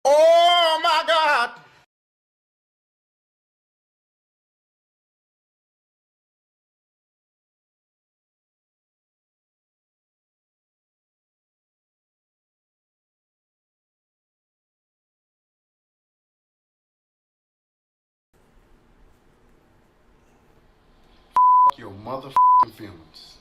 Oh my God! Your motherfucking feelings.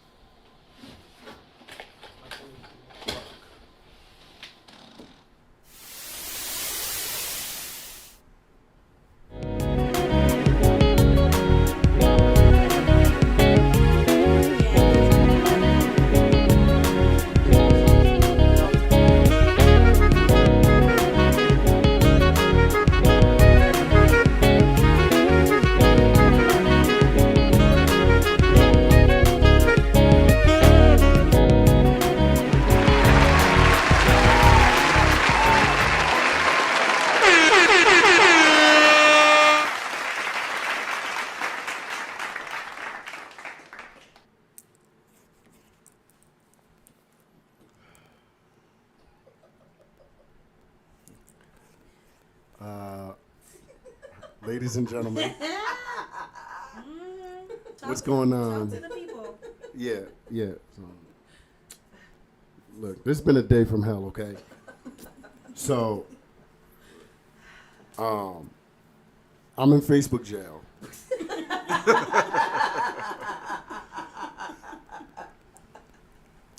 Ladies and gentlemen, what's going on? Talk to the people. Yeah. So, look, this has been a day from hell, okay? So, I'm in Facebook jail.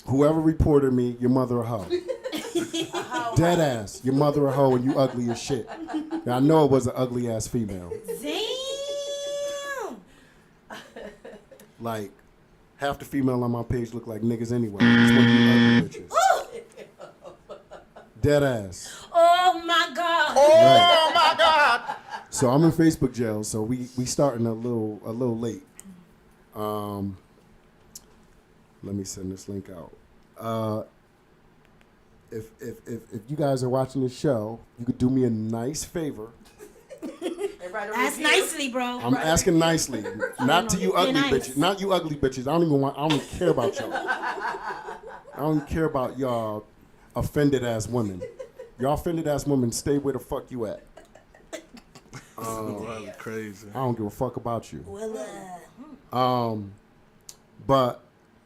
Whoever reported me, your mother a hoe. Dead ass, your mother a hoe and you ugly as shit. Now, I know it was an ugly ass female. Damn. Like, half the female on my page look like niggas anyway. It's one of you ugly bitches. Dead ass. Oh my God. Oh my God. So I'm in Facebook jail. So we starting a little late. Let me send this link out. If you guys are watching this show, you could do me a nice favor. That's nicely, bro. I'm asking nicely, not to you ugly nice. bitches, not you ugly bitches. I don't even care about y'all. I don't care about y'all offended ass women. Y'all offended ass women, stay where the fuck you at. That's crazy. I don't give a fuck about you. Well, But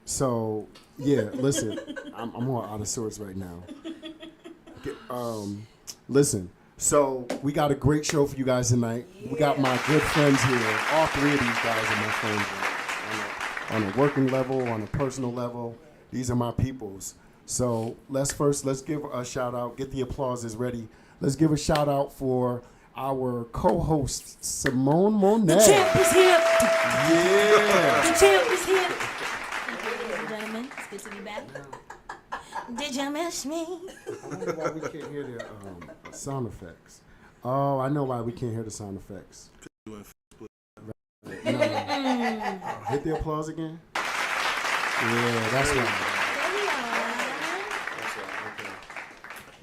so yeah, listen, I'm all out of sorts right now. Listen. So we got a great show for you guys tonight. We got my good friends here. All three of these guys are my friends on a working level, on a personal level. These are my peoples. So let's give a shout out. Get the applauses ready. Let's give a shout out for our co-host Simone Monet. the champ is here. Yeah. The champ is here. Ladies and gentlemen, it's good to be back. Did you miss me? I wonder why we can't hear the sound effects. Oh, I know why we can't hear the sound effects. No. Hit the applause again. Yeah, that's right.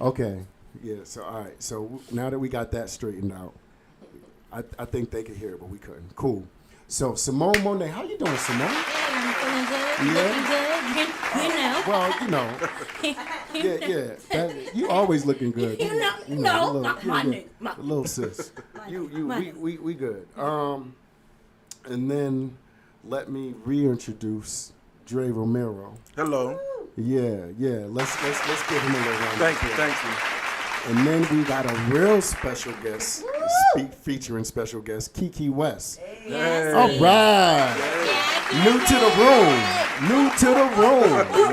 Okay. Yeah. So all right. So now that we got that straightened out, I think they could hear it, but we couldn't. Cool. So Simone Monet, how you doing, Simone? I'm feeling good. Yeah. Looking good. You know. Well, you know. Yeah. You always looking good. You know. the No, little- my yeah, nigga. the little sis. We good. And then let me reintroduce Dre Romero. Hello. Yeah. Let's give him a little round. Thank you. And then we got a real special guest, featuring special guest Kiki West. Yes. All right. New to the room.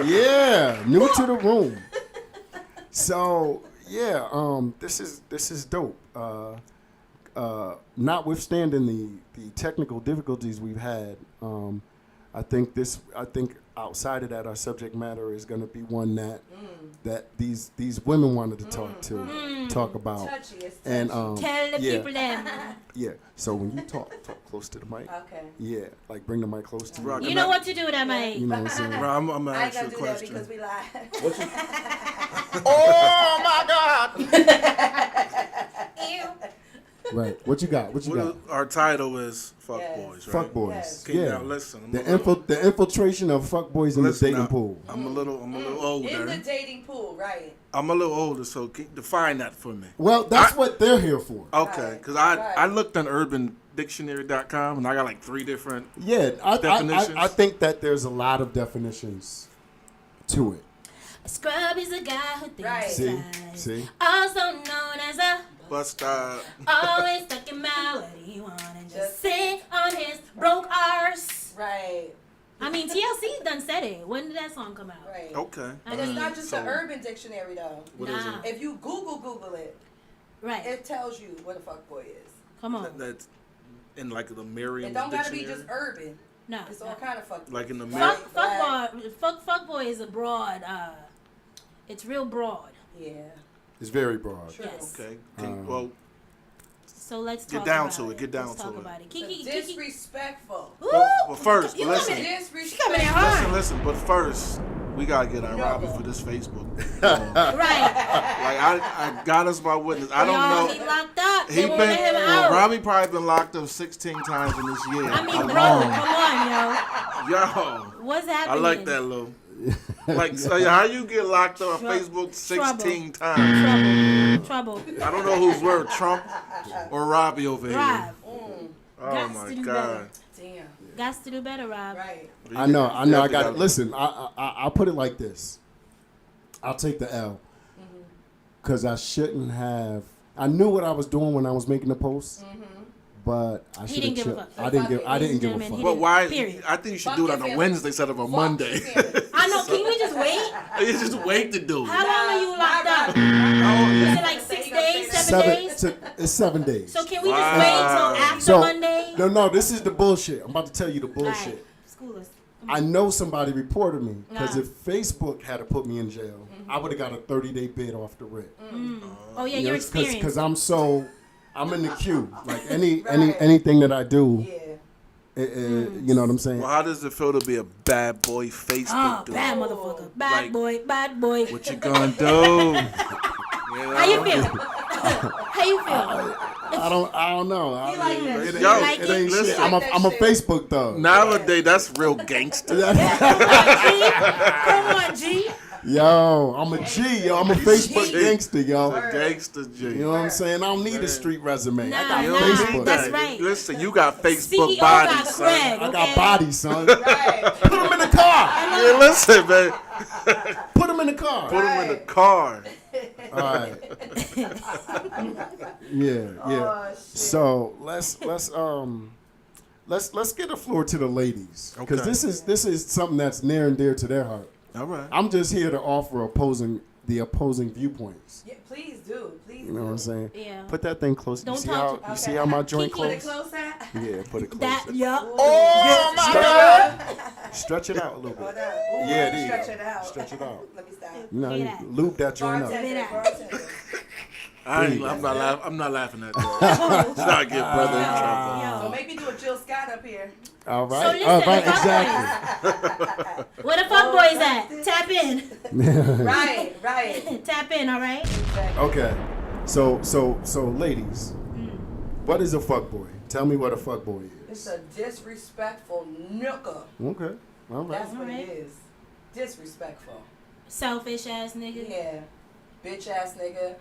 Yeah, new to the room. So yeah, this is dope. Notwithstanding the technical difficulties we've had, I think outside of that, our subject matter is going to be one that these women wanted to talk about. And Tell the people them. yeah. So when you talk close to the mic. Okay. Yeah, like bring the mic close to you. Rock. You know what to do with that, mate. You know what I'm saying? Bro, I'm gonna I ain't ask you gonna a do that question. because we live. Oh my God! Right. What you got? What you got? Our title is Fuck Yes. Boys, right? Fuck boys. Yes. Okay, Yeah. now listen. The infiltration of fuck boys in the Listen, dating now, pool. I'm a little In the older. dating pool, right? I'm a little older, so define that for me. Well, that's what they're here for. Okay, Right, because I right. looked on UrbanDictionary.com and I got like 3 different. Yeah, Definitions? I think that there's a lot of definitions to it. A scrub is a guy who thinks Right. See? twice. See? Also known as a Bust always talking about what he want and just sit on his broke arse. Right, I mean, TLC done said it. When did that song come out? right. Okay. I It's mean, not just So- the Urban Dictionary though. What is Nah. it? If you Google it, right. it tells you what a fuckboy is. Come on. That's in like the Merriam It don't gotta be Dictionary? just urban. No. It's all kind of fuck. Like in the White, Fuck boy is a broad. It's real broad. Yeah, It's very broad. true. Yes. Okay. Um, So let's Get talk down about to it. Get down Let's to talk it. about it. So Kiki. disrespectful. Ooh, well, first, you listen. coming in- Disrespectful. coming in hard. Listen. But first, we gotta get on Robbie for this Facebook. Right. Like I got us my witness. I don't Y'all, know. He locked up. He They won't let him been out. Robbie probably been locked up 16 times in this year. I mean, alone. brother, come on, yo. Yo, What's I happening? like that, Lou. Like, so how you get locked up on Trouble. Facebook 16 times? Trouble. I don't know who's worse, Trump or Robbie over here. Rob. Oh Gots my to do God. Damn. Got to do better, Rob. Right. I know. I got Definitely it. Listen, I'll put it like this. I'll take the L. Because I shouldn't have. I knew what I was doing when I was making the post. But I He should didn't have give a chipped. fuck. I didn't give Ladies a and gentlemen, fuck. he But why? Period. I think you should Fuck do it your on a feelings. Wednesday instead of a Fuck Monday. your feelings. I know. Can we just wait? You just wait to do it. How long are you locked up? Is it like 6 days, 7 days? It's 7 days. So can we just Wow. wait till after So, Monday? No, this is the bullshit. I'm about to tell you the All bullshit. right. School us. I know somebody reported me because Nah. if Facebook had to put me in jail, I would have got a 30-day bid off the rip. Oh yeah, your experience. Because I'm in the queue. Like Right. anything that I do, Yeah. you know what I'm saying? Well, how does it feel to be a bad boy Facebook Oh, dude? bad motherfucker. Bad Like- boy. Bad boy. What you gonna do? How you feel? How you feel? I don't know. He like that it, shit. it, Yo, like it it? ain't Listen. shit. Like I'm that a shit. Facebook thug. Nowadays, that's real gangster. Come on, G. Yo, I'm a G, yo. I'm a Facebook G. gangster, yo. Gangster G. You know what I'm saying? I don't need a street resume. Nah, I got You nah, don't Facebook. need that's that. right. Listen, you got Facebook CEO body, got son. cred, I okay? got body, son. Right. Put him in the car. Yeah, listen, man. Put him in the car. Put him in the car. All right. Yeah. Oh, shit. So let's get the floor to the ladies because Okay. this is something that's near and dear to their heart. All right. I'm just here to offer opposing viewpoints. Yeah, please do. Please You know what I'm saying? Yeah. Put that thing close. Don't You see talk how to- you see how my joint Kiki, Put it close? close at. Yeah, put it close. That, yeah. Oh my God! Stretch it out a little Hold bit. on. Ooh, Yeah, there you stretch go. it out. Stretch it out. Let me stop. You know, Look you at that. lube that joint up. Bartender, bartender. I'm not laughing at that. It's not get brother in trouble. So make me do a Jill Scott up here. All So right. listen, All right. fuck Exactly. Where the fuck boys at? Tap in. Right, right. Tap in, all right? Exactly. Okay. So, ladies, what is a fuckboy? Tell me what a fuckboy It's is. a disrespectful nooker. Okay. All right. That's what Alright. it is. Disrespectful. Selfish ass nigga. Yeah. Bitch ass nigga.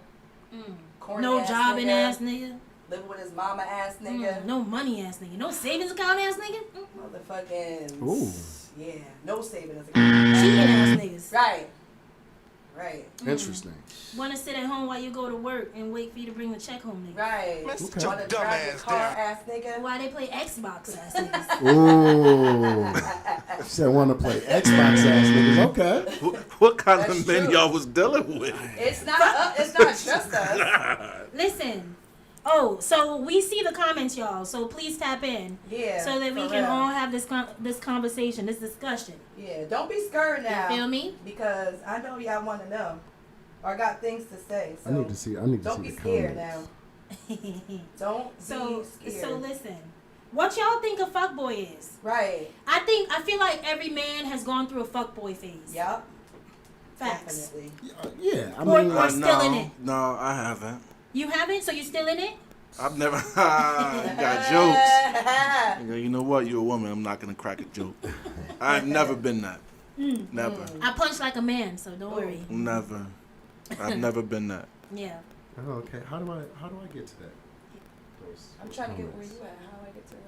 Corny No ass jobbing nigga. ass nigga. Living with his mama ass nigga. No money ass nigga. No savings account ass nigga. Motherfucking. Ooh. Yeah. No savings. Cheating ass niggas. Right. Right. Interesting. Wanna sit at home while you go to work and wait for you to bring the check home nigga. Right. Okay. Wanna drive your car ass nigga. Why they play Xbox ass niggas. Ooh. She said want to play Xbox ass niggas. Okay. What kind That's of men true. y'all was dealing with? It's not just us. Listen. Oh, so we see the comments, y'all. So please tap in. Yeah. So that we for can real. all have this conversation, this discussion. Yeah. Don't be scared now. You feel me? Because I know y'all want to know. Or got things to say. So I need to see the don't be scared comments. now. Don't So be scared. so listen. What y'all think a fuckboy is? Right. I feel like every man has gone through a fuckboy phase. Yup. Facts. Definitely. Yeah. I Or- mean, or still no, in it. No, I haven't. You haven't? So you still in it? I've never. You got jokes. You know what? You're a woman. I'm not gonna crack a joke. I've never been that. Never. I punch like a man, so don't worry. Never. I've never been that. Yeah. Oh, okay. How do I get to that? I'm trying to get where you at. How do I get to that?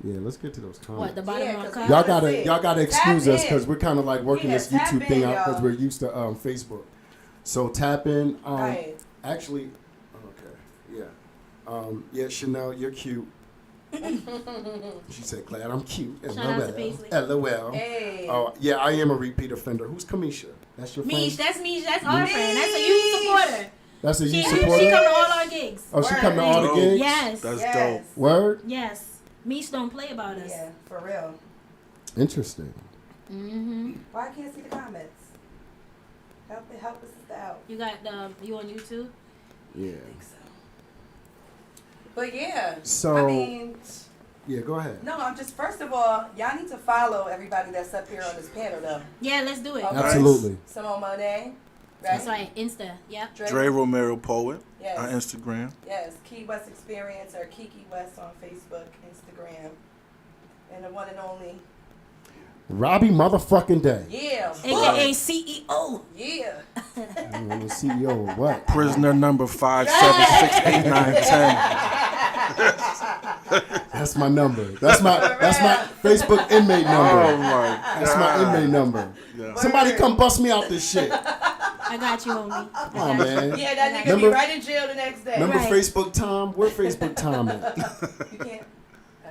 Yeah, let's get to those comments. What, the bottom Yeah, of the 'cause cup? Y'all gotta excuse Tap us because in. we're kind of like working Yeah, this tap YouTube in, thing out because y'all. we're used to Facebook. So tap in. Right. Actually, okay, yeah, yeah, Chanel, you're cute. She said, "Glad I'm cute." Shout out to Paisley. LOL. Hey. Oh, yeah, I am a repeat offender. Who's Kamisha? That's your friend. Mish, that's our friend. That's a youth supporter. That's a She youth come supporter. to all our gigs. Oh, she come to all the Dope. gigs. Yes. That's Yes. Word. Yes. Mish don't play about us. Yeah, for real. Interesting. Mm-hmm. Why I can't see the comments? Help us out. You got you on YouTube? Yeah. But yeah. So- I mean, Yeah. Go ahead. no, I'm just, first of all, y'all need to follow everybody that's up here on this panel, though. Yeah, let's do it. Okay. Absolutely. Simone Monet, right? That's right. Insta. Yeah. Dre Romero Poet Yes. on Instagram. Yes, Key West Experience or Kiki West on Facebook, Instagram. And the one and only, Robbie motherfucking Day. yeah. AKA CEO. Yeah. I'm the CEO of what? Prisoner number 5768910. That's my number. That's my Facebook inmate Oh number. my God. That's my inmate number. Yeah. Somebody come bust me out this shit. I got you, homie. Come on, man. Yeah, that nigga Remember- be right in jail the next day. Remember Right. Facebook Tom? Where Facebook Tom at? You can't.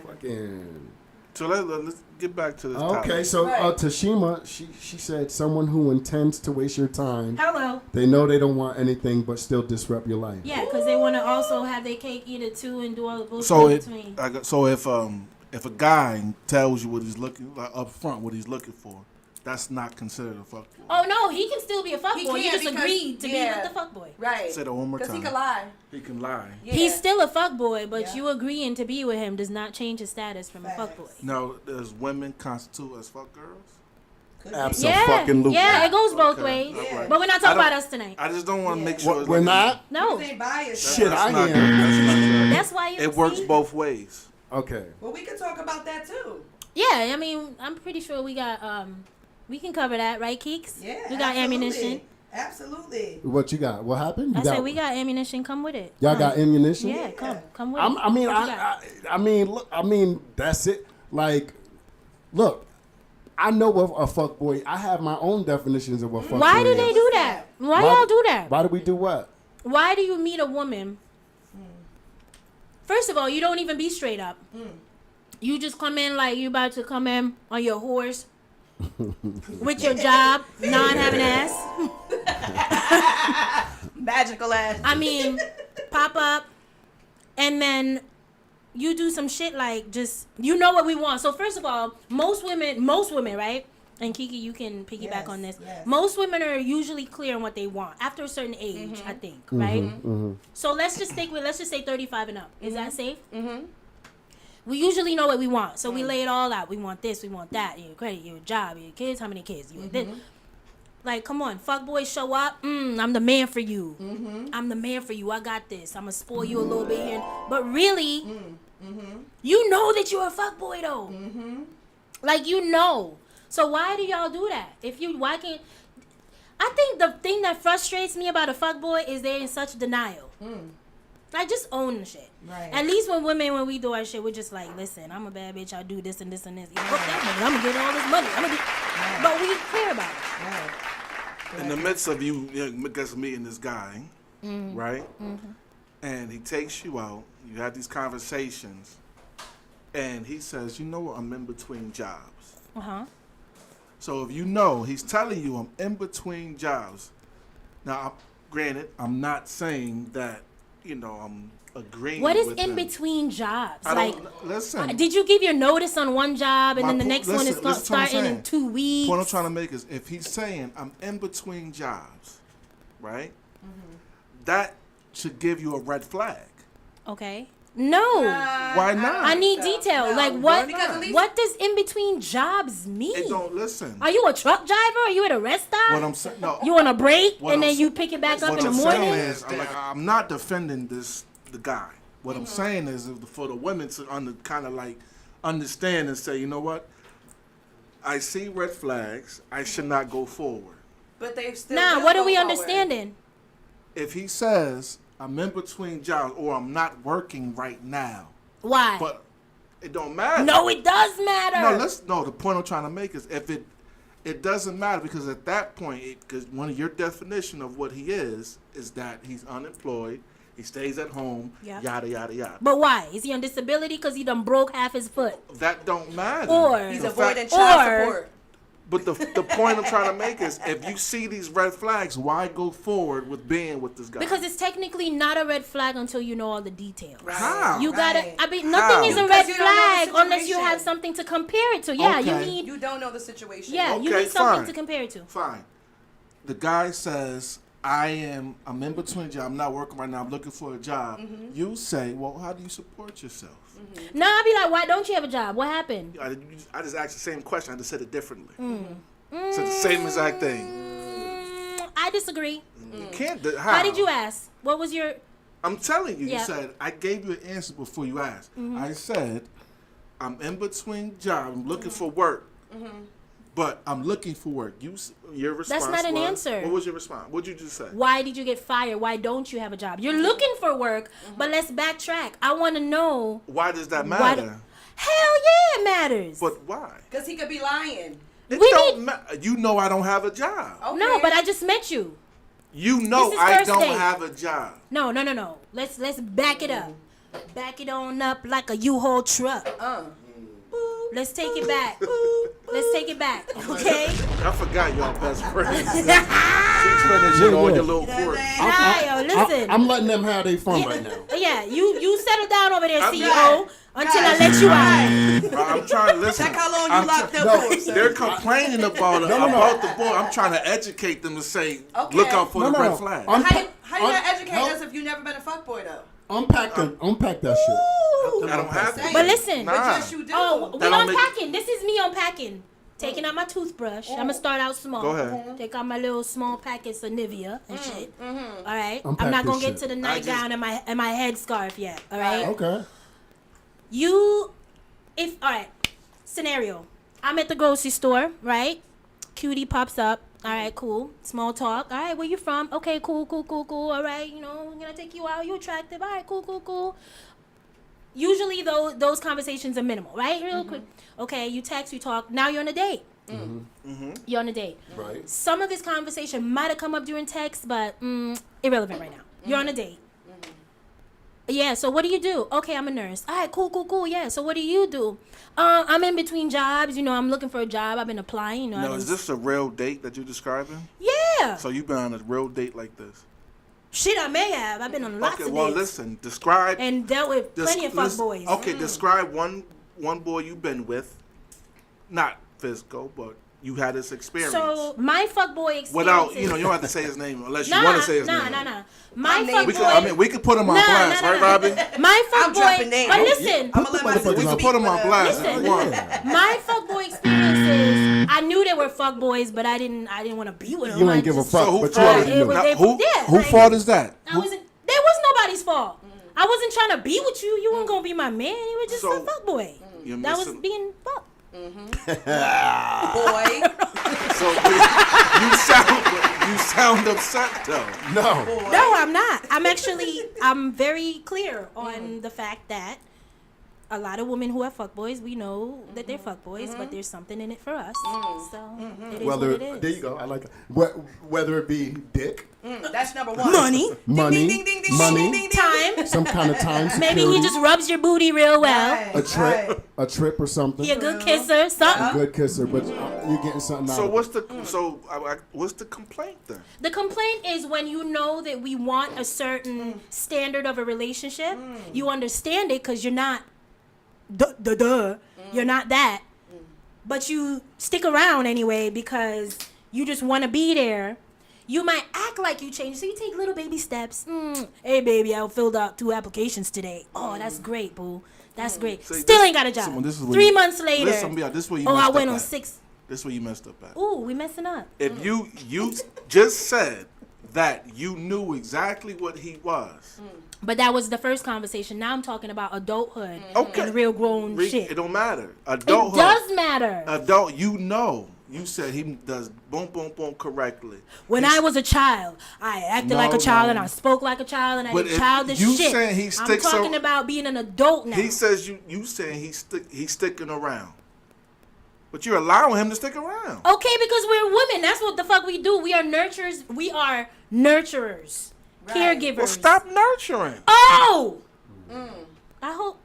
Fucking. So let's get back to this Okay, topic. so Right. Tashima, she said someone who intends to waste your time. Hello. They know they don't want anything but still disrupt your life. Yeah, because they want to also have their cake, eat it too, and do all the bullshit So in it, between. so if a guy tells you what he's looking like up front, what he's looking for, that's not considered a fuckboy. Oh no, he can still be a fuckboy. He He can just because- agreed to yeah. be with the fuckboy. Right. Say that one more Because time. he can lie. He can lie. Yeah. He's still a fuckboy, but Yeah. you agreeing to be with him does not change his status from a Facts. fuckboy. Now, does women constitute as fuck girls? Could be. Absolutely. Yeah, it goes both Okay, ways. alright. But we're not I talking don't- about us tonight. I just don't want to Yeah. make sure. What, it's we're like- not? No, This ain't biased. Shit, That's I not am. good. That's not good. that's why you It works see? both ways. Okay. Well, we can talk about that too. Yeah, I mean, I'm pretty sure we got we can cover that, right, Keeks? Yeah. We got absolutely. ammunition. Absolutely. What you got? What happened? You I got, said we got ammunition. Come with it. Y'all Come. got ammunition? Yeah, come with I it. mean, What you got? I mean, that's it. Like, look, I know what a fuckboy. I have my own definitions of what fuckboy Why do is. they do that? Why y'all do that? Why do we do what? Why do you meet a woman? First of all, you don't even be straight up. You just come in like you about to come in on your horse with your job, not having ass. Magical ass. I mean, pop up, and then you do some shit like just you know what we want. So first of all, most women, right? And Kiki, you can piggyback Yes, on this. yes. Most women are usually clear on what they want after a certain age, I think, right? So let's just say 35 and up. Is that safe? Mm-hmm. We usually know what we want, so we lay it all out. We want this, we want that. Your credit, your job, your kids. How many kids? You want this. Like, come on, fuck boys, show up. I'm the man for you. I'm the man for you. I got this. I'm gonna spoil you a little bit here, but really, you know that you're a fuck boy though. Like you know. So why do y'all do that? Why can't? I think the thing that frustrates me about a fuck boy is they're in such denial. Like, just own the shit. Right. At least when we do our shit, we're just like, listen, I'm a bad bitch. I do this and this and this. You know, fuck that nigga. I'm gonna get all this money. But we clear about it. Right. In the midst of you guys meeting this guy, right? And he takes you out. You have these conversations, and he says, "You know what? I'm in between jobs." So if you know he's telling you I'm in between jobs, now granted, I'm not saying that I'm agreeing. What is with in him. between jobs? I Like, don't listen. did you give your notice on one job and My then the po- next one is listen to what I'm starting in saying. 2 weeks? The point I'm trying to make is if he's saying I'm in between jobs, right? That should give you a red flag. Okay. No. Why not? I need detail. Like, what? Because at least- What does in between jobs mean? It don't listen. Are you a truck driver? Are you at a rest stop? What I'm saying, no. You on a break What and I'm then s- you pick it back up What in the I'm morning? saying is, I'm not defending the guy. What I'm saying is for the women to kind of like understand and say, you know what? I see red flags. I should not go forward. But they still. Nah, will what go are we forward. understanding? If he says I'm in between jobs or I'm not working right now, Why? but it don't matter. No, it does matter. No. The point I'm trying to make is if it doesn't matter because at that point, because one of your definition of what he is that he's unemployed, he stays at home, Yeah. yada yada yada. But why? Is he on disability because he done broke half his foot? That don't matter. Or- He's The avoiding fact- child or- support. But the point I'm trying to make is if you see these red flags, why go forward with being with this guy? Because it's technically not a red flag until you know all the details. How? You gotta. Right. I mean, How? nothing is a Because red you don't know the flag unless you have situation. something to compare it to. Yeah, you Okay. need. You don't know the situation. Yeah, you Okay, need something fine. to compare it to. Fine. The guy says, I'm in between jobs. I'm not working right now. I'm looking for a job. Mm-hmm. You say, well, how do you support yourself? Nah, I'll be like, why don't you have a job? What happened? I just asked the same question. I just said it differently. Mm. Said the same exact thing. I disagree. You can't. How did you ask? What was your? I'm telling you. Yeah. You said I gave you an answer before you asked. Mm-hmm. I said I'm in between jobs. I'm looking for work. But I'm looking for work. Your response. not an was- answer. What was your response? What'd you just say? Why did you get fired? Why don't you have a job? You're looking for work, but let's backtrack. I want to know. Why does that Why matter? do- Hell yeah, it matters. But why? Because he could be lying. It We don't need- matter. You know I don't have a job. Okay. No, but I just met you. You know This is I first don't date. have a job. No. Let's back it up. Back it on up like a U-Haul truck. Let's take it back. Let's take it back. Okay? I forgot y'all best friends. She's finishing all your little quirks. Nah, yo, listen. I'm letting them have their fun right now. Yeah, you settle down over there, I'm CEO, not. until I let you out. I'm trying to listen. Check how long you I'm locked try- up for, sir. They're complaining about about the boy. I'm trying to educate them to say, Okay. look out for No, the no, red no. flag. How you gonna educate us if you never been a fuckboy though? Unpack that shit. I don't have to. But listen. Nah. But yes, you do. Oh, we That don't make- unpacking. This is me unpacking. Taking out my toothbrush. I'm gonna start out small. Go ahead. Take out my little small packets of Nivea and shit. All right. Unpack I'm not this gonna get shit. to the I just- nightgown and my headscarf yet. All right. Okay. All right. Scenario. I'm at the grocery store, right? Cutie pops up. All right, cool. Small talk. All right, where you from? Okay, cool. All right, we're gonna take you out. You attractive. All right, cool. Usually, those conversations are minimal, right? Real quick. Okay, you text, you talk. Now you're on a date. You're on a date. Right. Some of this conversation might have come up during text, but irrelevant right now. You're on a date. Yeah, so what do you do? Okay, I'm a nurse. All right, cool. Yeah, so what do you do? I'm in between jobs. I'm looking for a job. I've been applying. Now, is this a real date that you're describing? Yeah. So you've been on a real date like this? Shit, I may have. I've been on lots Okay, of well, dates. listen. Describe. And dealt with plenty of fuck boys. Okay, describe one boy you've been with. Not physical, but you had this experience. So my fuck boy experience. Without, you don't have to say his name unless you want to say his name. Nah. My My fuck name- boy. We could put him on Nah, blast, nah, right, nah. Robin? My fuck I'm boy. dropping names. But listen, I'm gonna let my Put the We sister could speak put him for on the- blast Listen. if you want. my fuckboy experiences. I knew they were fuckboys, but I didn't want to be with them. You I ain't give a just- fuck, So who but you fault already it knew. was- Now, they- yeah, who like- fault is that? There was nobody's fault. I wasn't trying to be with you. You weren't gonna be my man. You were just So, a fuckboy. you're That was missing- being fucked. Boy. So you sound upset though. No. No, I'm not. I'm very clear on the fact that a lot of women who are fuckboys, we know that they're fuckboys, but there's something in it for us. So it is what it is. There you go. I like it. Whether it be dick, That's number one. Money, money, ding, ding, ding, money, ding, ding, ding. time. some kind of time Maybe security, he just rubs your booty real well. Right, right. a trip or something. He a good kisser, something. Good kisser, but you're getting something out So of it. what's the complaint then? The complaint is when you know that we want a certain standard of a relationship, you understand it because you're not, you're not that, but you stick around anyway because you just want to be there. You might act like you changed, so you take little baby steps. Hey, baby, I filled out 2 applications today. Oh, that's great, boo. That's great. See, Still this- ain't got a job. Simone, this is where 3 you- months later. Listen, yeah, this is where you Oh, messed I up went on at. 6. This is where you messed up at. Ooh, we messing up. If you just said that you knew exactly what he was. But that was the first conversation. Now I'm talking about adulthood Okay. and real grown shit. It don't matter. It Adulthood. does matter. Adult, you know. You said he does boom, boom, boom correctly. When I was a child, I acted like a child and I spoke like a child and I But did if childish you shit. saying he I'm sticks talking ar- about being an adult now. He says you saying he's sticking around. But you're allowing him to stick around. Okay, because we're women. That's what the fuck we do. We are nurturers. We are nurturers. Right. Caregivers. Well, stop nurturing. Oh! I hope.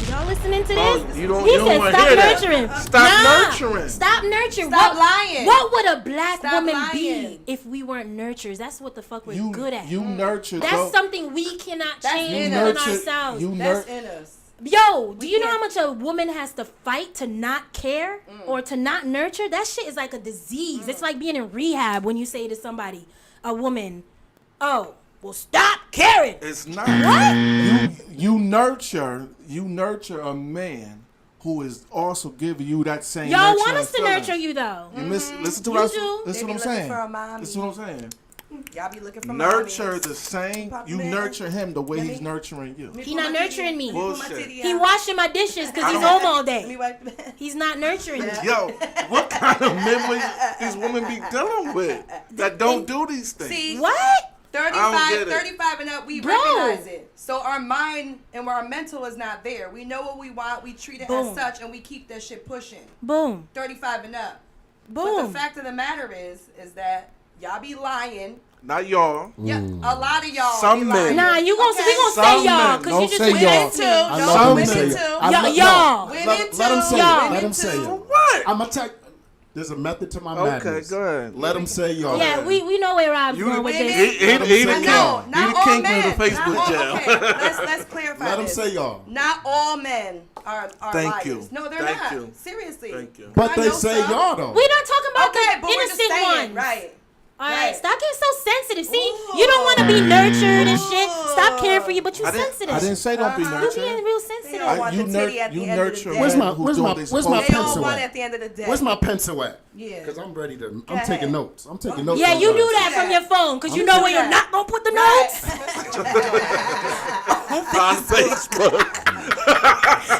Y'all listening to this? Oh, you don't He wanna said stop hear that. nurturing. Stop nurturing. Stop nurturing. Stop lying. What would a black Stop woman lying. be if we weren't nurturers? That's what the fuck we're good at. You nurture. That's something we cannot That's change in within us. ourselves. That's in us. Yo, do We you know how can't- much a woman has to fight to not care or to not nurture? That shit is like a disease. It's like being in rehab when you say to somebody, a woman, oh, well, stop caring. It's not. What? You nurture a man who is also giving you that same. Y'all want nurturing us to feeling. nurture you, though. You listen to You what do. Listen They what be I'm looking saying. for a mommy. Listen what I'm saying. Y'all be looking for Nurture mommies. the same. Pop You man. nurture him the way Let he's me- nurturing you. Let He pull not my nurturing titty- me. let pull my Bullshit. titty He out. washing my dishes because I he's don't- home all Let me day. wipe. He's not nurturing me. Yo, what kind of men would these women be dealing with that don't do these things? See, What? I don't 35, get it. 35 and up, we Bro. recognize it. So our mind and our mental is not there. We know what we want, we treat it Boom. as such, and we keep that shit pushing. Boom. 35 and up. But Boom. the fact of the matter is that y'all be lying. Not y'all. Yeah, a lot of y'all. Some be lying. men. Nah, we gonna Some say y'all men. because Don't you just say went y'all. into Too. I No, love him women say too. it. Y'all. Women Let him say Y'all. it. Let him say Women it. too. What? I'm gonna tell. There's a method to my Okay, madness. go ahead. Let him say y'all. Yeah, we know where Rob's You going the- with Women- this. He Let the him say king. y'all. He Not the all king men. of the Facebook Not all- jail. Okay, let's clarify Let him this. say y'all. Not all men are Thank liars. you. No, they're Thank not. you. Seriously. Thank you. But I they know say some. y'all though. We're not talking about Okay, the but we're just innocent saying, ones. right? All right, Right. stop getting so sensitive. See, you don't want to be nurtured and shit. Stop caring for you, but you I sensitive. didn't say don't be Uh-huh. You nurtured. being real They sensitive. don't want You, the titty at the end of the nurture day. Where's men my- who where's do my- this where's my fuck- They all pencil want at? at the end of the day. Where's my pencil at? Yeah. Because I'm ready to. I'm ahead. taking notes. I'm taking notes. Yeah, on you guys. do that from your phone because you know where you're not gonna put the notes. on Facebook.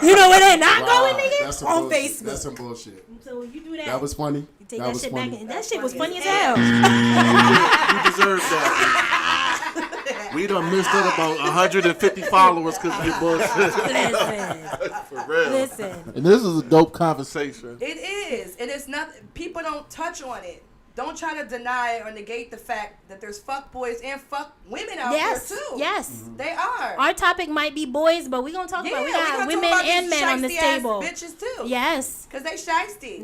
You know where they're not Wow, going, nigga? that's some On bullshit. Facebook. That's some bullshit. So you do that. That was funny. You take that that was shit funny. back. That shit was funny as Yeah. hell. You deserve that. We done missed out about 150 followers because of your bullshit. Listen, For real. listen. And this is a dope conversation. It is, and it's not. People don't touch on it. Don't try to deny or negate the fact that there's fuck boys and fuck women out Yes, there too. yes. They are. Our topic might be boys, but we gonna talk about we got gonna women talk about and these men on this shiesty-ass table. Bitches too. Yes, Cause they shiesty.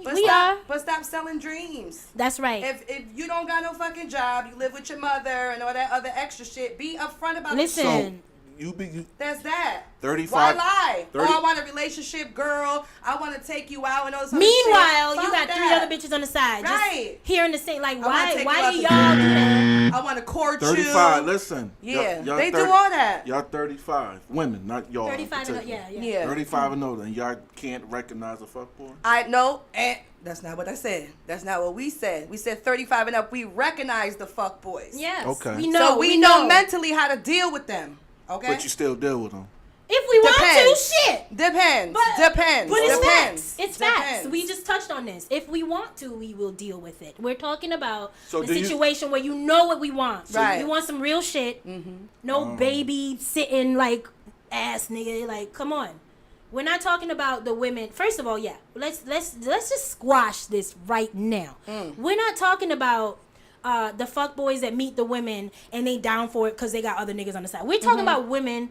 But we stop, are. But stop selling dreams. That's right. If you don't got no fucking job, you live with your mother and all that other extra shit, be upfront about the shit. Listen, You That's that. 35. Why lie? 30 Oh, I want a relationship, girl. I want to take you out and all this other meanwhile, shit. you Fuck got three that. other bitches on the side, Right. just hearing the same. Like, wanna why? take Why you do out y'all the- do that? I want to court 35. you. Listen. Yeah, y'all they 30 do all that. Y'all 35. Women, not y'all. in 35 and up, particular. yeah, yeah. Yeah. 35 and older, and y'all can't recognize a fuckboy? I know, and that's not what I said. That's not what we said. We said 35 and up. We recognize the fuck boys. Yes, Okay. we know. So we know mentally how to deal with them. Okay. But you still deal with them. if we want Depends. to, shit. Depends. But Depends. But it's Depends. facts. It's facts. Depends. We just touched on this. If we want to, we will deal with it. We're talking about So the do you- situation where you know what we want. Right. You want some real shit. No baby sitting like ass nigga. Like, come on. We're not talking about the women. First of all, yeah. Let's just squash this right now. We're not talking about the fuck boys that meet the women and they down for it because they got other niggas on the side. We're talking about women,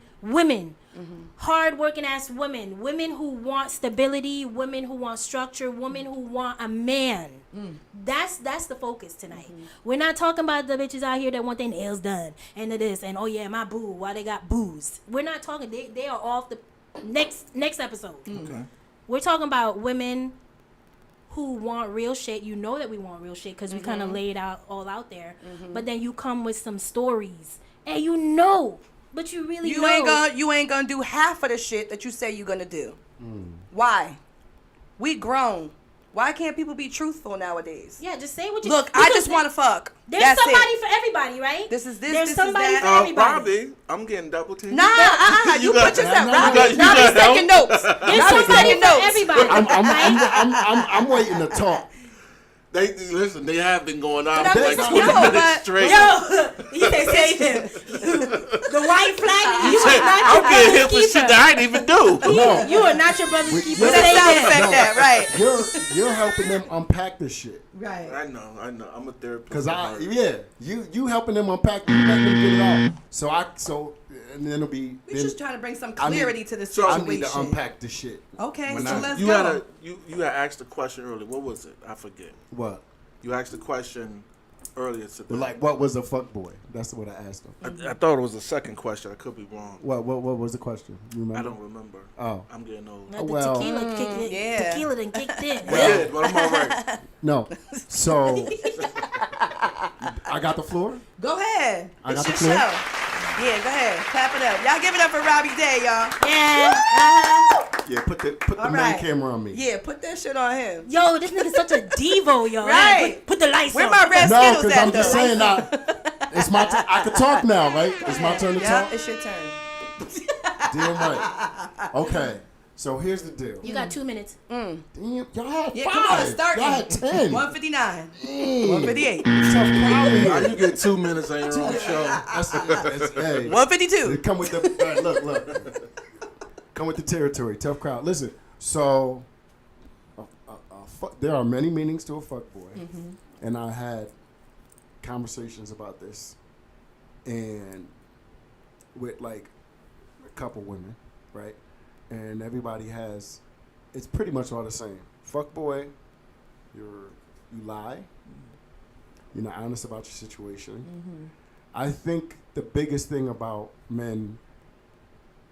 hard working ass women who want stability, women who want structure, women who want a man. That's the focus tonight. We're not talking about the bitches out here that want their nails done and the this and oh yeah, my boo, why they got boos. We're not talking. They are off the next episode. Okay. We're talking about women who want real shit. You know that we want real shit because we kind of laid out all out there. But then you come with some stories, and you know, but you really know. You ain't gonna do half of the shit that you say you're gonna do. Why? We grown. Why can't people be truthful nowadays? Yeah, just say what you Look, I just want to fuck. There's That's somebody it. for everybody, right? This is this. There's this somebody is for that. everybody. Robbie, I'm getting double teamed. Nah, you got- put yourself. you Robbie, got- you Robbie's got taking help? notes. There's Robbie's somebody taking for notes. everybody. right? I'm waiting to talk. They listen. They have been going on But I'm like just- 20 no, minutes but- straight. Yo, he said save him. The white flag. You are not I'm your getting hit brother's for shit keeper. that I didn't even do. No. You are not your brother's keeper. Put that sound Save him. effect that, right? You're helping them unpack this shit. Right. I know. I'm a therapist. Cause at heart. you helping them unpack, you letting them get it out. And then it'll be. We're then just trying to bring some I need- clarity to the I situation. need to unpack this shit. Okay, When so I- let's you go. had asked a question earlier. What was it? I forget. What? You asked a question earlier today. Like, what was a fuck boy? That's what I asked him. I thought it was the second question. I could be wrong. What was the question? You remember? I don't remember. Oh. I'm getting old. Not the Well- tequila kicked in. Yeah. Tequila done kicked in. I did, but I'm all right. No. So I got the floor. Go ahead. I It's got your the floor. show. Yeah, go ahead. Clap it up. Y'all give it up for Robbie Day, y'all. Yeah. Yeah, put the All main right. camera on me. Yeah, put that shit on him. Yo, this nigga's such a devo, yo. Right. Put the lights Where on. my red No, Skittles because at, I'm just though? saying that it's my turn. I can talk now, right? It's my turn to Yeah, talk. it's your turn. Damn right. Okay. So here's the deal. You got 2 minutes. Damn, y'all had Yeah, five. come on, start. Y'all had 10. 159. Damn. 158. Tough crowd in Now here. you get 2 minutes on your own show. Hey, 152. come with the look. Come with the territory. Tough crowd. Listen. So, there are many meanings to a fuck boy, and I had conversations about this, and with like a couple women, right? And everybody has, it's pretty much all the same. Fuck boy, you lie. You're not honest about your situation. I think the biggest thing about men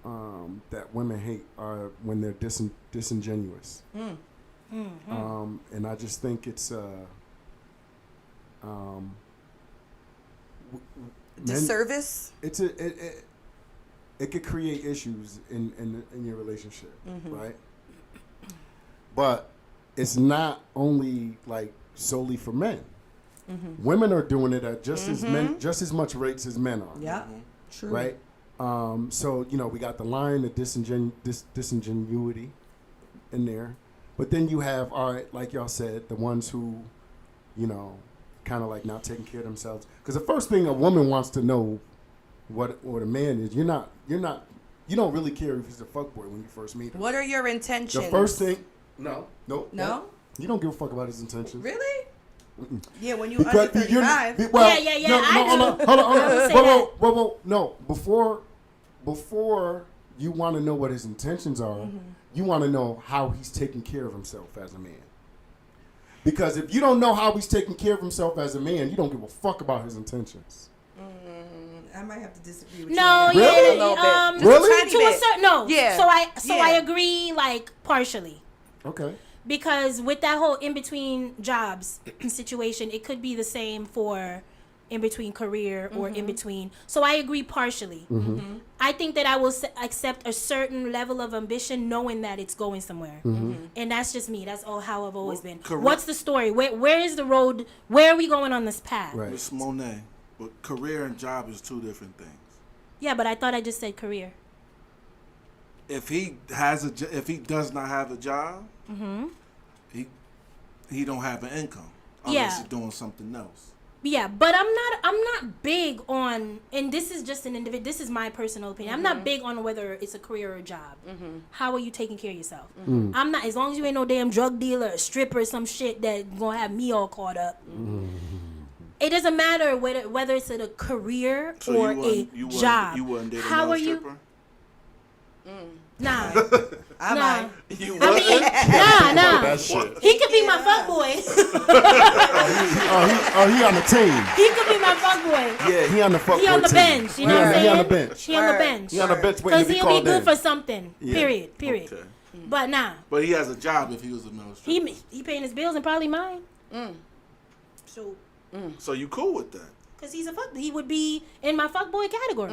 that women hate are when they're disingenuous. And I just think it's Disservice. it could create issues in your relationship, right? But it's not only like solely for men. Women are doing it at just as much rates as men are. Yeah. True. Right. So we got the line, the disingenuity in there, but then you have, all right, like y'all said, the ones who, kind of like not taking care of themselves. Because the first thing a woman wants to know, what a man is, you don't really care if he's a fuckboy when you first meet him. What are your intentions? The first thing, no, No? you don't give a fuck about his intentions. Really? Yeah, when you Because under 35. Yeah, no, I hold on. do. Say Whoa. No, before you want to know what his intentions are, you want to know how he's taking care of himself as a man. Because if you don't know how he's taking care of himself as a man, you don't give a fuck about his intentions. I might have to disagree with No, you. on that. Really? A little bit. Really? Just a To a tiny bit. certain no. Yeah. So I Yeah. agree like partially. Okay. Because with that whole in between jobs situation, it could be the same for in between career or in between. So I agree partially. I think that I will accept a certain level of ambition knowing that it's going somewhere. And that's just me. That's how I've always been. correct. What's the story? Where is the road? Where are we going on this path? Right. Miss Monet, but career and job is two different things. Yeah, but I thought I just said career. If he does not have a job, he don't have an income unless Yeah. he's doing something else. Yeah, but I'm not big on, and this is just an individual. This is my personal opinion. I'm not big on whether it's a career or a job. How are you taking care of yourself? I'm not, as long as you ain't no damn drug dealer, or stripper, or some shit that gonna have me all caught up. It doesn't matter whether it's a career So or you job. You wouldn't date How another are you? stripper? Nah, I nah. might. You I mean, nah. That shit. He could be my fuckboy. He on the team. He could be my fuckboy. Yeah, he on the fuck He on the team. bench. You know what I'm saying? He on the bench. He on the Word. bench. He on the bench waiting Because to be he'll be called good in. for something. Yeah. Period. Okay. But nah, But he has a job if he was a male stripper. he paying his bills and probably mine. So So you cool with that? because he's a fuck. He would be in my fuckboy category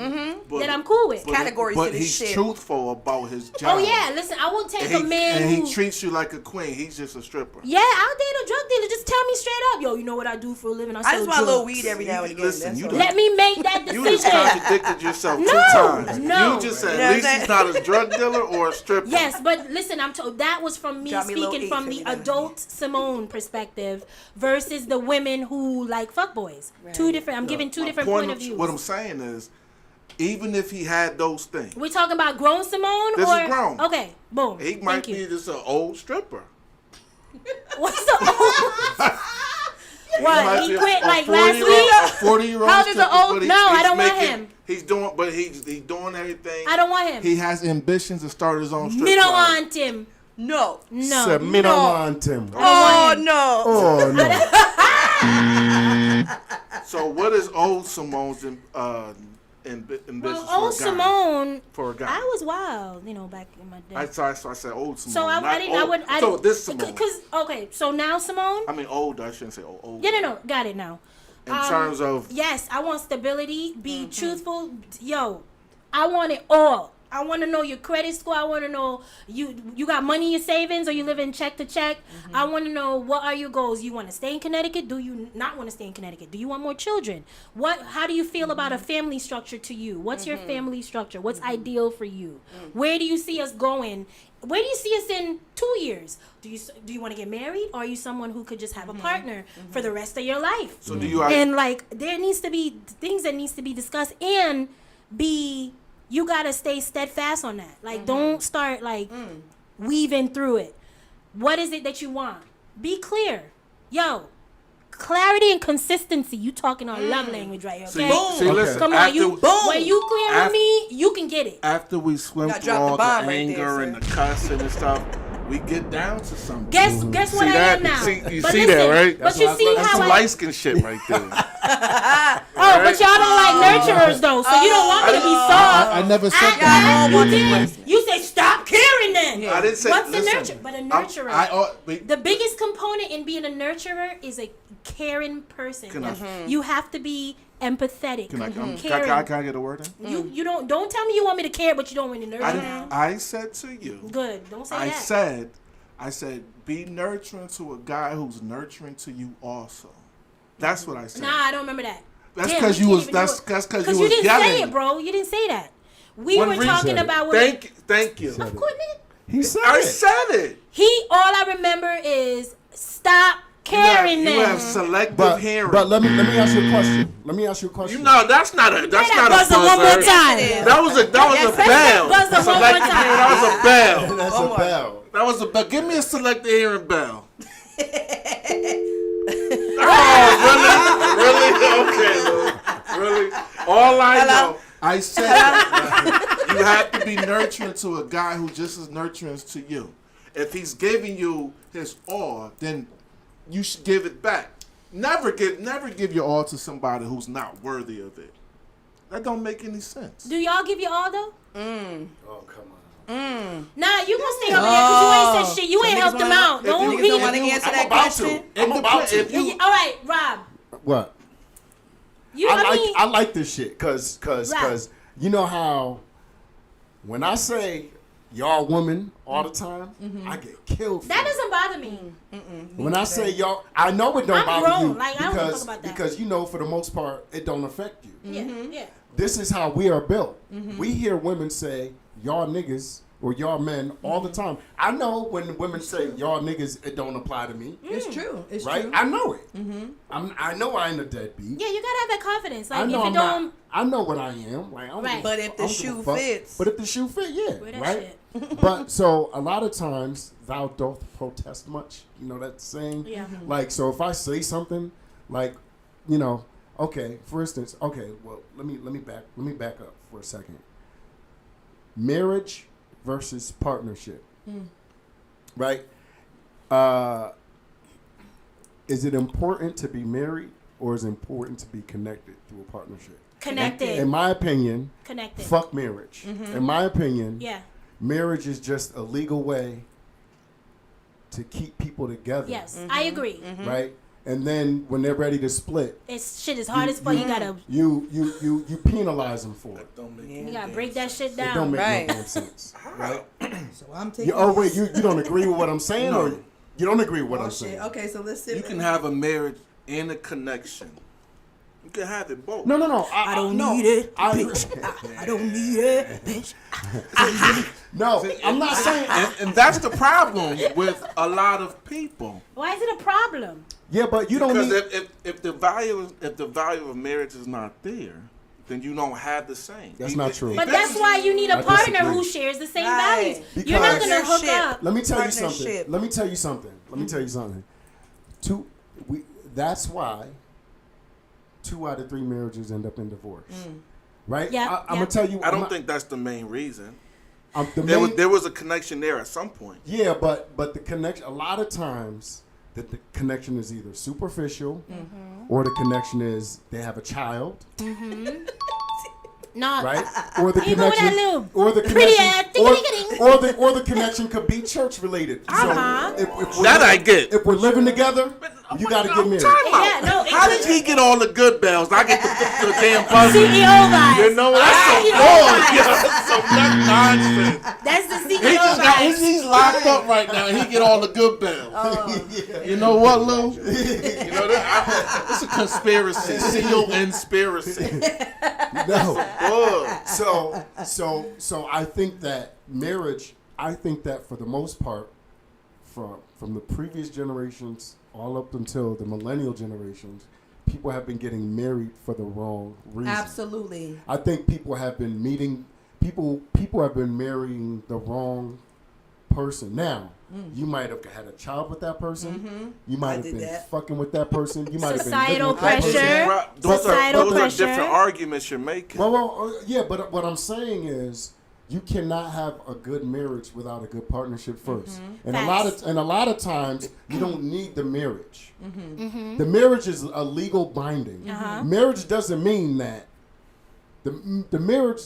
But- that I'm cool with. but- Categories but to this he's shit. truthful about his job. Oh yeah, listen, I will take a man and who. he treats you like a queen. He's just a stripper. Yeah, I'll date a drug dealer. Just tell me straight up, yo. You know what I do for a living? I sell just want a little drugs. weed every now and again. Listen, that's you all. done- Let me make that You just decision. contradicted yourself No, 2 times. no. You just said You know at what least I'm he's not a drug dealer or a stripper. Yes, but listen, I'm told that was from me Drop me a little speaking from eight the every now and adult Simone perspective versus the women who like fuckboys. Two different. I'm giving two different point of views. What I'm saying is, even if he had those things, We're talking about grown Simone This or is grown. Okay, boom. he might Thank you. be just an old stripper. What's the old? What? might He be quit a like last 40-year-old week? A 40-year-old How does the stripper, old- but No, I don't want making- him. He's doing, but he's doing everything. I don't want him. He has ambitions to start his own strip Me don't club. want him. No. No. Said me don't want him. Oh no. Oh no. So what is old Simone's ambitions Well, for old a guy? Simone, For a guy. I was wild, back in my day. So I said old Simone. So I not didn't. I old. would. I So didn't, this Simone. Cause okay. So now Simone. I mean old. I shouldn't say old. Old. Yeah, no. Got it now. In terms of Yes, I want stability. Be truthful. Yo, I want it all. I want to know your credit score. I want to know you got money in your savings or you living check to check. I want to know what are your goals. You want to stay in Connecticut? Do you not want to stay in Connecticut? Do you want more children? How do you feel about a family structure to you? What's your family structure? What's ideal for you? Where do you see us going? Where do you see us in 2 years? Do you want to get married, or are you someone who could just have a partner for the rest of your life? so do you? And like there needs to be things that needs to be discussed and you gotta stay steadfast on that. Like don't start like weaving through it. What is it that you want? Be clear. Yo, clarity and consistency. You talking on love language right here, okay? See, listen. Come on, you after- when you clear with me, you can get it. After we swim Gotta through drop the all the bomb right anger there, and sir. the cussing and stuff, we get down to something. Guess what See I that? am now. You But see that, listen, right? But you see That's how some I light skin shit right there. Oh, but y'all don't like nurturers though, so you don't want me to be soft. I never said I- that. you did. You say stop caring then. I didn't say. What's the listen, nurture? But a nurturer. wait, The biggest component in being a nurturer is a caring person. Can I- You have to be empathetic. can I caring. can I get a word in? You don't tell me you want me to care, but you don't want me to nurture. I said to you. Good. Don't say I that. said, be nurturing to a guy who's nurturing to you also. That's what I said. Nah, I don't remember that. That's Damn, 'cause we you can't was- even that's- do it. that's 'cause you was didn't yelling. say it, bro. You didn't say that. We One were reason- talking about women. Thank you. Of course, nigga. He said I it. said it. All I remember is stop caring You have them. selective But hearing. let me ask you a question. Let me ask you a question. You know that's not a that not buzzer a one more buzzer. time. That was a Press that bell. buzzer one more Selective time. hearing, that was a bell. That's One a more. bell. That was a bell. Give me a selective hearing bell. Oh, really? Okay, Lou. Really? All I know, I said you have to be nurturing to a guy who just as nurturing to you. If he's giving you his all, then you should give it back. Never give your all to somebody who's not worthy of it. That don't make any sense. Do y'all give you all though? Oh, come on. Nah, you gonna stay over there because you ain't said shit. You So ain't niggas helped them wanna- out. if Don't you- be. Niggas don't want to answer I'm that about question. to. I'm about to. If you- All right, Rob. What? I like this shit cause Right. you know how when I say y'all women all the time, I get killed. For That it. doesn't bother me. When I say y'all, I know it don't I'm bother grown. you Like, I don't because talk about that. because for the most part it don't affect you. Yeah, yeah. This is how we are built. We hear women say y'all niggas or y'all men all the time. I know when women say y'all niggas, it don't apply to me. It's true. It's Right? true. I know it. I know I ain't a deadbeat. Yeah, you gotta have that confidence. Like I know if it I'm don't. not. I know what I am. Like, I don't Right. give a- But if the I don't give a shoe fuck. fits. But if the shoe fit, yeah, Wear that right. But so a lot of times thou doth protest much. You know that saying. Yeah. Like so, if I say something, like, okay. For instance, okay. Well, let me back up for a second. Marriage versus partnership. Right. Is it important to be married or is it important to be connected through a partnership? Connected. In my opinion, Connected. fuck marriage. In my opinion, Yeah. marriage is just a legal way to keep people together. Yes, I agree. Right? and then when they're ready to split, It's shit is hard as fuck. You gotta you penalize them for it. Don't make Yeah. you any gotta damn break that sense. shit It don't down. make Right. no damn sense, right? So I'm taking. Oh wait, this. you don't agree with what I'm saying, No. or you don't agree with what Oh, I'm shit. saying? Okay, so let's sit. You can have a marriage and a connection. You can have it both. No. I don't no, need it, I, I don't need it, bitch. no, I'm not saying. And that's the problem with a lot of people. Why is it a problem? Yeah, but you don't Because need. if the value of marriage is not there, then you don't have the same. That's not true. But that's why you need a I partner disagree. who shares the same Right. values. You're not gonna hook Partnership. up. Let me tell you something. Partnership. Let me tell you something. Let me tell you something. That's why 2 out of 3 marriages end up in divorce. Right? Yeah, I'm yeah. gonna tell you. I don't think that's the main reason. the There main, was a connection there at some point. Yeah, but the connection. A lot of times, the connection is either superficial, or the connection is they have a child, No, right? Or the You go with that connection, little or the pretty connection, ass ding-a-ding-a-ding. or the connection could be church related. Uh-huh. So if we're That I get. If we're living together, you got to get married. Yeah, no, How it's did he get all the good bells? I get the damn buzzer. CEO vibes. You know, that's so CEO boring. vibes. Yeah, that's some nonsense. That's the He CEO just got, vibes. he's locked up right now. He get all the good bells. You know what, Lou? You know it's a conspiracy. C-O-N-spiracy. No. Boy. So I think that marriage. I think that for the most part, from the previous generations all up until the millennial generations, people have been getting married for the wrong reason. Absolutely. I think people have been meeting people have been marrying the wrong person. Now, you might have had a child with that person. You might I have did been that. fucking with that person. You might have been Societal living with that person. pressure. Right. Those Societal are pressure. different arguments you're making. Well, yeah, but what I'm saying is, you cannot have a good marriage without a good partnership 1st, and Facts. a lot of times you don't need the marriage. The marriage is a legal binding. Marriage doesn't mean that the marriage.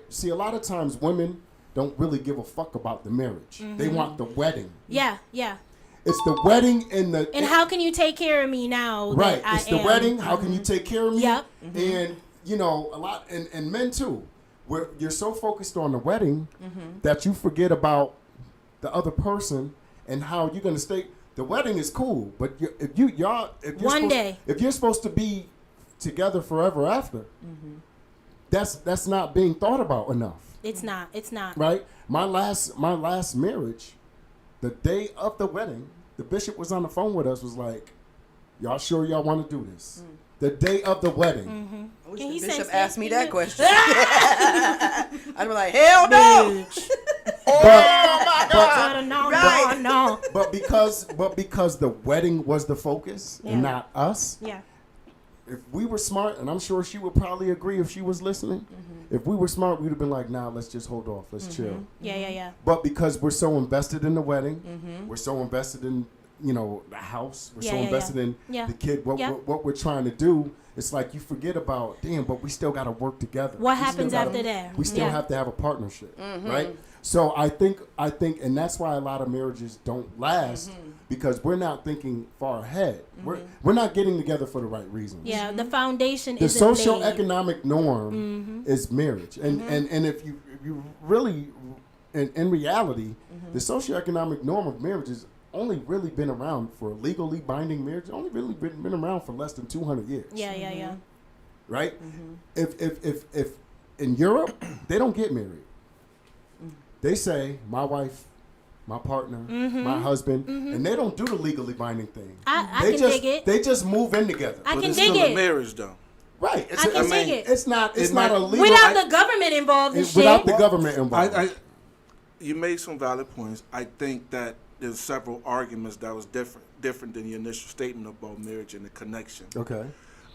See, a lot of times women don't really give a fuck about the marriage. They want the wedding. Yeah, yeah. It's the wedding and the And how can you take care of me now? that right. I It's the am? wedding. How can you take care of me? Yep. And you know, a lot and men too. Where you're so focused on the wedding that you forget about the other person and how you're gonna stay. The wedding is cool, but if you're One day. if you're supposed to be together forever after, that's not being thought about enough, It's not. It's not. right? My last marriage, the day of the wedding, the bishop was on the phone with us. Was like, "Y'all sure y'all want to do this?" The day of the wedding. I wish Can the he bishop sense asked it? me Can that you- question. I'd be like, hell no. But, No, Right. no. but because the wedding was the focus Yeah. and not us. Yeah. If we were smart, and I'm sure she would probably agree if she was listening. If we were smart, we'd have been like, "Nah, let's just hold off, let's chill." Yeah, yeah, yeah. But because we're so invested in the wedding, we're so invested in the house, we're Yeah, so yeah, invested yeah. in Yeah. the kid. Yeah. What we're trying to do, it's like you forget about, damn, but we still got to work together. What We still happens gotta- after that? We still Yeah. have to have a partnership, right? So I think, and that's why a lot of marriages don't last because we're not thinking far ahead. We're not getting together for the right reasons. Yeah, the foundation The isn't social laid. economic norm is marriage, and if you really, in reality, the socioeconomic norm of marriage has only really been around for legally binding marriage. Only really been around for less than 200 years. Yeah, yeah, yeah. Right. If in Europe they don't get married, they say my wife, my partner, my husband, and they don't do the legally binding thing. I They can just dig it. they just move in together. I But can it's dig still a it. marriage, though. Right. I can dig it. It's not It a might- legal. Without the government involved and shit. without the government involved. You made some valid points. I think that there's several arguments that was different than your initial statement about marriage and the connection. Okay.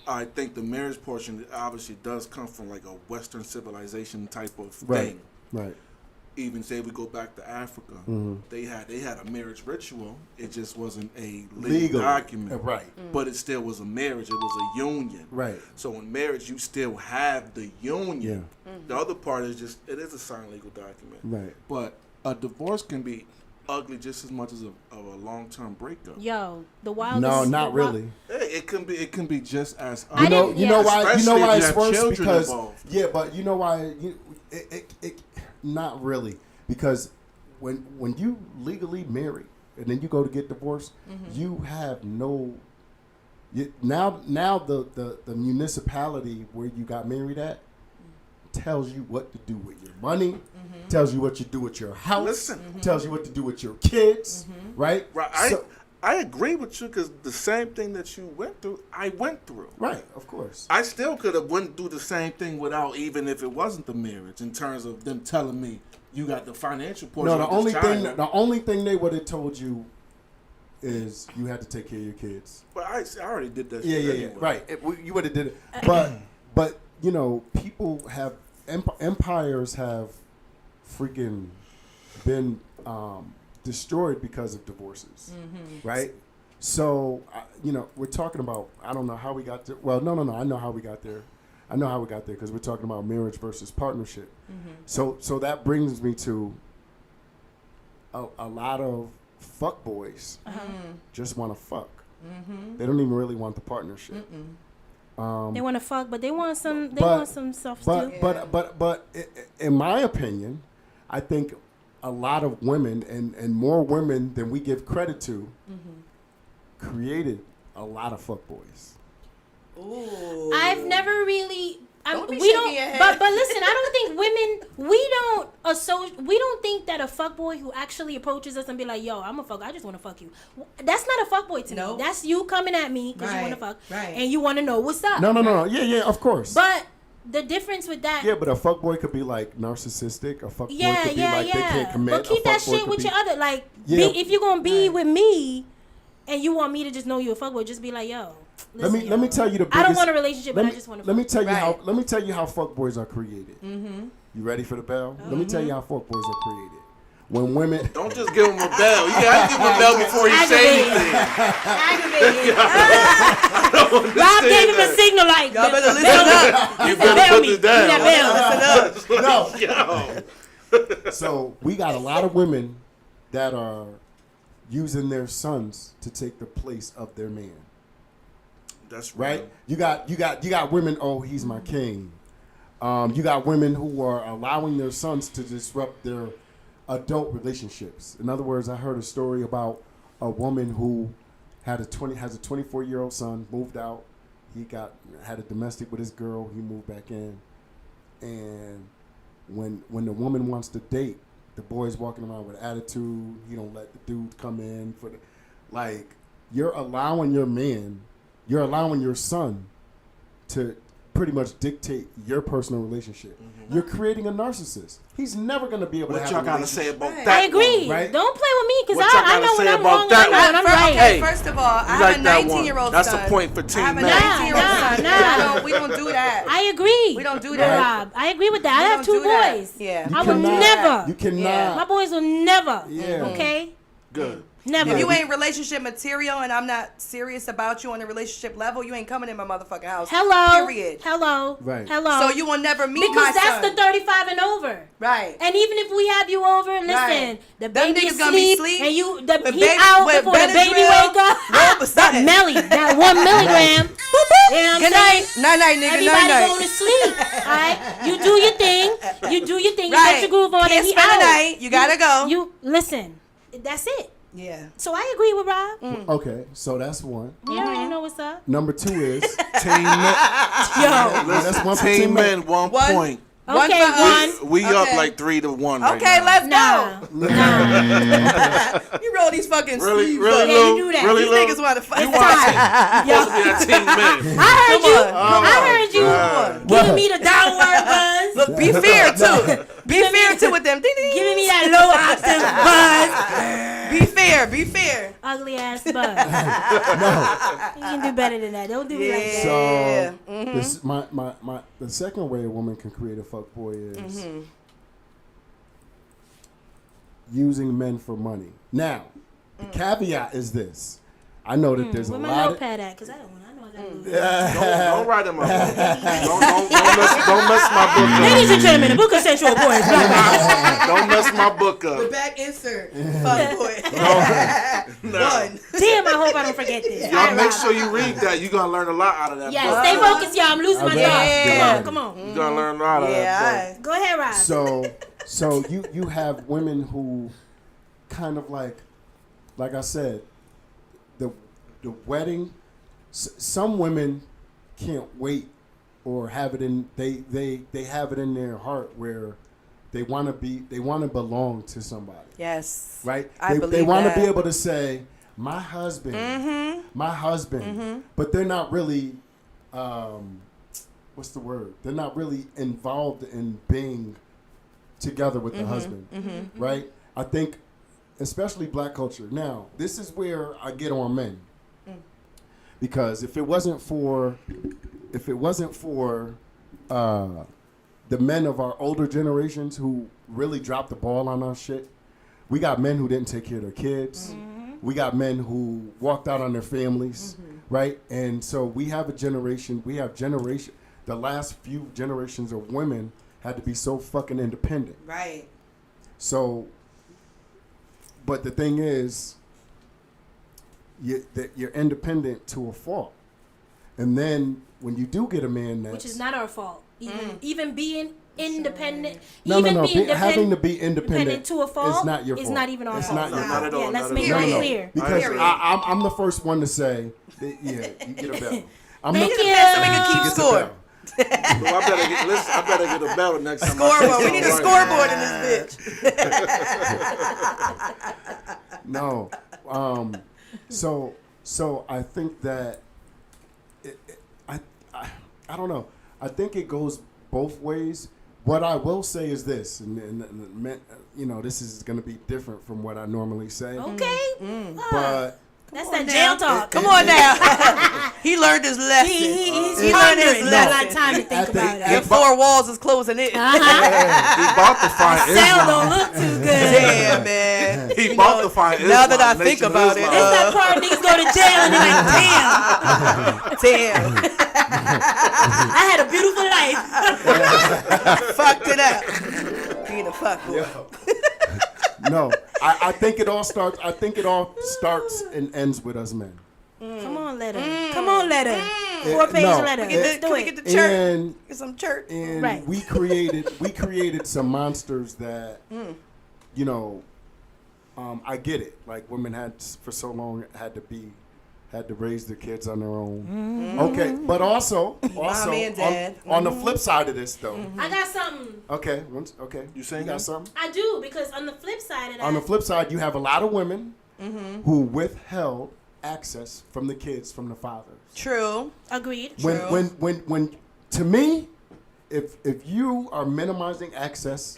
I think the marriage portion obviously does come from like a Western civilization type of Right. thing. Right. Even say we go back to Africa, they had a marriage ritual. It just wasn't a legal document, Right. but it still was a marriage. It was a union. Right. So in marriage, you still have the union. Yeah. The other part is just it is a signed legal document. Right. But a divorce can be ugly just as much as a long-term breakup. Yo, the wildest. No, not the wi- really. It can be just as I You know, didn't- you yeah. know why? You Especially know why if you it's have worse children because involved. yeah, but you know why? It not really because when you legally marry and then you go to get divorced, you have no. Now the municipality where you got married at tells you what to do with your money, tells you what to do with your house, Listen. tells you what to do with your kids, right? Right. So- I agree with you because the same thing that you went through, I went through. right, of course. I still could have went through the same thing without, even if it wasn't the marriage, in terms of them telling me you got the financial portion. No, the of this only child. thing they would have told you is you had to take care of your kids. But I already did that. Yeah, shit yeah, anyway. yeah. Right. You would have did it, but you know, people have empires have freaking been destroyed because of divorces, right? So you know, we're talking about. I don't know how we got there. Well, no. I know how we got there. I know how we got there because we're talking about marriage versus partnership. So that brings me to a lot of fuck boys just want to fuck. They don't even really want the partnership. They want to fuck, but they want some. They But- want some stuff But too. but in my opinion, I think a lot of women and more women than we give credit to created a lot of fuck boys. Ooh. I've never really. Don't be we shaking don't. your head. But listen, I don't think women. We don't think that a fuckboy who actually approaches us and be like, "Yo, I'm a fuck. I just want to fuck you." That's not a fuckboy to Nope. me. That's you coming at me because you Right, want to fuck right. and you want to know what's up. No. Yeah, of course. But the difference with that. yeah, but a fuck boy could be like narcissistic. A fuck boy Yeah, could be yeah, like they yeah. can't commit. But keep A that fuckboy shit could with be- your other. Like, Yeah. if you're gonna be with me, and you want me to just know you a fuckboy, just be like, yo. Let listen, me yo, tell you the biggest. I don't want a relationship, but let I me- just want to. Let me tell you how. Right. Let me tell you how fuck boys are created. You ready for the bell? Let me tell you how fuck boys are created. When women. Don't just give him a bell. You gotta give him a bell before you say anything. Aggravated. Rob gave him a signal like. Y'all better listen bell up. You Bell better put me. this down. Give me that bell. No. So we got a lot of women that are using their sons to take the place of their man. That's Right? real. You got women. Oh, he's my king. You got women who are allowing their sons to disrupt their adult relationships. In other words, I heard a story about a woman who has a 24-year-old son, moved out. He had a domestic with his girl. He moved back in, and when the woman wants to date, the boy's walking around with attitude. He don't let the dude come in for the like. You're allowing your man. You're allowing your son to pretty much dictate your personal relationship. You're creating a narcissist. He's never going to be able to What have y'all a gotta say relationship. about Right. that? I agree. Right? Don't play with me because What y'all I gotta know when say I'm about wrong and that I know when I'm one? right. Hey, First of all, I you have like a that one. 19-year-old That's son. the point for I Team have a Men. 19-year-old Nah, son. nah. We don't do that. I agree. We don't do with that. Rob. I agree with that. I We have don't two do that. boys. Yeah. You I would cannot- never. You cannot. Yeah. My boys will never. Yeah. Okay? Good. Never. If you ain't relationship material and I'm not serious about you on a relationship level, you ain't coming in my motherfucking house. Hello. Period. Hello. Right. Hello. So you will never meet because my that's son. the 35 and over. Right. And even if we have you over, listen, Right. the Them baby niggas gonna be sleep, asleep. and you When he baby- out when before the baby Benadryl, wake up. roll beside That it. melly, that 1 milligram. You know what I'm Good saying? night. Night-night, nigga. Everybody Night-night. going to sleep. All right, you do your thing. You do your thing. You Right. get your groove on, Can't and he spend out. the night. You gotta go. You listen. That's it. Yeah. So I agree with Rob. Okay, so that's one. You already know what's up. Number two is Team Men. yeah, that's one for Team Team Men. 1 One. point. Okay, for us. one. We up Okay. like 3-1 right Okay, now. let's Nah. go. Nah. You roll these fucking Really, sleeves really, up. Yeah, you Lou? do that. Really, These Lou? niggas want to fight. You want supposed to be that Team Men. I heard Come you. on. I heard you. God. Giving me the downward buzz. Look, be fair too. Be fair too with them. Ding, ding. Giving me that low octave buzz. Be fair. Be fair. Ugly ass buzz. You can do better than that. Don't do me like that. So Yeah. this, the second way a woman can create a fuckboy is using men for money. Now, the caveat is this. I know that there's a Where my lot of notepad at? Because I know I Don't write in my book. Don't mess my book up. Ladies and gentlemen, the book of sensual boys. Don't mess my book The up. back insert. Fuck boy. No. One. Damn, I hope I don't forget this. Y'all make sure you read that. You're gonna learn a lot out of that Yeah, book. stay focused, y'all. I'm losing my Yeah. thoughts. Come on. You're gonna learn a lot out of that Yeah. book. Go ahead, Rob. So you have women who kind of like I said, the wedding. Some women can't wait or have it in they have it in their heart where they want to belong to somebody. Yes. Right? I They believe want to that. be able to say my husband, my husband, but they're not really what's the word? They're not really involved in being together with the husband, right? I think, especially black culture. Now, this is where I get on men, because if it wasn't for the men of our older generations who really dropped the ball on our shit, we got men who didn't take care of their kids. We got men who walked out on their families, right? And so we have the last few generations of women had to be so fucking independent. Right. So, but the thing is, you're independent to a fault. And then when you do get a man that's... Which is not our fault. Even being independent, No, having to be independent independent to a fault is not your fault. It's not even our It's fault. not your Not at all, Yeah, let's not make at all. that No, no, clear. because Period. I'm the first one to say, that, yeah, you get a bell. I'm Thank the, you. So we can you keep get the score. bell. So I better get a bell next time. I say Scoreboard. We need a something right. scoreboard in this bitch. No, so I think that I don't know. I think it goes both ways. What I will say is this, and this is going to be different from what I normally say. Okay. But That's that jail talk. Come on now. He learned his lesson. He's He learned his pondering. Not a lot of lesson. time to think At the- about Your it. four walls is closing in. He bought the fire Cell Islam. don't look too good. Damn, man. He bought the fire Islam. Now that I think Nation of about it, It's Islam. that part niggas go to jail and they're like, damn, Damn. I had a beautiful life. Fucked it up. Being a fuckboy. no, I think it all starts. I think it all starts and ends with us men. Come on, letter. Come on, letter. 4-page no, letter. it- Let's do Can we get it. the church? And Get some church. and Right. we created some monsters that I get it. Like women had for so long had to raise their kids on their own. Okay, but also Mommy and dad. on the flip side of this though. I got something. Okay, You singing? got something. I do, because on the flip side of that, On the flip side, you have a lot of women who withheld access from the kids from the fathers. True. agreed. When to me, if you are minimizing access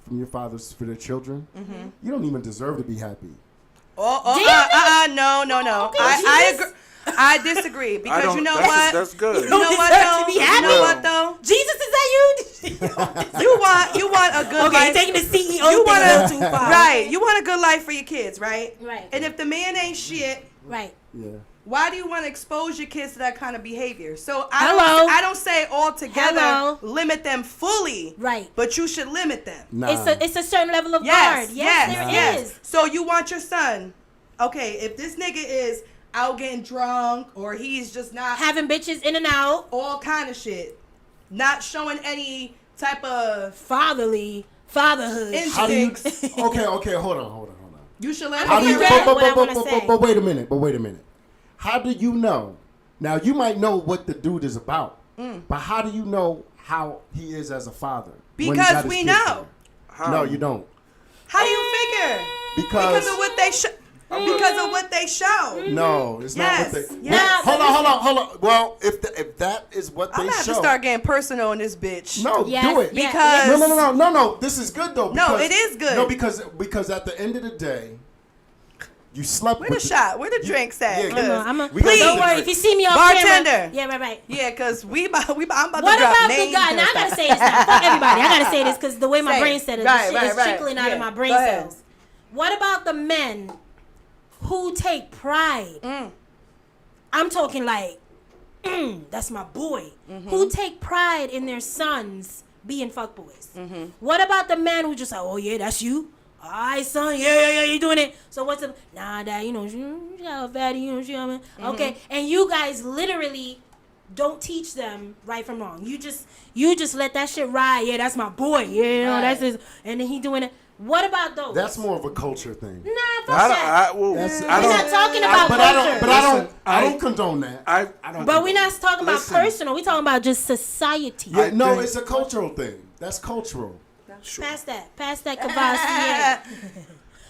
from your fathers for their children, you don't even deserve to be happy. No. Okay, I Jesus. agree. I disagree because you know what? That's good. You know what deserve to though? be You happy. know what though? Jesus, is that you? You want a good Okay, life. taking the CEO You thing want a little too far. right. You want a good life for your kids, right? Right. And if the man ain't shit, Right. Yeah. why do you want to expose your kids to that kind of behavior? So Hello. I don't say altogether Hello. limit them fully, Right. but you should limit them. Nah. It's a certain level of Yes, guard. Yes, there is. So you want your son, okay, if this nigga is out getting drunk or he's just not Having bitches in and out. all kind of shit, not showing any type of Fatherhood. How do you? instincts, Okay. Hold on. you should let How him do you? Hear be what I wanna say. But wait a minute. How do you know? Now you might know what the dude is about, but how do you know how he is as a father? when he Because got his we kids know. there? No, you don't. How do you figure? Because Because of what they show. Because of what they show. no, it's not what Yes, they. yes. Hold on. Well, if that is what I'm they gonna have show, to start getting personal in this bitch. no, Yes, do it. yes, Because- yes. No. This is good though. No, because- it is good. No, because at the end of the day, you slept Where with the shot? Where the drinks at? Yeah, Cause- I'm a, We gotta don't get worry. the If you see me off Bartender. camera. Yeah, right. Yeah, cause I'm about to What drop about the names guy? and Now I stuff. gotta say this now. Fuck everybody. I gotta say this because the way my Say it. brain said it, Right, the shit is right. trickling out Yeah. of my brain Go ahead. cells. What about the men who take pride? I'm talking like that's my boy, who take pride in their sons being fuckboys. What about the man who just like, oh yeah, that's you? Alright, son, yeah, you doing it. So what's up? Nah, dad, you know, she got a fatty, you know, she, okay. And you guys literally don't teach them right from wrong. You just let that shit ride. Yeah, that's my boy. Yeah, you know, that's his. And then he doing it. What about those? That's more of a culture thing. Nah, fuck that. We're We're not talking about culture. I don't condone that. I don't. But we're not talking about Listen. personal. We're talking about just society. Yeah, no, think- it's a cultural thing. That's cultural. Pass that Kavasi.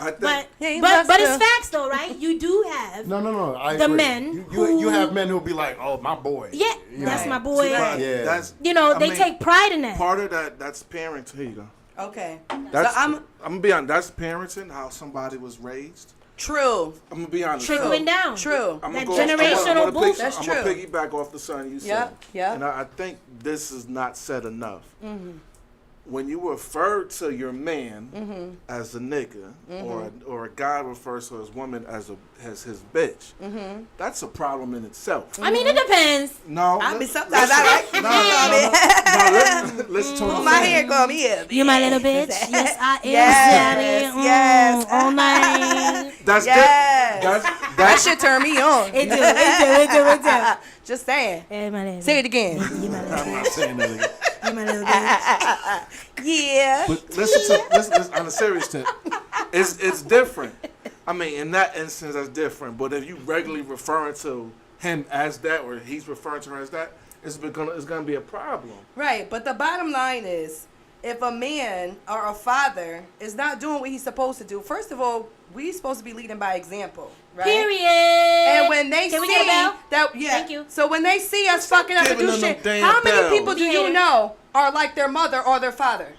I think But Hey, but Buster. it's facts though, right? You do have No. I The agree. men You who- have men who'll be like, oh, my boy. yeah, You that's know. my boy. But Yeah. that's, You know, I they mean, take pride in that. part of that. That's parenting. Here you go. Okay. That's, so I'm gonna be honest. That's parenting. How somebody was raised. true. I'm gonna be honest. Trickling down. True. I'm That gonna go, generational I'm bullshit. That's I'm true. gonna piggyback off the son you said. Yeah. And I think this is not said enough. Mm-hmm. When you refer to your man Mm-hmm. as a nigga, or a guy refers to his woman as his bitch, Mm-hmm. that's a problem in itself. I mean, it depends. No, I mean, listen- sometimes I like no, no, no. Let's talk. Pull my hair, call me here. You my little bitch. Yes, I am. Yes, Daddy. yes. All night. That's Yes. good. That That's should turn me on. It do. Just saying. Hey, my little Say it again. You my little I'm not saying that. Again. You my little bitch. Yeah. But listen on a serious tip. It's different. I mean, in that instance, that's different. But if you regularly referring to him as that, or he's referring to her as that, it's gonna be a problem. Right, but the bottom line is, if a man or a father is not doing what he's supposed to do, first of all, we supposed to be leading by example, right? Period. And when they Can we see get a bell? that, yeah. Thank you. So when they see us fucking up and giving do them shit, them how damn many bells. people do you Yeah. know are like their mother or their father?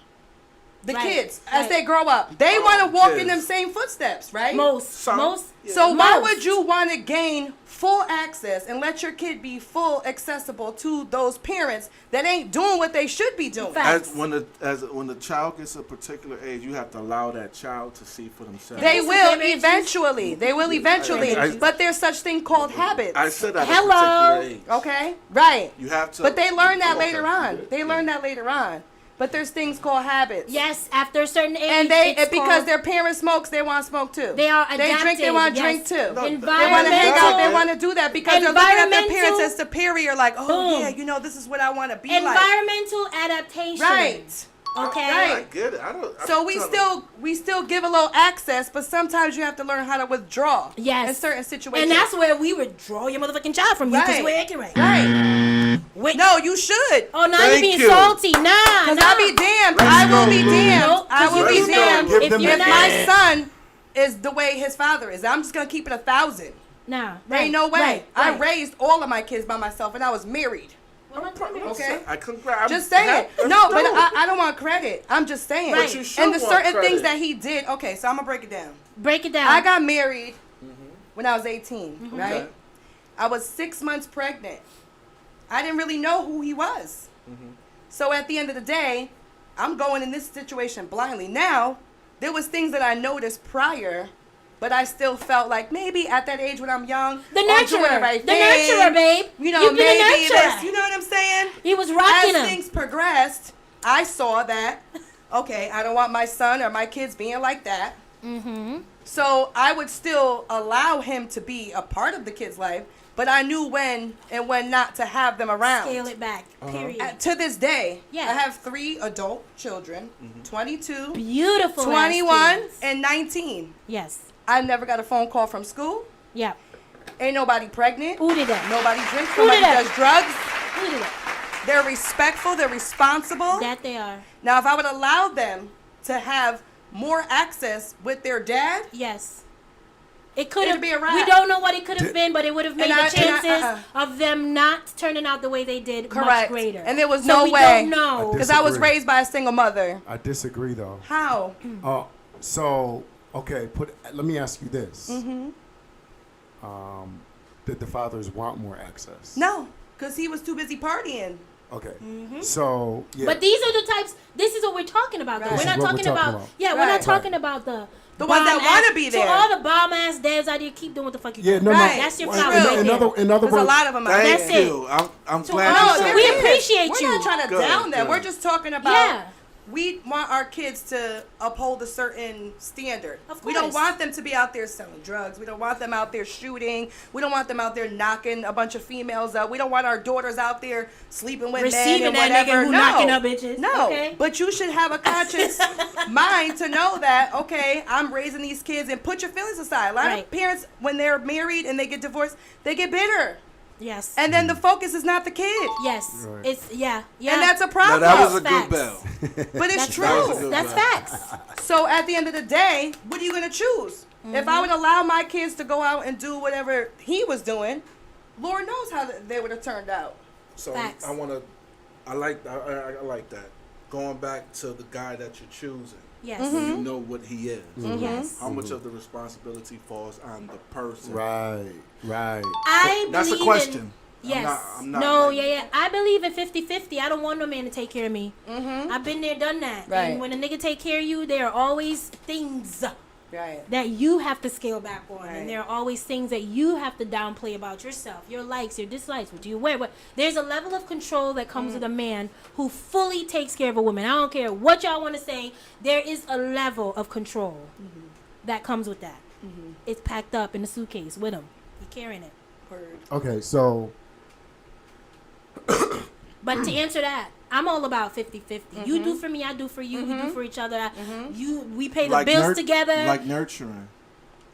The Right, kids, as right. they grow up, they want to walk in kids. them same footsteps, right? Most. Some- So why most. would you want to gain full access and let your kid be full accessible to those parents that ain't doing what they should be doing? Fact. When the child gets a particular age, you have to allow that child to see for themselves. They Listen, will baby, eventually. They will eventually. I- But there's such thing called habits. I said at Hello. a particular age. Okay? Right. You have to. But they learn that Okay. later on. They learn that later on. But there's things called habits. Yes, after a certain age. And they it's because called- their parents smokes, they want to smoke too. They are They drink, they adapted, want to yes. drink too. No, They want to hang out, Environmental- they want to do that because they're looking at their Environmental- parents as superior, like, oh Boom. yeah, you know, this is what I want to be like. Environmental adaptation. Right. Okay. Right. I get it. So we still give a little access, but sometimes you have to learn how to withdraw. Yes. In certain situations. And that's where we would draw your motherfucking child from you because Right. we're ignorant. right. Wait. No, you should. Oh, now Thank you're being you. salty. Nah. Cause nah. I'll be damned. Let's I will go, be boo. damned. Nope, I 'cause will Let's be go. damned Give if them you're the if not. my son is the way his father is. I'm just gonna keep it 1,000. Nah. There ain't no way. Right, I right. raised all of my kids by myself, and I was married. Okay. I congrats. Just saying. No, but I don't want credit. I'm just saying. Right. But you should And the want certain credit. things that he did. Okay, so I'm gonna break it down. Break it down. I got married when I was 18, right? Okay. I was 6 months pregnant. I didn't really know who he was. So at the end of the day, I'm going in this situation blindly. Now, there was things that I noticed prior, but I still felt like maybe at that age when I'm young, the I'm doing nurturer. the right The thing. nurturer, babe. You know, You've been a maybe nurturer. this. You know what I'm saying? He was rocking As him. things progressed, I saw that, okay, I don't want my son or my kids being like that. Mm-hmm. So I would still allow him to be a part of the kid's life, but I knew when and when not to have them around. Scale it back. Uh-huh. Period. To this day, Yeah. I have 3 adult children, 22, Beautiful. ass 21, kids. and 19. Yes. I never got a phone call from school. Yeah. Ain't nobody pregnant. Who did that? Nobody drinks. Who did Nobody that? does drugs. Who did that? They're respectful. They're responsible. That they are. Now, if I would allow them to have more access with their dad, Yes. It could It'd have be a wrap. We don't know what it could have Did- been, but it would have made And the I- chances of them not turning out the way they did much correct. greater. And there was so no we way. don't know. because I was Disagree. raised by a single mother. I disagree though. How? So okay, let me ask you this. Mm-hmm. Did the fathers want more access? No, because he was too busy partying. Okay. So yeah. But these are the types. This is what we're talking about. Though. Right. We're This not is what talking we're about. talking about. Yeah, we're Right. not talking about the ones that bomb wanna ass- be So there. all the bomb ass dads out there, keep doing what the fuck you yeah, doing. no, Right. no. That's your Well, problem right in there. other There's words, a lot of them out Thank That's there. it. you. I'm So glad all you of said it- we that. appreciate We're you. not trying to Good, down that. good. We're just talking about Yeah. we want our kids to uphold a certain standard. Of We don't course. want them to be out there selling drugs. We don't want them out there shooting. We don't want them out there knocking a bunch of females up. We don't want our daughters out there sleeping with men Receiving and that whatever. nigga who no. knocking up bitches. No, Okay. but you should have a conscious mind to know that, okay, I'm raising these kids, and put your feelings aside. A lot Right. of parents, when they're married and they get divorced, they get bitter. Yes. And then the focus is not the kid. Yes. Right. It's yeah. And that's a Now, problem. that was a Facts. good bell. But it's That's true. That was a good That's bell. facts. So at the end of the day, what are you gonna choose? If I would allow my kids to go out and do whatever he was doing, Lord knows how they would have turned out. So Facts. I like that. Going back to the guy that you're choosing. Yes. Mm-hmm. You know what he is. Yes. How much of the responsibility falls on the person? right. I That's a believe question. In, yes. I'm not no, like- yeah. I believe in 50-50. I don't want no man to take care of me. I've been there, done that. Right. And when a nigga take care of you, there are always things Right. that you have to scale back on. Right. And there are always things that you have to downplay about yourself. Your likes, your dislikes, what do you wear. There's a level of control that comes with a man who fully takes care of a woman. I don't care what y'all want to say. There is a level of control that comes with that. It's packed up in a suitcase with him. He carrying it. Word. Okay. So But to answer that, I'm all about 50-50. You do for me, I do for you. We do for each other. We pay the bills together. Like nurturing.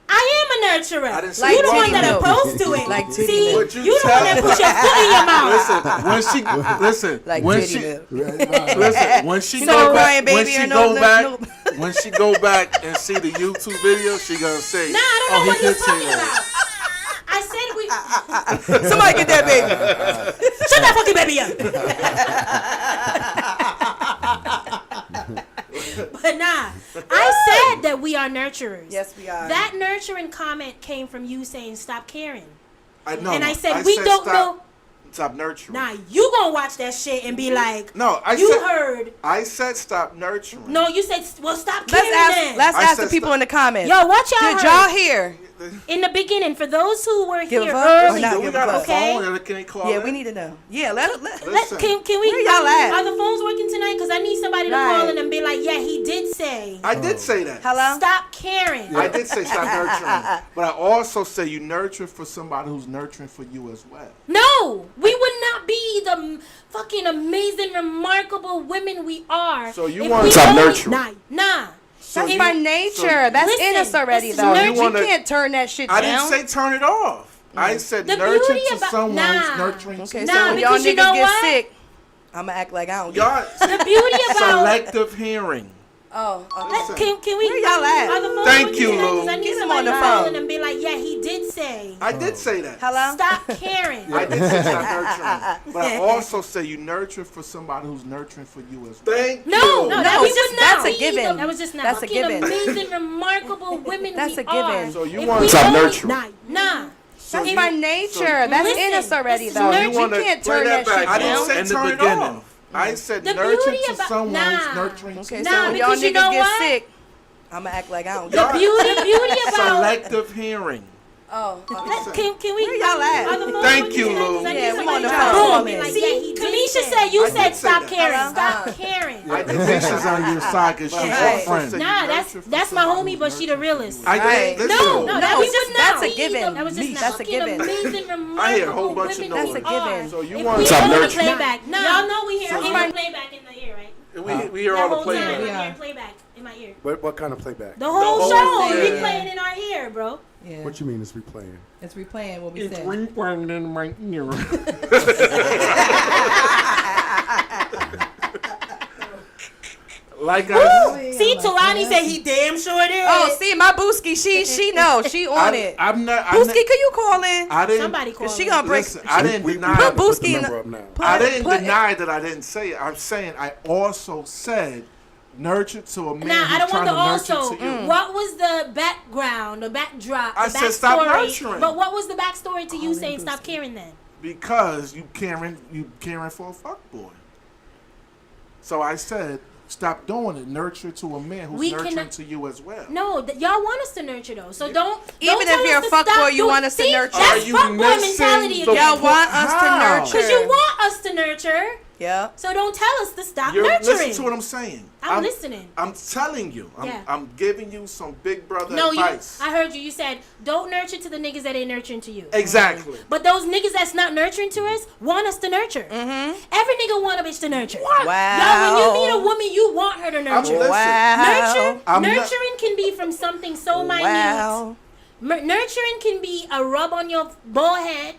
I am a nurturer. I didn't say Like you the one titty that milk. opposed to it. Like titty See, milk. you the one that put your foot in your mouth. Listen. Like when titty she milk. listen, when she So go crying, back, when baby, she or go no, back, no. when she go back and see the YouTube video, she gonna say, Nah, I don't know "Oh, what he you're did say talking that." about. I said we. Somebody get that baby. Shut that fucking baby up. But nah, I said that we are nurturers. Yes, we are. That nurturing comment came from you saying stop caring. I know. And I said, we don't know. Stop nurturing. Nah, you gonna watch that shit and be like, No, I you said. heard. I said stop nurturing. No, you said, well, stop caring then. Let's I ask said the people stop. in the comments. Yo, what y'all Did heard? y'all hear? In the beginning, for those who were Give here a fuck? early, Not Do we give got a a fuck. Okay. phone? Can they call Yeah, in? we need to know. Yeah, let Listen. can we? Where y'all at? Are the phones working tonight? Because I need somebody to Right. call in and be like, yeah, he did say, I did say that. Hello? stop caring. I did say stop nurturing, but I also say you nurture for somebody who's nurturing for you as well. No, we would not be the fucking amazing, remarkable women we are. So you if want we to only- nurture. Nah. So That's you- by nature. so- That's in Listen, us already, this is though. nurture. You wanna- We can't turn that shit down. I didn't say turn it off. I said The nurture beauty to about- someone nah. who's nurturing Okay, to so Nah, when y'all because you niggas know get what? sick, I'ma act like I don't get y'all. The beauty about Selective hearing. Oh, okay. can we? Where y'all at? Are the phones Thank working you, tonight? 'Cause Lou. I need Get him somebody on the to call phone. in and be like, yeah, he did say, I did say that. Hello? stop caring. I did say stop nurturing, but I also say you nurture for somebody who's nurturing for you as well. Thank No, you. that No, was just now. that's a given. That was just now. That's a Fucking given. amazing, remarkable women That's we a given. are. So you If want we to stop only- nurturing. Nah. So That's you- by nature. That's in us Listen, already, this is though. nurture. You wanna We can't play turn that back. shit I didn't down. say In the turn it beginning. off. I said The nurture beauty to about- someone nah. who's nurturing Okay, to so Nah, when y'all because you niggas know get what? sick, I'ma act like I don't The get sick. beauty about. selective hearing. Oh, okay. Can we? Where y'all at? Are the phones Thank working you, tonight? 'Cause Lou. I need Yeah, we somebody on the to phone. call Boom. me like, See, yeah, he Kamisha said you I said did say stop that. caring. Stop caring. I think she's on your side because she's Right. your friend. Nah, that's my homie, but she the realest. I Right. listen. No, that was just now. That's a given. That was just now. That's a Fucking given. Amazing, remarkable I hear a whole bunch of women noise. we That's a given. are. So you If want we to stop hold the nurturing. playback. No, y'all know we hear So all you- the playback in the ear, right? We hear That all the whole time playback. I'm Yeah. hearing playback in my ear. what kind of playback? The whole whole show thing. replaying in our ear, bro. Yeah. What you mean it's replaying? It's replaying what we It's said. replaying in my ear. Like I, See, Talani said he damn sure did. Oh, see, my Booski, she knows. She on it. I'm not. Booski, can you call in? I didn't. Somebody call Cause she him. gonna break. Listen, I didn't We deny. have to Put put the Booski in number the- up now. put- I didn't put- deny that I didn't say it. I'm saying I also said nurture to a man Now, I who's don't trying want to to nurture also. to you. What was the background, the backdrop, the I said stop backstory? nurturing. But what was the backstory to you saying stop caring then? Because you caring for a fuckboy. So I said, stop doing it. Nurture to a man who's We nurturing cannot- to you as well. No, y'all want us to nurture though. So don't Even tell if you're us a to fuckboy, stop you doing- want us to See, nurture. That's Are you fuckboy missing mentality the again. Y'all want us to How? nurture. Because you want us to nurture. Yeah. So don't tell us to stop You're, nurturing. listen to what I'm saying. I'm listening. I'm telling you. Yeah. I'm giving you some big brother No, advice. I heard you. You said don't nurture to the niggas that ain't nurturing to you. Exactly. But those niggas that's not nurturing to us want us to nurture. Mm-hmm. Every nigga want a bitch to nurture. Wow. Yo, when you meet a woman, you want her to nurture. listen. Wow. I'm not- Nurturing can be from something so minute. Wow. Nurturing can be a rub on your bald head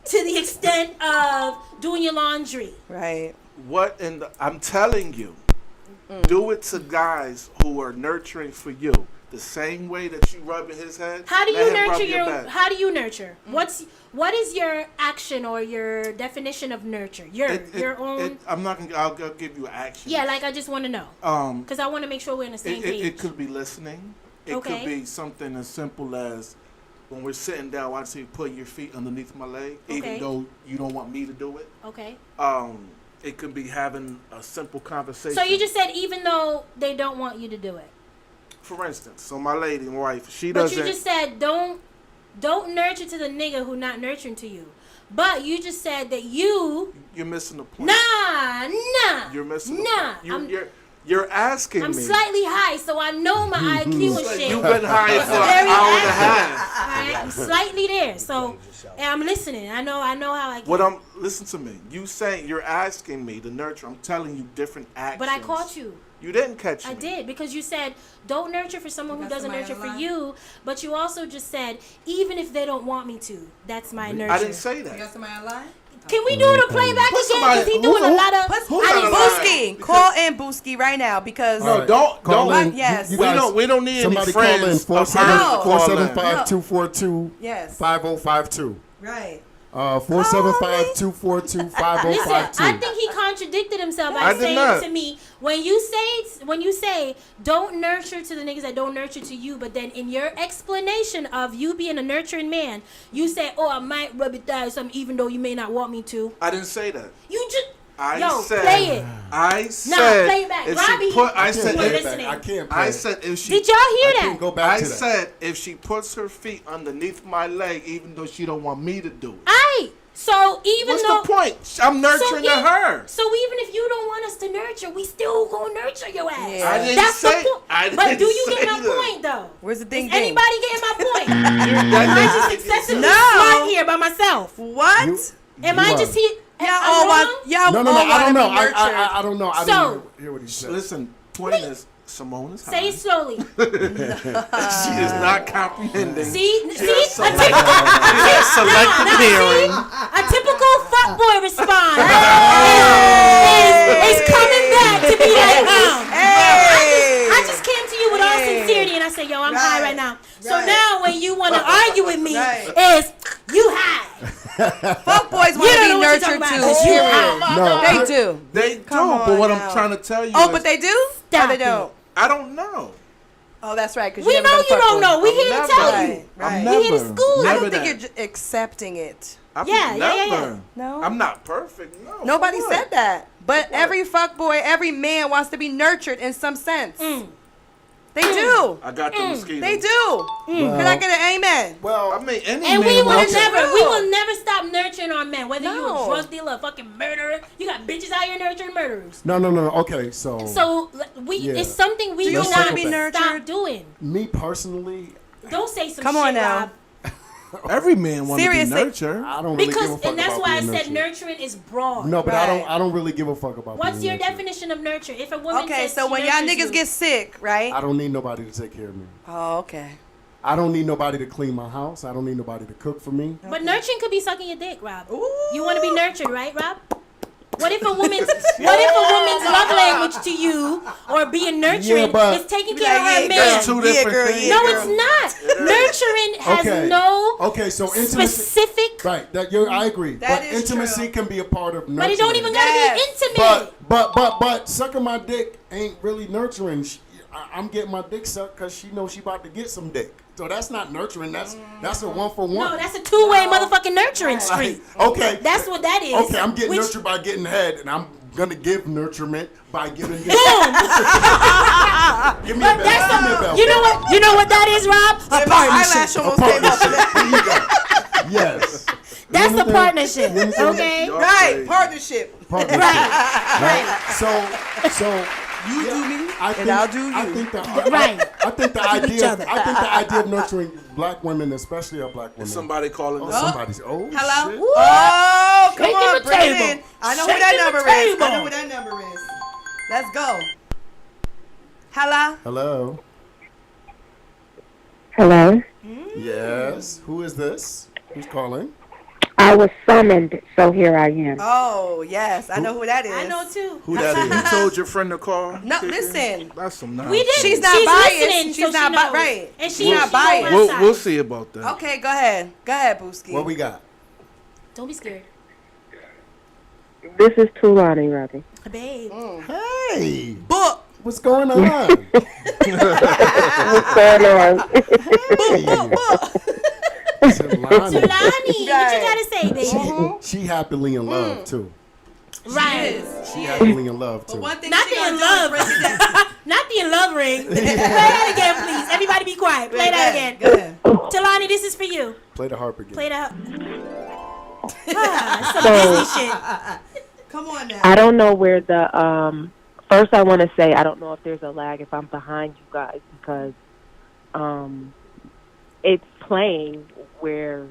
to the extent of doing your laundry. Right. I'm telling you, do it to guys who are nurturing for you. The same way that you rubbing his head. How do let you him rub nurture your back. How do you nurture? What is your action or your definition of nurture? Your own. I'm not gonna. I'll give you action. Yeah, like I just want to know. Because I want to make sure we're on the same page. It could be listening. It Okay. could be something as simple as when we're sitting down, watching you put your feet underneath my leg, even Okay. though you don't want me to do it. Okay. It could be having a simple conversation. So you just said even though they don't want you to do it. for instance, so my lady, my wife, she But doesn't. you just said don't nurture to the nigga who not nurturing to you. But you just said that You're missing the point. nah. You're missing nah. the point. You're asking I'm me. slightly high, so I know my IQ and shit. You've been high for an Very hour and a active. half. All right, I'm slightly there, so and I'm listening. I know how I get. Listen to me. You saying you're asking me to nurture. I'm telling you different actions. But I caught you. You didn't catch me. I did because you said don't nurture for someone who got doesn't somebody nurture on for the line? you. But you also just said even if they don't want me to, that's my nurture. I didn't say You got that. somebody online? Can we do the playback Put again? somebody- Because he doing a lot of. who I got didn't a line? Booski, call in Booski right now because No, don't. Call don't. in. Yes. You We guys- don't need any somebody friends call in of hers to call in. 475-242-5052. yes, 5052. right. 475-242-5052. Listen, I think he contradicted himself by I did saying not. to me when you say don't nurture to the niggas that don't nurture to you, but then in your explanation of you being a nurturing man, you say, "Oh, I might rub it down some, even though you may not want me to." I didn't say that. You just I said. play it. I said. play it back. If Robbie, she put, I I said. can't play We're it back. listening. I can't play I it. said if she. Did y'all hear I that? can't go back I to that. said if she puts her feet underneath my leg, even though she don't want me to do it. Aight. So even What's though the point? I'm nurturing to her. So even if you don't want us to nurture, we still gonna nurture your ass. Yeah. I didn't That's say- the point. I But didn't do you get say my that. point though? Where's the ding Is ding? anybody getting my point? Am I That- just excessively No. smart here by myself? What? You- Am You I are. just here? Y'all I'm all wrong? want. Y'all No, all I don't want to know. be nurtured. I don't know. I So- didn't hear what he said. Listen, point is, Simone is high. Say it slowly. She is not comprehending. See, She see, has a typical, selective hearing. a typical fuckboy response is coming back to be like, Hey. I just came to you with all Hey. sincerity and I said, yo, I'm high right now. So Right. now when you want to argue with me, Right. is you high. Fuck boys You want to don't be know what you're talking nurtured about, too. 'cause you Period. high. No, They do. They do, Come on but what now. I'm trying to tell you Oh, is, but they do? Stop or they it. don't? I don't know. Oh, that's right. Cause We you never know been you a don't fuckboy. know. We here to Never. tell you. Right, right. I'm We here to never. school. I Never don't think that. you're accepting it. I'm Yeah. never. No? I'm not perfect. No. Nobody For what? said that. But For what? every fuckboy, every man wants to be nurtured in some sense. They do. I got the mosquitoes. They do. Can I get an amen? I Well, mean, any And man we will wants- never, True. we will never stop nurturing our men. Whether you No. a drug dealer, a fucking murderer, you got bitches out here nurturing murderers. no. Okay, so So Yeah. it's something we Do do you Let's not circle back. stop nurtured? doing. me personally, Don't say some Come shit, on now. Rob. Every man wants to be Seriously. nurtured. I don't really give a Because fuck and that's about why I being said nurtured. nurturing is broad. No, but Right. I don't really give a fuck about. What's being your nurtured. definition of nurture? If a woman Okay, says so she when y'all nurtures niggas you, get sick, right? I don't need nobody to take care of me. Oh, okay. I don't need nobody to clean my house. I don't need nobody to cook for me. but nurturing could be sucking your dick, Rob. Ooh. You want to be nurtured, right, Rob? What if a woman's love language to you or being nurturing Yeah, but- is taking Be care like, of her yeah, man? That's two different girl, things. yeah, No, girl. it's not. Nurturing has Okay. no Okay, so intimacy. specific, Right. I agree. That but is intimacy true. can be a part of nurturing. but it don't even gotta Yes. be intimate. But sucking my dick ain't really nurturing. I'm getting my dick sucked because she knows she about to get some dick. So that's not nurturing. That's a 1-for-1. No, that's a two-way motherfucking nurturing street. Okay. That's what that is. Okay, I'm getting Which- nurtured by getting head, and I'm gonna give nurturement by giving. Give me a bell. That's Give me a bell. you know what? You know what that is, Rob? A And my eyelash partnership. almost came up. There you go. Yes. That's You a partnership. You understand? Okay. Y'all Right, crazy. partnership. Partnership. Right. So You do me, I think, and I'll do you. I think the Right. I think the idea. I think the idea of nurturing black women, especially a black woman. Somebody calling Oh, this. somebody's. Oh Hello? shit. Oh, come Shaking on, the bring it table. in. I know who Shaking that the number is. I table. know who that number is. Let's go. Hello? Hello. Hello. Yes. Who is this? Who's calling? I was summoned, so here I am. Oh, yes. I know who that is. I know too. Who that You is? told your friend to call? No, Kiki? listen. That's some nonsense. We did. She's not biased. listening, She's so not she bi- knows. right. And She's not biased. We'll see about that. Okay, go ahead. Go ahead, Booski. What we got? Don't be scared, This is Tulani, Robbie. babe. Hey. Book. What's going on? What's going on? Jelani. Tulani, what you gotta say, baby? She happily in love too. Right. She happily in love too. One thing Not she the gonna in do is love. break it down. Not the in love ring. Play that again, please. Everybody be quiet. Play that again. Go ahead. Talani, this is for you. Play the harp again. Play that. Some Disney shit. Come on now. I don't know where the first I want to say I don't know if there's a lag if I'm behind you guys because it's playing where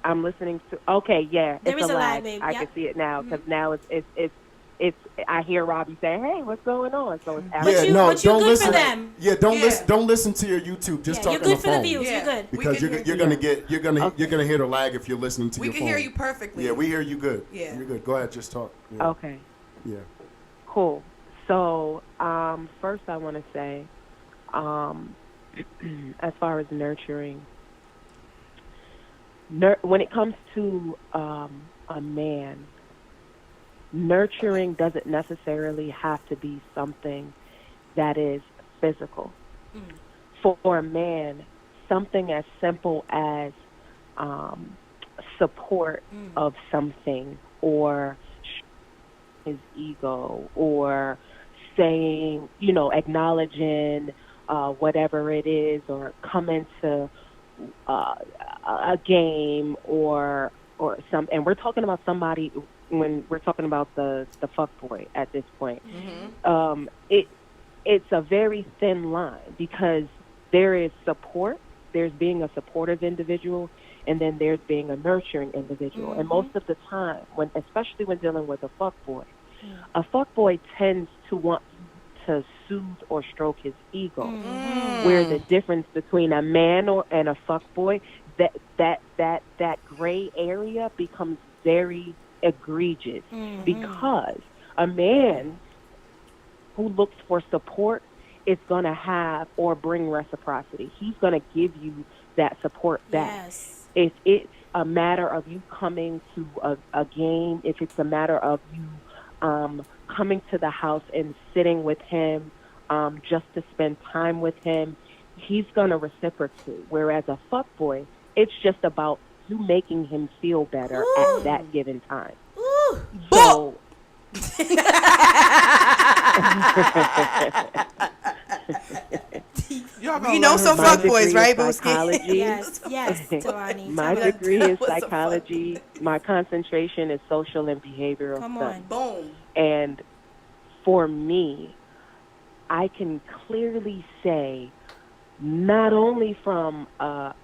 I'm listening to. Okay, yeah, There it's is a a lag, lag. babe. I Yep. can see it now because now it's. I hear Robbie saying, "Hey, what's going on?" So it's Yeah, after. no, but you don't good listen. for them. Yeah, don't Yeah. listen. Don't listen to your YouTube. Just Yeah, talk you're on good the for the phone. views. Yeah. You're good. We Because can you're hear gonna get you're gonna hear the lag if you're listening to We your can phone. hear you perfectly. Yeah, we hear you good. Yeah. You're good. Go ahead, just talk. Yeah. Okay. Yeah. Cool. So, first I want to say, as far as nurturing, when it comes to a man, nurturing doesn't necessarily have to be something that is physical. For a man, something as simple as support of something or his ego or saying, acknowledging whatever it is or coming to a game or some, and we're talking about somebody when we're talking about the fuck boy at this point. It's a very thin line because there is support, there's being a supportive individual, and then there's being a nurturing individual. And most of the time, especially when dealing with a fuckboy tends to want to soothe or stroke his ego. Where the difference between a man and a fuckboy, that gray area becomes very egregious because a man who looks for support is going to have or bring reciprocity. He's going to give you that support back. Yes. If it's a matter of you coming to a game, if it's a matter of you coming to the house and sitting with him just to spend time with him, he's going to reciprocate. Whereas a fuckboy, it's just about you making him feel better at that given time. Ooh. So, You know some my fuckboys, degree right, is Booski? psychology. Yes, Talani. My Tell me. degree is What's a psychology. My concentration is social and behavioral Come studies. on. Boom. And for me, I can clearly say, not only from a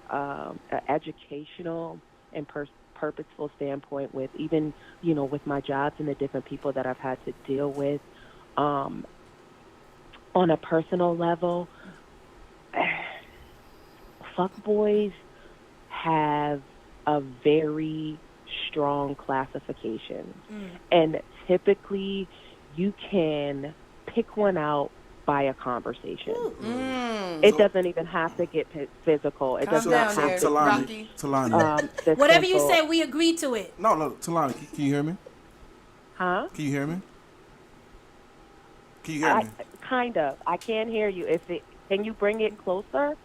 educational and purposeful standpoint, with even with my jobs and the different people that I've had to deal with, on a personal level, fuckboys have a very strong classification. And typically you can pick one out by a conversation. It doesn't even have to get physical. It Calm doesn't down have there, to Rocky. Talani. the Whatever you simple- say, we agree to it. No, Talani, can you hear me? Huh? Can you hear me? Can you hear me? Kind of. I can't hear you. Can you bring it closer?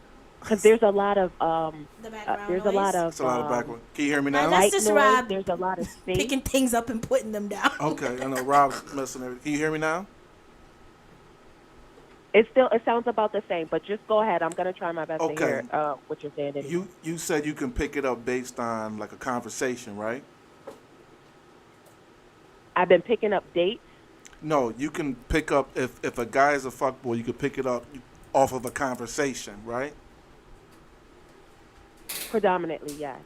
because there's a lot of The background there's noise. a lot of It's a lot of backward. Can you hear me now? That's white just noise. Rob There's a lot of space. picking things up and putting them down. Okay, I know Rob's messing everything. Can you hear me now? It sounds about the same, but just go ahead. I'm gonna try my best to hear what you're saying. Anyway. You said you can pick it up based on like a conversation, right? I've been picking up dates. No, you can pick up if a guy is a fuckboy, you can pick it up off of a conversation, right? Predominantly, yes.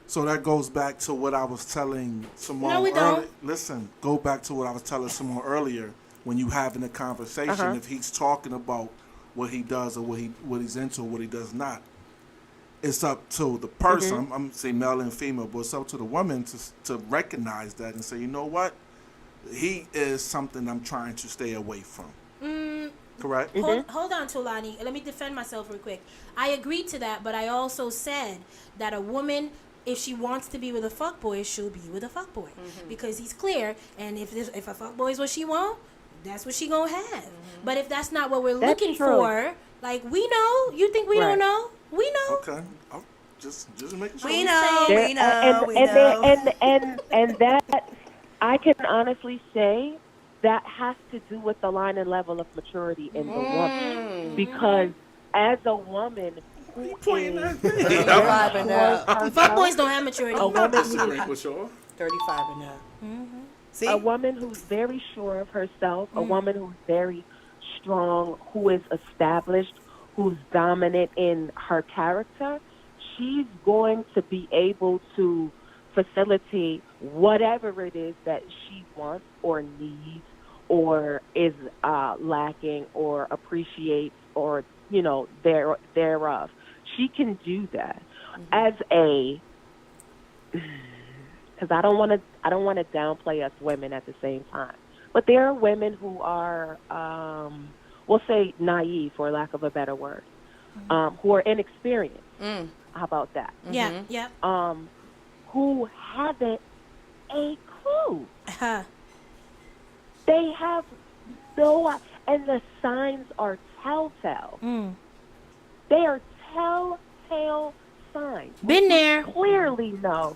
So that goes back to what I was telling Simone. No, we don't. Listen, go back to what I was telling Simone earlier. When you having a conversation, if he's talking about what he does or what he's into or what he does not, it's up to the person. I'm saying male and female, but it's up to the woman to recognize that and say, you know what, he is something I'm trying to stay away from. Correct. Hold on, Tolani. Let me defend myself real quick. I agreed to that, but I also said that a woman, if she wants to be with a fuckboy, she'll be with a fuckboy because he's clear. And if a fuckboy is what she want, that's what she gonna have. But if that's not what we're looking true. for, like we know, you think we don't know? We know. Okay. I'm just making sure. We know, There- we know, we and, know. and that I can honestly say that has to do with the line and level of maturity in the woman, because as a woman who is Vibing out. Fuckboys don't have maturity. a woman who Disagreeing with y'all. 35 and up. See? a woman who's very sure of herself, a woman who's very strong, who is established, who's dominant in her character, she's going to be able to facilitate whatever it is that she wants or needs or is lacking or appreciates or, thereof. She can do that. As a... because I don't want to downplay us women at the same time. But there are women who are, we'll say naive, for lack of a better word, who are inexperienced. How about that? Yeah, yeah. Who haven't a clue. Huh. They have no, and the signs are telltale. They are telltale signs. Been there. Clearly know.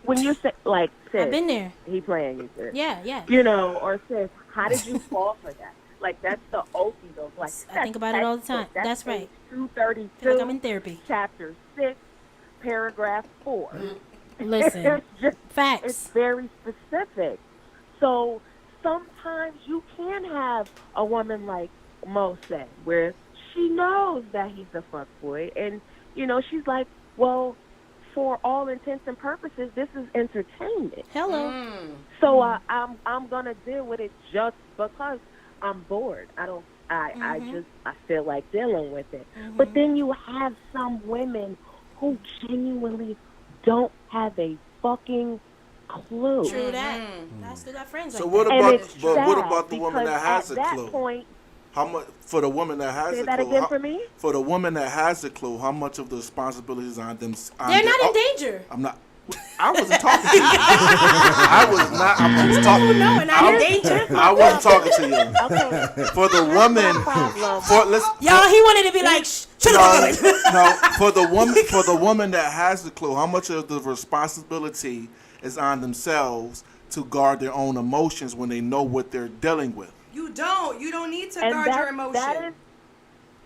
When you say, like, sis, I've been there. he playing you, sis. Yeah, yeah. Or sis, how did you fall for that? Like, that's the okie doke. Like, I think about it all the time. That's right. 232. Feel like I'm in therapy. Chapter 6, paragraph 4. Listen, It's just, it's facts. very specific. So sometimes you can have a woman like Mo said, where she knows that he's a fuckboy, and she's like, well, for all intents and purposes, this is entertainment. Hello. So I'm gonna deal with it just because I'm bored. I feel like dealing with it. But then you have some women who genuinely don't have a fucking clue. True that. I still got friends So like what that. And about it's but what sad about the woman because that has at a that clue? point, How much for the woman that has say a that clue? again for me? For the woman that has a clue, how much of the responsibility is on them? They're not in danger. I'm not. I wasn't talking to you. I was not. I was talking. No, we're not in danger. I wasn't talking to you. Okay. For the woman, problem. for let's Y'all, he wanted to be like, shut up. no, for the woman that has the clue, how much of the responsibility is on themselves to guard their own emotions when they know what they're dealing with? You don't need to And guard your that emotion. is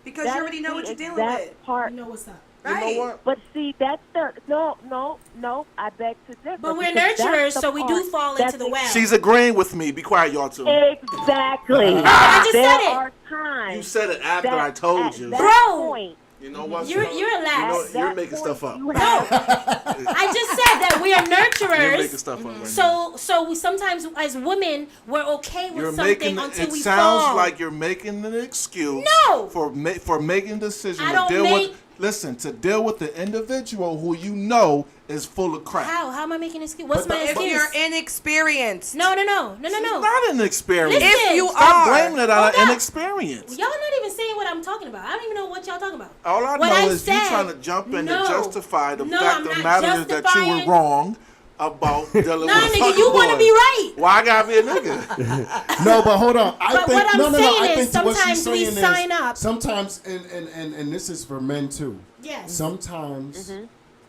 Because you already know what you're dealing with. Part. You know what's up. Right. You know what? But see, that's the no. I beg to differ. But we're because that's nurturers, the so we do part fall that's into the well. She's agreeing with me. Be quiet, y'all two. Exactly. I just there said it. are times You said it after that I told at you. that Bro. point, You know what? You're You lax. know, you're making stuff up. you have, I just said that we are You're making nurturers. stuff up. Right now. So we sometimes as women we're okay with You're something making until it we sounds fall. like you're making an excuse No. for making a decision I to don't deal make- with to deal with the individual who you know is full of crap. How am I making an excuse? What's my But If excuse? you're inexperienced. No. Not an experience. Listen. If you Stop are. blaming it on Hold an up. inexperience. Y'all not even saying what I'm talking about. I don't even know what y'all talking about. All I What know I is you said- trying to jump in No. and justify the No, fact I'm of the not matter is that you were justifying- wrong about dealing Nah, with a nigga, fucking you want to boy. be right. Why I gotta be a nigga? No, but hold on. I But think what I'm no. saying I is think what she's sometimes we saying is sign up. sometimes, and this is for men too. Yes. Sometimes,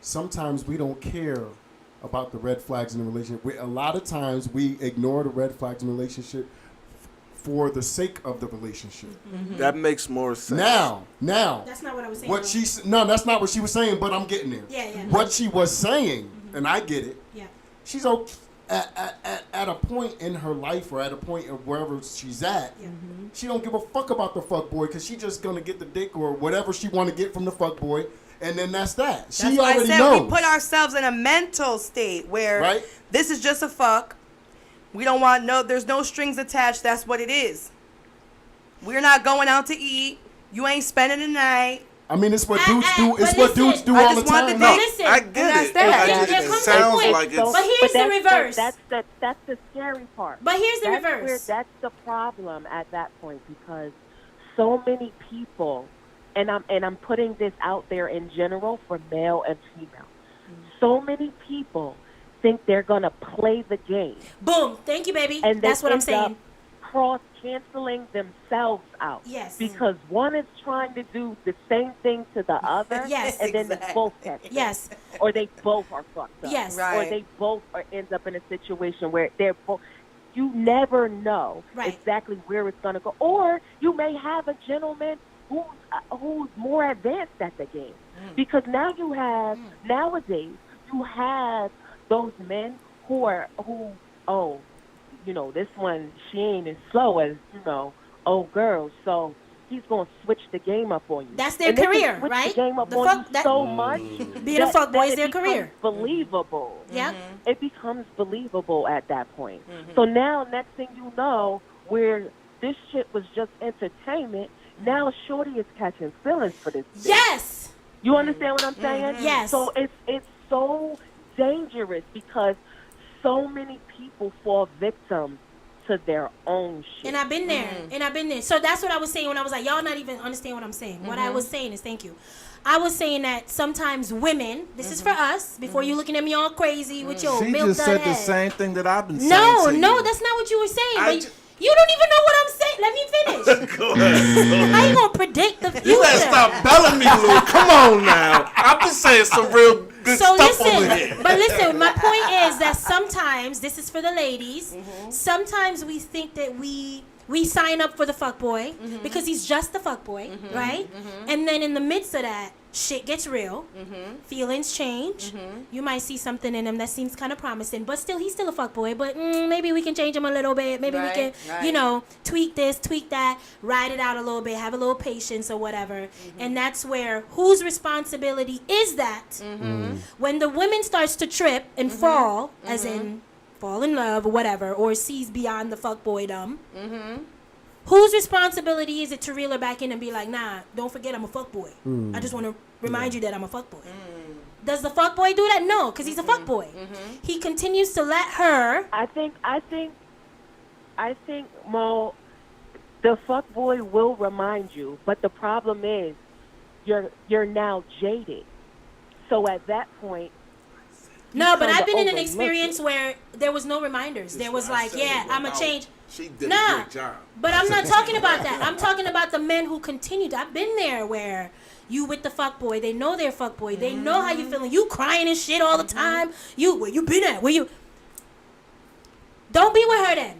sometimes we don't care about the red flags in the relationship. A lot of times we ignore the red flags in the relationship for the sake of the relationship. That makes more sense. Now, That's not what I was saying. what though. she's no, that's not what she was saying. But I'm getting there. Yeah. What she was saying, and I get it. Yeah. She's okay at a point in her life or at a point of wherever she's at. Yeah. She don't give a fuck about the fuck boy because she just gonna get the dick or whatever she want to get from the fuck boy, and then that's that. That's She why I already said knows. we put ourselves in a mental state where Right. this is just a fuck. We don't want there's no strings attached. That's what it is. We're not going out to eat. You ain't spending the night. I mean, it's what dudes do. It's but what dudes listen, do I all the just want time. the No, listen, I get that's it. that. It There comes a sounds point. like it's. But here's the reverse. That's the scary part. But here's the That's reverse. that's the problem at that point, because so many people, and I'm putting this out there in general for male and female. So many people think they're gonna play the game, Boom. Thank you, baby. and That's what I'm end up saying. cross canceling themselves out. Yes. Because one is trying to do the same thing to the other, Yes. and then they Exactly. both catch it. Yes. Or they both are fucked up. Yes. Right. Or they both end up in a situation where they're both. You never know Right. exactly where it's gonna go. Or you may have a gentleman who's more advanced at the game, because now you have nowadays you have those men this one, she ain't as slow as old girls, so he's gonna switch the game up on you. That's their And they can career, switch right? The game up The on fuck- you that- so much. Being a fuckboy that is it their becomes career. Believable. Yeah. It becomes believable at that point. So now, next thing you know, where this shit was just entertainment, now Shorty is catching feelings for this. Shit. Yes. You understand what I'm saying? Yes. So it's so dangerous because so many people fall victim to their own shit. And I've been there. And I've been there. So that's what I was saying when I was like, y'all not even understand what I'm saying. What I was saying is, thank you. I was saying that sometimes women, this is for us, before you looking at me all crazy with your She milk just said the head. same thing that I've been saying. No, to no, you. that's not what you were saying. I But ju- you don't even know what I'm saying. Let me finish. Go ahead. How you gonna predict the future? You better stop belling me, Lou. Come on now. I've been saying some real good So stuff over listen, here. but listen, my point is that sometimes, this is for the ladies, sometimes we think that we sign up for the fuckboy because he's just the fuckboy, right? And then in the midst of that, shit gets real, feelings change. You might see something in him that seems kind of promising, but still, he's still a fuckboy. But maybe we can change him a little bit. Maybe we can, Right. tweak this, tweak that, ride it out a little bit, have a little patience or whatever. And that's where whose responsibility is that when the woman starts to trip and fall, as in fall in love or whatever, or sees beyond the fuckboydom. Whose responsibility is it to reel her back in and be like, nah, don't forget I'm a fuckboy. I just want to remind you that I'm a fuckboy. Does the fuckboy do that? No, because he's a fuckboy. He continues to let her. I think Mo, the fuckboy will remind you, but the problem is you're now jaded. So at that point, No, but kinda I've been in an overlook experience where there was no reminders. There was like, yeah, I'm going to change. She did a Nah, great job. but I'm not talking about that. I'm talking about the men who continued. I've been there where you with the fuckboy. They know they're fuckboy. They know how you feeling. You crying and shit all the time. Where you been at? Where you? Don't be with her then.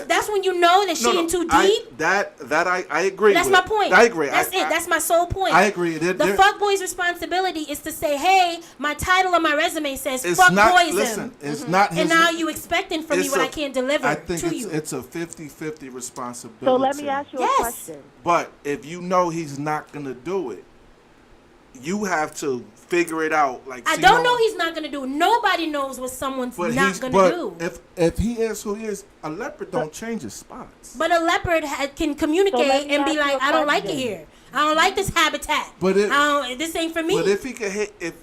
That's when you know that she in too deep. I agree. That's with. my point. I agree. That's it. That's my sole point. I agree. The fuckboy's responsibility is to say, hey, my title on my resume says It's not. fuckboyism. Listen, it's not his. And now you expecting from me it's what a- I can't deliver I think to you. it's a 50-50 responsibility. so let me ask you Yes. a question. But if you know he's not gonna do it, you have to figure it out. Like I don't know he's not gonna do. Nobody knows what someone's but not he's, gonna but do. If he is who he is, a leopard don't change his spots. But a leopard can So communicate let me and be ask like, you a I don't like it question. here. I don't like this habitat. But this ain't for me. But if he could hit, if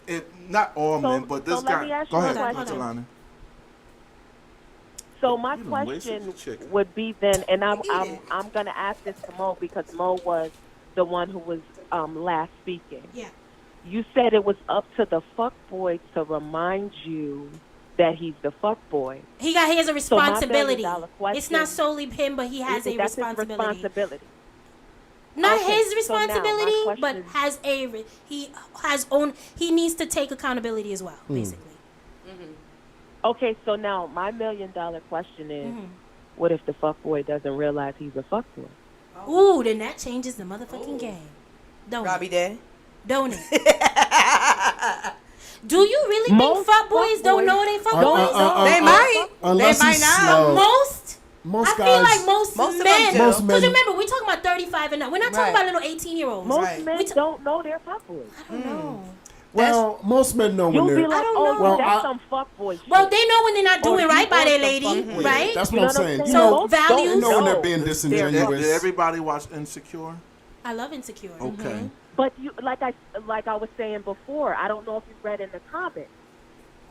not all So- men, but this so let guy. me ask Go you a ahead, question. Talani. So my You done wasted question your chicken. would be then, and I'm gonna ask this to Mo because Mo was the one who was last speaking. Yeah. You said it was up to the fuckboy to remind you that he's the fuck boy. He has a So my responsibility. $1 million question- It's not solely him, but he has a That's his responsibility. responsibility. Not Okay, his so now my responsibility, but question- has he needs to take accountability as well, basically. Okay, so now my $1 million question is, Mm-hmm. what if the fuck boy doesn't realize he's a fuck boy? Ooh, then that changes the motherfucking game. Don't Robbie it? Day. Don't it? Do you really think Most fuckboys don't fuckboys know they fuckboys? They might. Unless They might he's not. slow. Most? Most I guys. feel like most Most of men. them do. Most men- Because remember, we're talking about 35 and up. We're not talking Right. about little 18-year-olds. Most Right. men We ta- don't know they're fuck boys. I don't know. Well, most men know when You'll they're. be like, don't oh, know. Well, that's I- some fuck boy shit. Well, they know when they're not Or doing you right by want their some lady, fuckboy. right? That's You what know I'm saying. what You I'm know, saying? So, values- you know when they're No. being They're disingenuous. Did everybody watch Insecure? I love Insecure. Okay. But you, like I was saying before, I don't know if you read in the comments.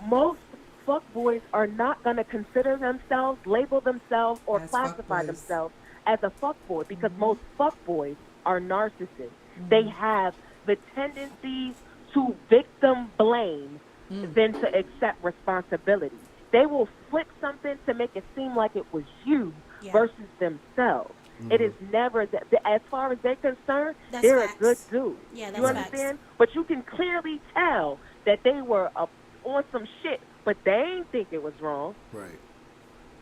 Most fuckboys are not going to consider themselves, label themselves, or As classify fuckboys. themselves as a fuckboy because most fuckboys are narcissists. They have the tendency to victim blame than to accept responsibility. They will flip something to make it seem like it was you Yeah. versus themselves. It is never that. As far as they're concerned, That's they're facts. a good dude. Yeah, You that's facts. understand? But you can clearly tell that they were on some shit, but they ain't think it was wrong. Right.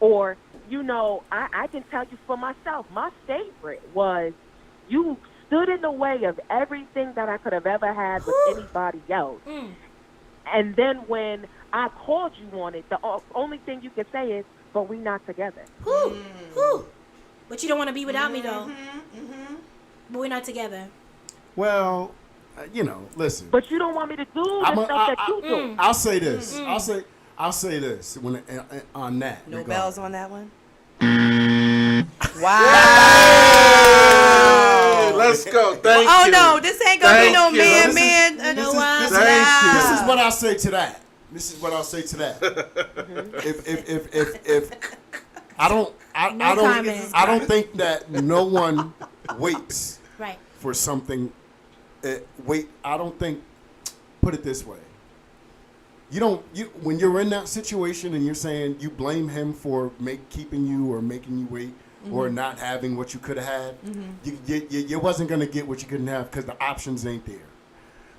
Or, you know, I can tell you for myself, my favorite was you stood in the way of everything that I could have ever had with anybody else. Mm. And then when I called you on it, the only thing you could say is, but we not together. Whew. Whew. But you don't want to be without me, though. But we're not together. Well, you know, listen. But you don't want me to do the I'm a- stuff that you do. I'll say this. I'll say this when on that. No regard. bells on that one. Wow. Let's go. Thank Oh you. no, this ain't gonna be Thank no you. man, This man. You know what? Thank you. This is what I'll say to that. This is what I'll say to that. If I don't comment. I don't think that no one waits Right. for something. I don't think. Put it this way. When you're in that situation and you're saying you blame him for keeping you or making you wait or not having what you could have had, you wasn't gonna get what you couldn't have because the options ain't there.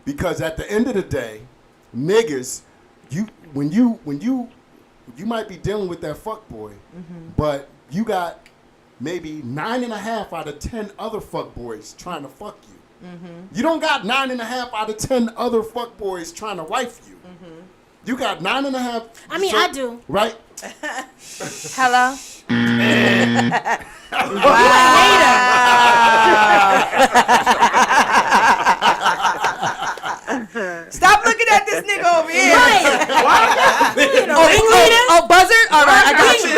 Because at the end of the day, niggas, when you might be dealing with that fuck boy, but you got maybe 9.5 out of 10 other fuck boys trying to fuck you. You don't got 9.5 out of 10 other fuck boys trying to wife you. You got 9.5. I mean, I do. Right? Hello. Stop looking at this nigga over here. Oh, buzzer. All right, I got you.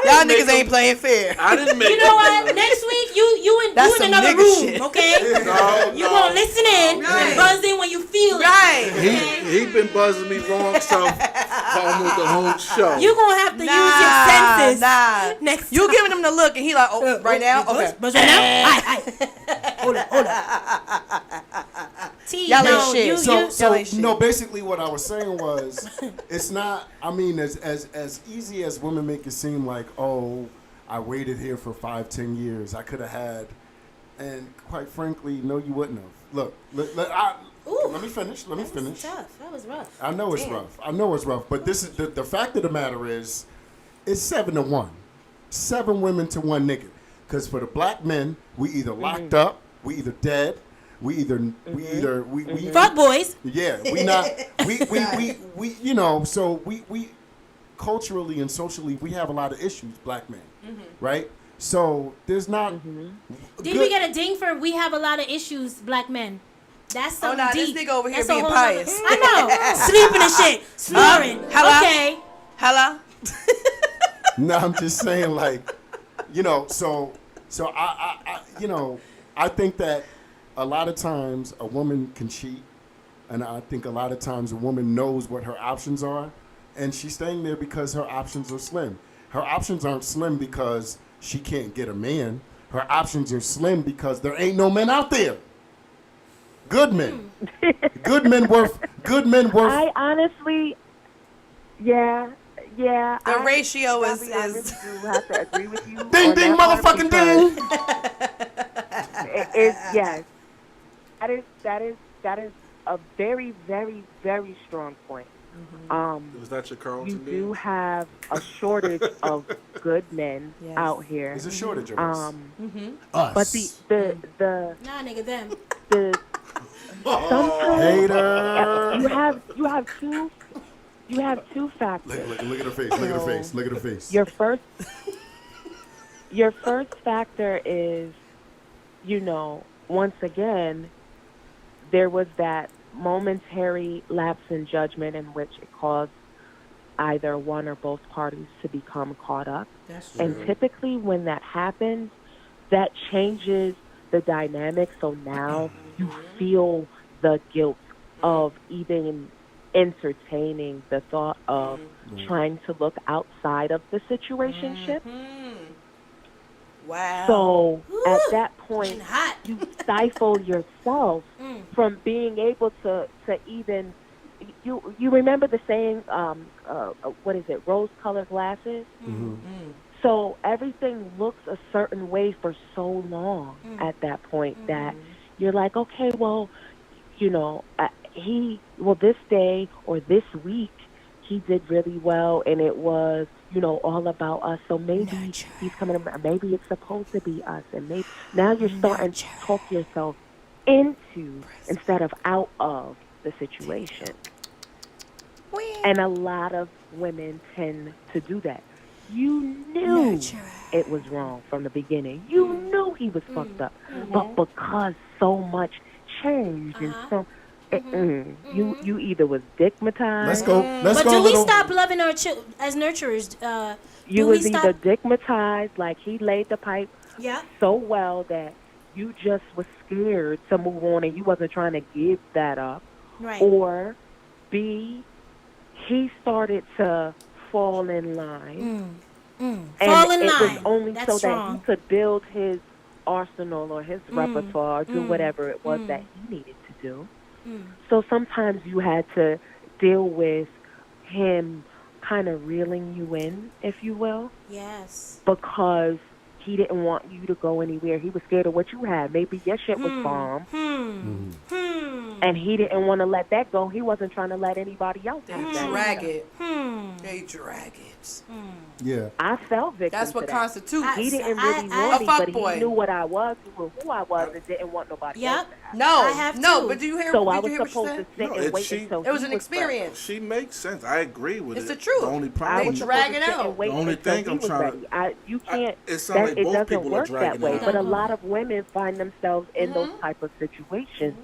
Y'all niggas ain't playing fair. I didn't make You know what? Next week, you in That's some another nigga room, shit. okay? No, You gonna listen in Right. and buzz in when you feel it. Right. He been buzzing me wrong so almost the whole show. You gonna have to use your senses Nah. next You time. giving him the look and he like, oh, right now? Okay. Buzz right now? Aye. Hold up. T, Y'all ain't no, shit. you, So ain't shit. no, basically what I was saying was, it's not. I mean, as easy as women make it seem like, oh, I waited here for 5-10 years, I could have had, and quite frankly, no, you wouldn't have. Look, let me finish. Let me finish. tough. That was rough. I know it's rough. I know it's rough. But this is the fact of the matter is, it's 7-1, 7 women to 1 nigga. Because for the black men, we either locked up, we either dead, we Fuck boys. yeah, we not we you know, so we culturally and socially we have a lot of issues, black men, right? So there's not. Did we get a ding for we have a lot of issues, black men? That's something nah, this deep. nigga over here That's a being whole pious. nother- I know. Sleeping and shit. Snoring. Hello? Okay. Hello? No, I'm just saying, like, you know, so I you know, I think that a lot of times a woman can cheat, and I think a lot of times a woman knows what her options are, and she's staying there because her options are slim. Her options aren't slim because she can't get a man. Her options are slim because there ain't no men out there. Good men. Good men worth. I honestly, yeah. The ratio is I really do have to agree with you. Ding on ding, that part motherfucking because ding. yes. That is a very, very, very strong point. Was that your Carlton You do beans? have a shortage of good men Yes. out here. There's a shortage of us. But Us. the Nah, nigga, them. sometimes Hater. you have two factors. Look at her face. Look at her face. Look at her face. Your first factor is, once again, there was that momentary lapse in judgment in which it caused either one or both parties to become caught up. That's And typically when that happens, that changes the dynamic. So now you feel the guilt of even entertaining the thought of trying to look outside of the situationship. Wow. So at that point, Hot. you stifle yourself from being able to even. You remember the saying, what is it, rose-colored glasses? So everything looks a certain way for so long at that point that you're like, okay, well, this day or this week, he did really well, and it was, all about us. So maybe he's coming around. Maybe it's supposed to be us, and maybe now you're starting to talk yourself into instead of out of the situation. And a lot of women tend to do that. You knew it was wrong from the beginning. You knew he was fucked up, but because so much changed and so. You either was digmatized. Let's go. But do we stop loving our children as nurturers? You do was we either stop? digmatized, like he laid the pipe Yeah. so well that you just was scared to move on and you wasn't trying to give that up. Right. Or B, he started to fall in line. And Fall in it was line. only That's so strong. that he could build his arsenal or his repertoire, do whatever it was that he needed to do. So sometimes you had to deal with him kind of reeling you in, if you will, Yes. because he didn't want you to go anywhere. He was scared of what you had. Maybe your shit was bomb, and he didn't want to let that go. He wasn't trying to let anybody else They have that. drag it. They drag it. Yeah. I fell victim That's what to that. constitutes. He didn't really I- want me, A but fuckboy. he knew what I was, who I was, and didn't want nobody else Yep. to have. No, I have no, to. but do you hear? So I did was you hear what she supposed to said? sit No, and it- wait she- until It was he an ready. experience. She makes sense. I agree with It's it. the truth. The only I problem, was They supposed drag to it sit out. and wait The only until thing he I'm was trying ready. to- You can't. it sounds like it both doesn't people are work that dragging way. it But a out. lot of women find themselves in those type of situations.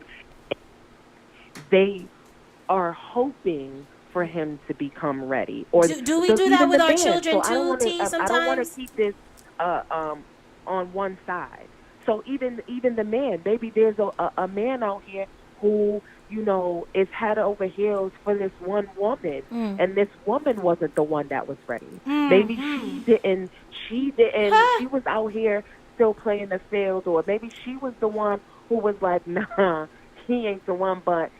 They are hoping for him to become ready. Or Do we do that even with the our man. children So I don't too, wanna- T, I don't want to sometimes? keep this on one side. So even the man, maybe there's a man out here who is head over heels for this one woman, and this woman wasn't the one that was ready. Maybe she didn't. She was out here still playing the field, or maybe she was the one who was like, nah, he ain't the one, but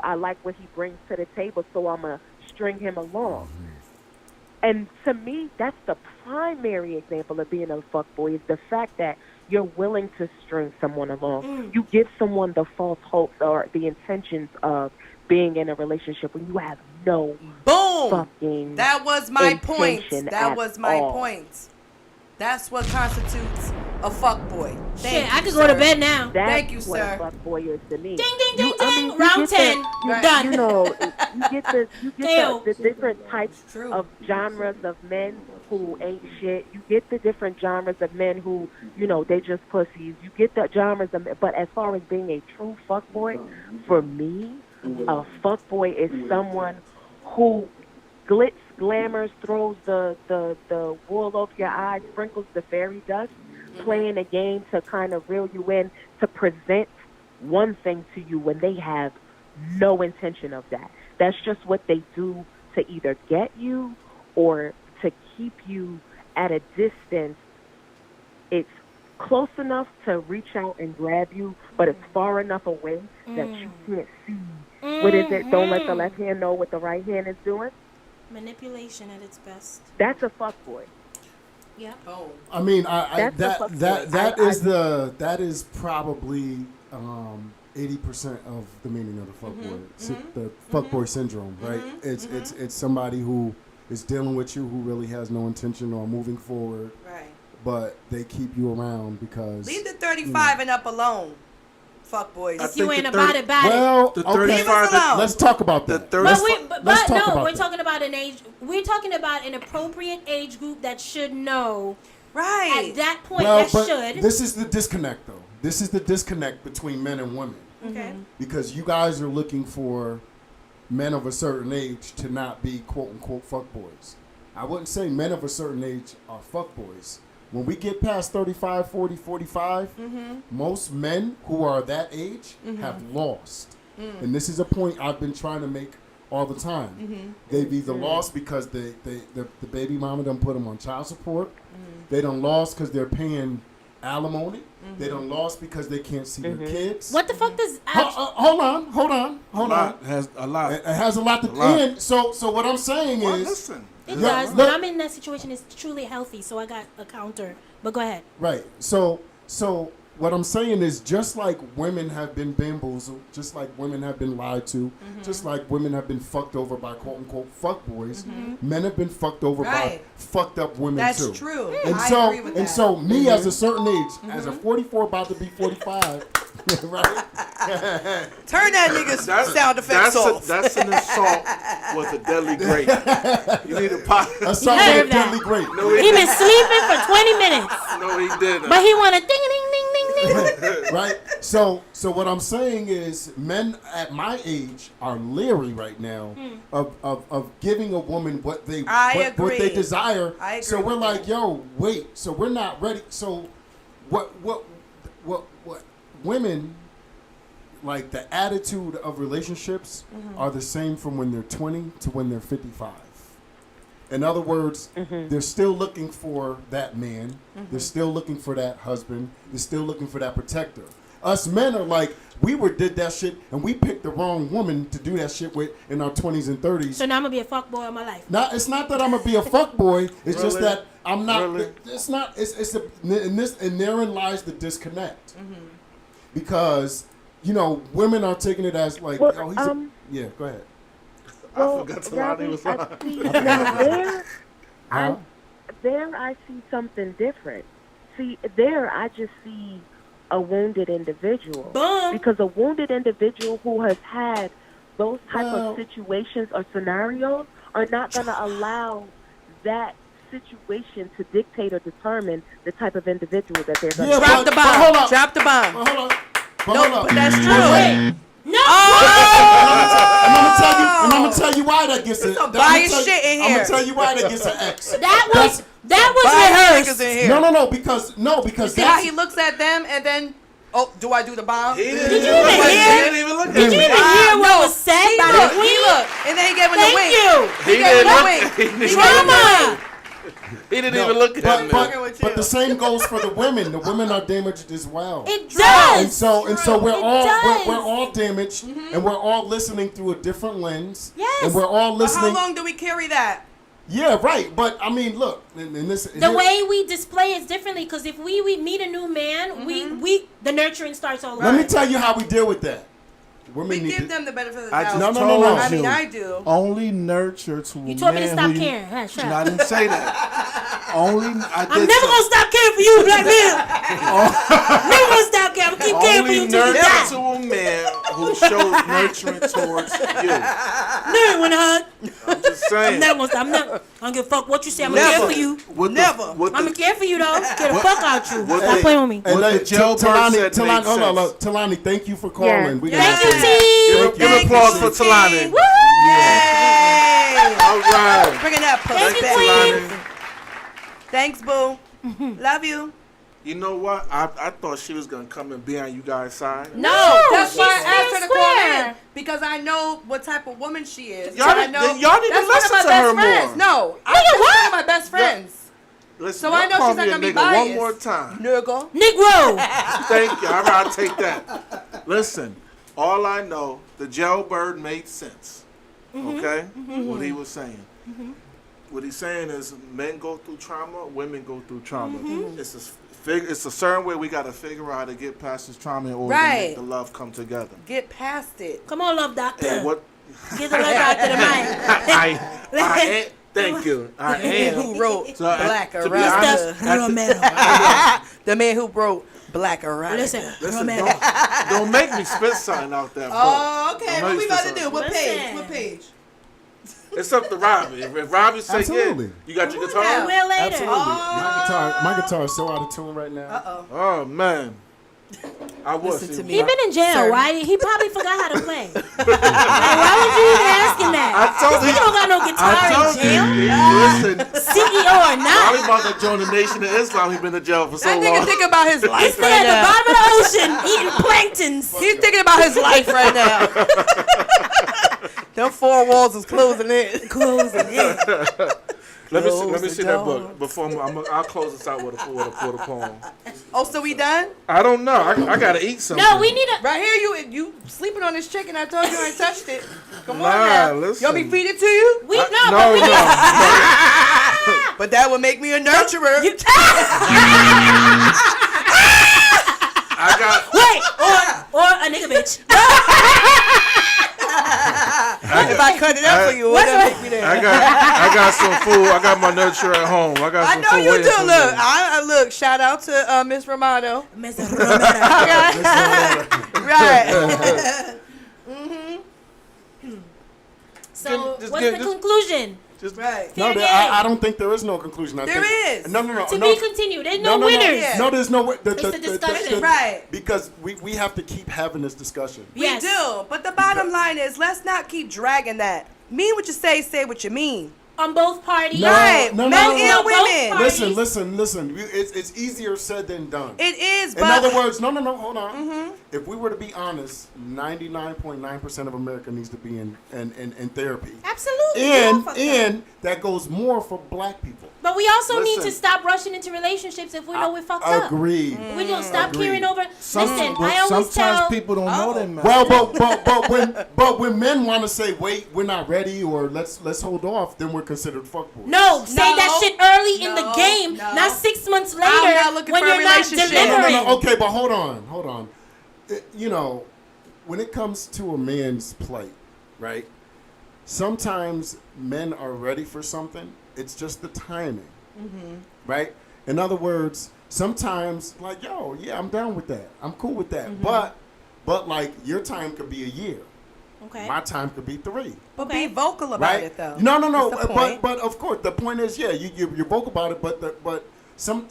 I like what he brings to the table, so I'm gonna string him along. And to me, that's the primary example of being a fuckboy, is the fact that you're willing to string someone along. You give someone the false hopes or the intentions of being in a relationship when you have no Boom. fucking That was my point. intention That at was my all. point. That's what constitutes a fuckboy. Thank Shit, I you, could go to sir. bed now. That's Thank you, what sir. a fuckboy is to me. Ding, ding, ding, ding. you Round get 10. Right. Done. you get Damn. the different types True. of genres of men who ain't shit. You get the different genres of men who, they just pussies. You get the genres of, but as far as being a true fuckboy, for me, a fuckboy is someone who glitz, glamours, throws the wool over your eyes, sprinkles the fairy dust, playing a game to kind of reel you in, to present one thing to you when they have no intention of that. That's just what they do to either get you or to keep you at a distance. It's close enough to reach out and grab you, but it's far enough away that you can't see. What is it? Don't let the left hand know what the right hand is doing. Manipulation at its best. That's a fuckboy. Yeah. Oh. I mean, That's the fuck boy. that is probably 80% of the meaning of the fuckboy, the fuckboy syndrome, right? It's somebody who is dealing with you who really has no intention on moving forward, Right. but they keep you around because Leave the 35 and up alone. Fuck boys. I If you think ain't the about it, about it. well, The okay, 35 alone. let's talk about The that. 30 But, Let's but talk no, about we're that. talking about an age. We're talking about an appropriate age group that should know. Right. At that point, Well, that but should. this is the disconnect, though. This is the disconnect between men and women. Okay. Because you guys are looking for men of a certain age to not be quote unquote fuckboys. I wouldn't say men of a certain age are fuckboys. When we get past 35, 40, 45, most men who are that age have lost. And this is a point I've been trying to make all the time. They've either lost because the baby mama done put them on child support. They done lost because they're paying alimony. They done lost because they can't see their kids. What the fuck does? Hold on. has a lot. It has a lot to lot. end. So what I'm saying Well, is, listen. It Yeah, does. look- When I'm in that situation, it's truly healthy. So I got a counter. But go ahead. right. So what I'm saying is, just like women have been bamboozled, just like women have been lied to, just like women have been fucked over by quote unquote fuckboys, men have been fucked over by Right. fucked up women That's too. true. And I so agree with that. me as a certain age, as a 44 about to be 45, right? Turn that nigga's sound effects off. That's an assault with a deadly grape. You need a pot. Assault You with heard a that. deadly grape. He been sleeping for 20 minutes, No, he didn't. but he want to ding ding ding ding ding. Right? So what I'm saying is, men at my age are leery right now of giving a woman what they what they agree. desire. I agree So we're with like, yo, wait. So we're not ready. So what women, like, the attitude of relationships are the same from when they're 20 to when they're 55. In other words, they're still looking for that man. They're still looking for that husband. They're still looking for that protector. Us men are like, did that shit, and we picked the wrong woman to do that shit with in our 20s and 30s. So now I'm gonna be a fuck boy all my life. It's not that I'm gonna be a fuck boy. It's just Really? that I'm not. Really? It's not. And therein lies the disconnect. Because women are taking it as like, Well, oh, yeah. Go ahead. Well, forgot Talani was on. There I see something different. See, there I just see a wounded individual. Boom. Because a wounded individual who has had those type Well- of situations or scenarios are not going to allow that situation to dictate or determine the type of individual that they're going Yeah, to Drop the but hold bomb. up. Drop the bomb. Hold on. But No, hold up. but that's Wait, true. wait. No. And I'm gonna tell you why that gets it. some biased shit in I'm here. gonna tell you why that gets an X. That was Biased rehearsed. niggas in here. No, because See how he looks at them and then, do I do the bomb? He didn't you even even look. hear? He didn't even look at Did you me. even hear what was said He by looked, the he queen? looked, and then he gave him the Thank wink. you. He gave him the wink. He didn't Drama. He didn't even look at me. but the same goes for the women. The women are damaged as well. It does. And so we're It all does. we're all damaged, and we're all listening through a different lens. Yes. And we're all But how listening. long do we carry that? Yeah, right. But I mean, look, in this The way we display is differently because if we meet a new man, we the nurturing starts all over. Let me tell you how we deal with that. We Women need give to. them the benefit of the I doubt. just No, told no. I you. mean, I do. Only nurture to a You told me to man stop who you- caring. Huh, shut No, up. I didn't say that. Only I did I'm never say- gonna stop caring for you, black man. Never gonna stop caring. I'm gonna keep caring for you Only till you nurture die. to a man who shows nurturing towards you. Never wanna hug. I'm just saying. Never gonna stop. I'm never. I don't give a fuck what you say. I'm gonna care for you. With Never. With I'm gonna care for you though. Get the fuck out you. what Stop the- playing with me. Hey, What the like, jailbird Talani, said Talani, makes hold on, sense. look, Talani, thank you for calling. Yeah. We Thank got you, to- T. Give applause for Talani. Woo! Yay! All right. Bringing that pussy Thank you, back. Queen. Talani. Thanks, boo. Love you. You know what? I thought she was gonna come and be on you guys' side. No, that's she's why I asked her to call square. in because I know what type of woman she is. Y'all And I need- know then y'all need to that's one of listen my to best her friends. more. No, Nigga, that's what? one of my best friends. Listen, So I know y'all call she's not me a gonna be nigga biased. one more time. Nigga. Negro. Thank you. I'll take that. Listen, all I know, the jailbird made sense. Okay? What he was saying. What he's saying is men go through trauma, women go through trauma. It's a certain way we got to figure out how to get past this trauma in order to Right. make the love come together. Get past it. Come on, love doctor. And what Get the love doctor to mine. I am, thank you. I am. Who wrote So, Black to be honest, Erotica? Romero. The man who wrote Black Erotica. Listen, Listen, Romero. don't make me spit something out that book. Oh, okay. Don't What make we me about spit to do? something. What page? Listen. What page? It's up to Robbie. If Robbie say Absolutely. yeah, you got your Come on guitar? now. We'll later. Absolutely. My guitar is so out of tune right now. Uh-oh. Oh man, I was. Listen to He me. been in jail. Sir. Why? He probably forgot how to play. Like, why would you even ask him that? I told He you. don't got no guitar I told in jail. you. Listen, CEO or Robbie not. about to join the Nation of Islam. He been in jail for so That nigga long. thinking about his He's life still right at the now. bottom of the ocean eating planktons. He's thinking about his life right now. Them four walls is closing in. Closing in. Let me Close see the that door. book before I'll close this out with a poem. Oh, so we done? I don't know. I gotta eat something. No, we need a. Right here, you sleeping on this chicken. I told you I ain't touched it. Come on Nah, now. listen. You want me to feed it to you? We no, no, but we no. But that would make me a nurturer. I got. wait or a nigga bitch. If I cut it out for you, what that make me there? I got some food. I got my nurture at home. I got I some know food you waiting do. for Look, me. I look. Shout out to Miss Romano. Mr. Romero. Right. So Just what's give- the just- conclusion? Right. No, Fair I game. don't think there is no conclusion. I There think, is. No. To no. be continued. There's no No, winners. Yeah. No, there's no way. It's a discussion. Right. Because we have to keep having this discussion. Yes. We do. But the bottom line is, let's not keep dragging that. Mean what you say what you mean. On both parties. Right. No, Men no, and no. women. Parties. Listen. It's easier said than done. It is, In but other words, no, hold on. If we were to be honest, 99.9% of America needs to be in therapy. Absolutely. We all fucked up. And that goes more for black people. But we also need to Listen. stop rushing into relationships if we know we're fucked up. Agreed. We don't stop Agreed. carrying over. Listen, But I always sometimes tell. people don't know that, man. Well, but when men want to say, wait, we're not ready, or let's hold off, then we're considered fuckboys. No, say that shit early in the No, game, no. not 6 months later I'm not looking when for a you're not relationship. delivering. No. Okay, but hold on. You know, when it comes to a man's plight, right? Sometimes men are ready for something. It's just the timing, right? In other words, sometimes like, yo, yeah, I'm down with that. I'm cool with that. But like your time could be a year. Okay. My time could be 3. But Okay. be vocal about Right? it though. No. That's the point. But of course, the point is, yeah, you're vocal about it. But some,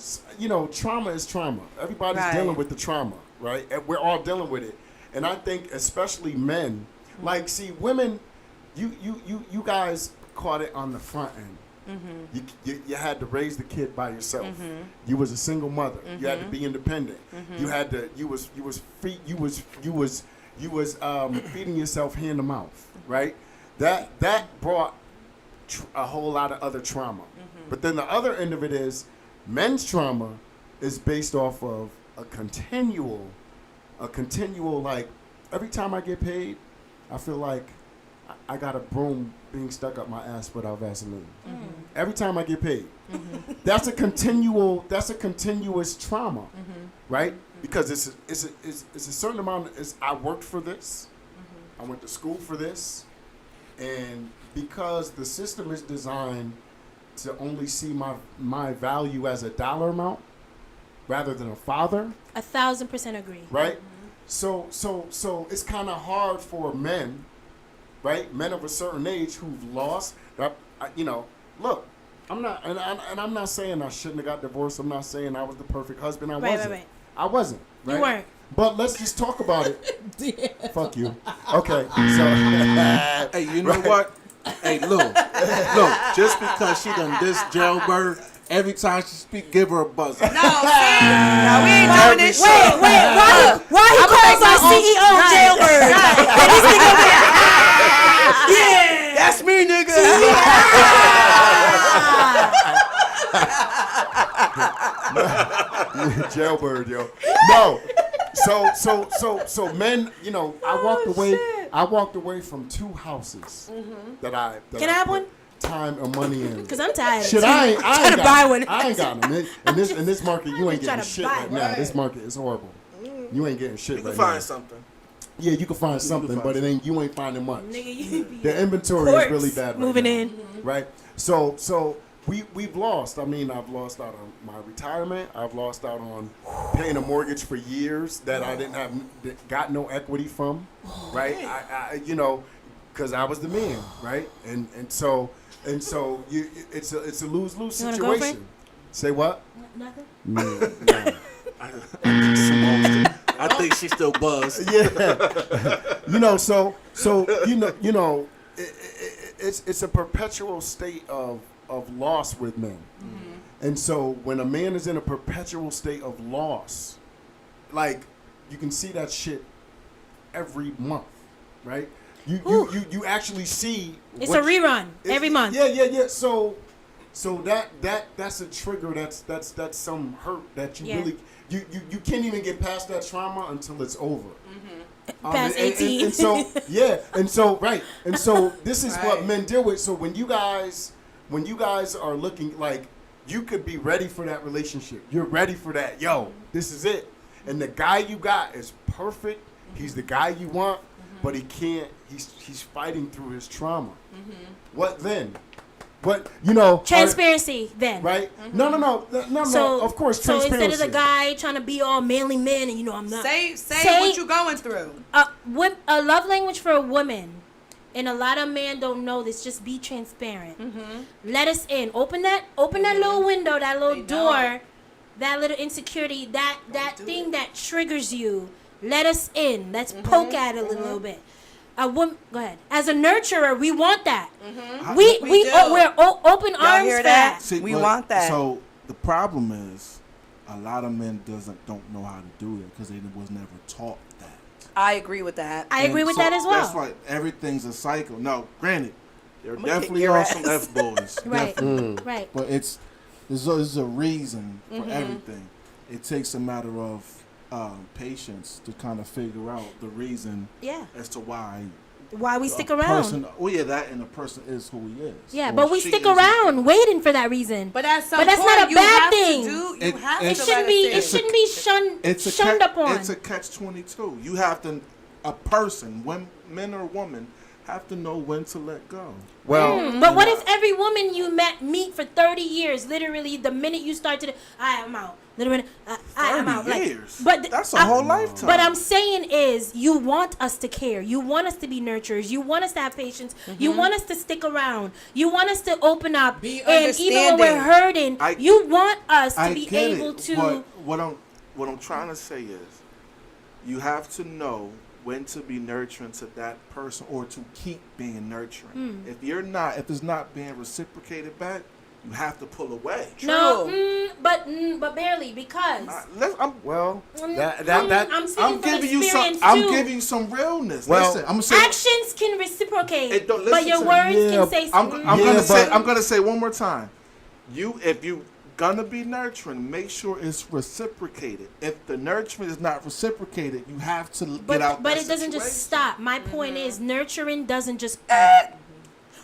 trauma is trauma. Everybody's Right. dealing with the trauma, right? And we're all dealing with it. And I think, especially men, like, see, women, you guys caught it on the front end. You had to raise the kid by yourself. You was a single mother. You had to be independent. You had to. You was feeding yourself hand to mouth, right? That brought a whole lot of other trauma. But then the other end of it is men's trauma is based off of a continual like every time I get paid, I feel like I got a broom being stuck up my ass without Vaseline. Every time I get paid. That's a continuous trauma, right? Because it's a certain amount. I worked for this. I went to school for this, and because the system is designed to only see my value as a dollar amount rather than a father, 1,000% agree. right? So it's kind of hard for men, right? Men of a certain age who've lost. Look, I'm not, and I'm not saying I shouldn't have got divorced. I'm not saying I was the perfect husband. I wasn't. Right. I wasn't. Right? You weren't. But let's just talk about it. Fuck you. Okay, so Hey, you know what? Hey, look, just because she done this jailbird, every time she speak, give her a buzzer. No, we ain't doing this shit. Wait, why he calls our CEO jailbird? And this nigga over here, That's me, nigga. Jailbird, yo. No. So men, you know, I walked away from 2 houses that I Can I have put one? time and money in. Cause I'm tired. Shit, I ain't trying to got buy them. one. I ain't got them. In this market, you ain't trying getting to shit buy right one. now. This market is horrible. You ain't getting shit You can right find now. something. Yeah, you can find something, find but it ain't. You ain't finding much. Nigga, you be The inventory corpse is really bad right moving now, in. right? So we've lost. I mean, I've lost out on my retirement. I've lost out on paying a mortgage for years that I didn't have, got no equity from, right? I you know, because I was the man, right? And so you, it's a lose-lose You want a situation. girlfriend? Say what? Nothing. No. I think she's still buzzed. Yeah. you know, so it's a perpetual state of loss with men. And so when a man is in a perpetual state of loss, like you can see that shit every month, right? You actually see It's a rerun every month. Yeah. So that's a trigger. That's some hurt that you Yeah. really you can't even get past that trauma until it's over. Past 18. And so right, and so this is what Right. men deal with. So when you guys are looking like you could be ready for that relationship, you're ready for that. Yo, this is it, and the guy you got is perfect. He's the guy you want, but he can't. He's fighting through his trauma. What then? What Transparency then. right? No. So Of course, So transparency. instead of the guy trying to be all manly man and I'm not. Say Say- what you going through. A love language for a woman, and a lot of men don't know this. Just be transparent. Let us in. Open that little window, that little They door, don't. that little insecurity, that thing that triggers you. Let us in. Let's poke at it a little bit. A woman, go ahead. As a nurturer, we want that. We do. We're open Y'all arms hear for that? that. We want that. So the problem is, a lot of men don't know how to do it because they was never taught that. I agree with that. I agree And with so that as well. That's why everything's a cycle. No, granted, there I'ma definitely kick your are ass. some F boys. Right. Definitely. Right. But there's a reason for everything. It takes a matter of patience to kind of figure out the reason Yeah. as to why Why we stick a around. person, that and a person is who he is. Yeah, or but we she stick is who- around waiting for that reason. But at some But that's point, not a you bad have thing. To do, you It- have it It to shouldn't let be. us It in. shouldn't be shunned upon. It's a catch-22. You have to, a person, when men or woman, have to know when to let go. well, But what if every woman you meet for 30 years, literally the minute you start to, I'm out. Literally, I'm 30 out. Like, years. but That's a whole lifetime. But I'm saying is, you want us to care. You want us to be nurturers. You want us to have patience. You want us to stick around. You want us to open up. Be And even when we're understanding. hurting, you want us to I be get able it. to. What I'm trying to say is, you have to know when to be nurturing to that person or to keep being nurturing. If it's not being reciprocated back, you have to pull away. No, but barely because. well, I'm that speaking I'm from giving you experience some. too. I'm giving you some realness. Well, Listen, I'm gonna say. Actions can reciprocate, Don't but listen your to me. words Yeah, can say. I'm Yeah, gonna say. but- I'm gonna say one more time. If you gonna be nurturing, make sure it's reciprocated. If the nurturing is not reciprocated, you have to get out. But that it doesn't just situation. stop. My point is, nurturing doesn't just.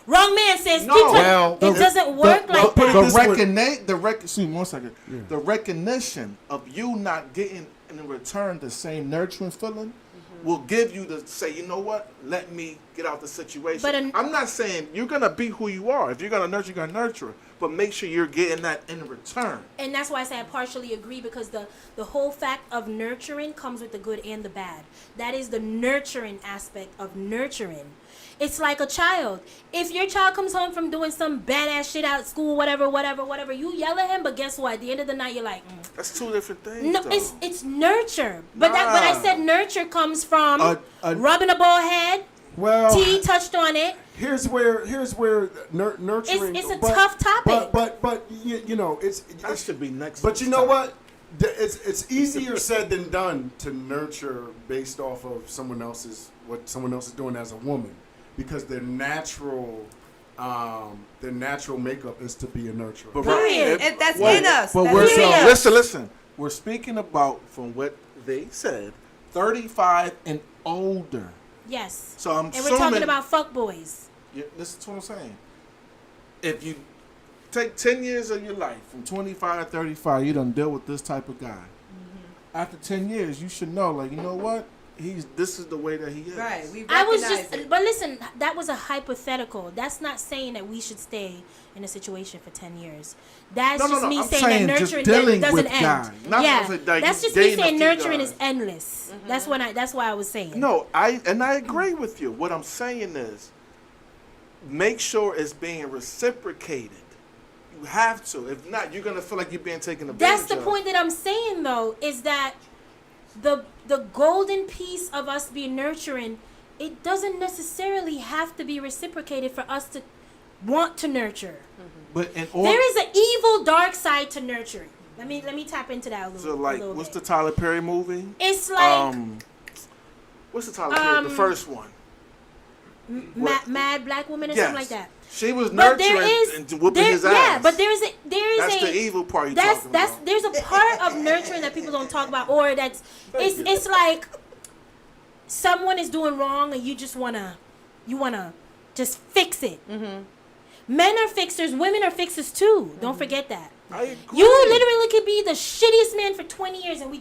Wrong man says. No. Keep talking. Well, it doesn't work like put it that. this way. Excuse me, 1 second. The recognition of you not getting in return the same nurturing feeling will give you to say, you know what? Let me get out the situation. But I'm not saying you're gonna be who you are. If you're gonna nurture, you're gonna nurture. But make sure you're getting that in return. And that's why I say I partially agree, because the whole fact of nurturing comes with the good and the bad. That is the nurturing aspect of nurturing. It's like a child. If your child comes home from doing some badass shit out at school, whatever, you yell at him, but guess what? At the end of the night, you're like, That's two different things. No, though. it's nurture. But but I Nah. said nurture comes from rubbing a ball head. well, T touched on it. here's where nurturing. It's a tough topic. But you know it's that should be next. But you know what? It's easier said than done to nurture based off of what someone else is doing as a woman, because their natural their natural makeup is to be a nurturer. But Period. That's in us. But That's we're in us. listen. We're speaking about from what they said, 35 and older. Yes. So I'm And we're assuming. talking about fuckboys. Yeah, listen to what I'm saying. If you take 10 years of your life, from 25 to 35, you done deal with this type of guy. Mm-hmm. After 10 years, you should know, like, you know what? This is the way that he is. Right. We I was recognize just, it. but listen, that was a hypothetical. That's not saying that we should stay in a situation for 10 years. That's No, no, just no, me I'm saying saying that just nurturing dealing doesn't with end. guys. Not Yeah, saying that that's you just me dating a saying few nurturing guys. is endless. That's why I was saying. No, I agree with you. What I'm saying is, make sure it's being reciprocated. You have to. If not, you're gonna feel like you're being taken advantage That's the of. point that I'm saying though, is that the golden piece of us being nurturing, it doesn't necessarily have to be reciprocated for us to want to nurture. But in order, There is an evil dark side to nurturing. Let me tap into that a little, so like, a little what's the bit. Tyler Perry movie? It's like What's the Tyler Perry? The first one. mad black woman or Yes. something like that. She was But nurturing there is and whooping there, his ass. yeah, but there is That's a the evil part you're that's talking that's about. there's a part of nurturing that people don't talk about, or that's it's like someone is doing wrong and you wanna just fix it. Men are fixers, women are fixers too. Don't forget that. I agree. You literally could be the shittiest man for 20 years and we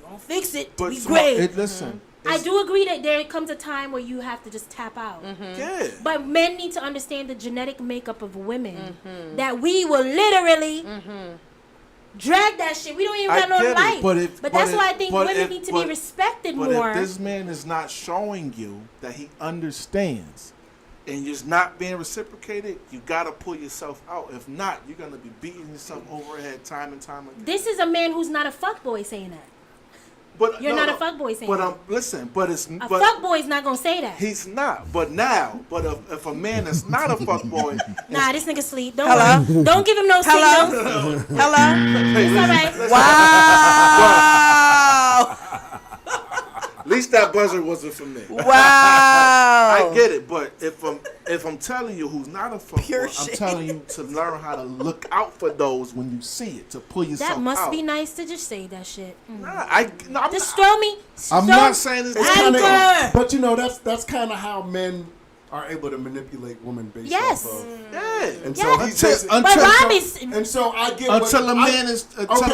don't fix it. But We some- great. listen. I do agree that there comes a time where you have to just tap out. Yeah. But men need to understand the genetic makeup of women. That we will literally drag that shit. We don't even I got no get it, life. but That's if- why I think but women if- need to but- be respected But more. if this man is not showing you that he understands and you're not being reciprocated, you gotta pull yourself out. If not, you're gonna be beating yourself over the head time and time again. This is a man who's not a fuckboy saying that. But You're not a fuckboy saying But that. listen, but it's A but fuckboy's not gonna say that. he's not. But now, but if a man is not a fuckboy, Nah, this nigga sleep. Don't Hello? worry. Don't give him no Hello? signals. Hello? It's all right. Wow. at least that buzzer wasn't for me. Wow. I get it, but if I'm telling you who's not a Pure fuckboy, I'm shit. telling you to learn how to look out for those when you see it, to pull yourself out. That must be nice to just say that shit. Nah, I'm Just not, throw me. I'm throw- not saying it's It's Anchor. kinda, but you know that's kind of how men are able to manipulate women based Yes. off of. yeah. And Yeah. so he's just, But Until- Rob is. and so I get Until what, a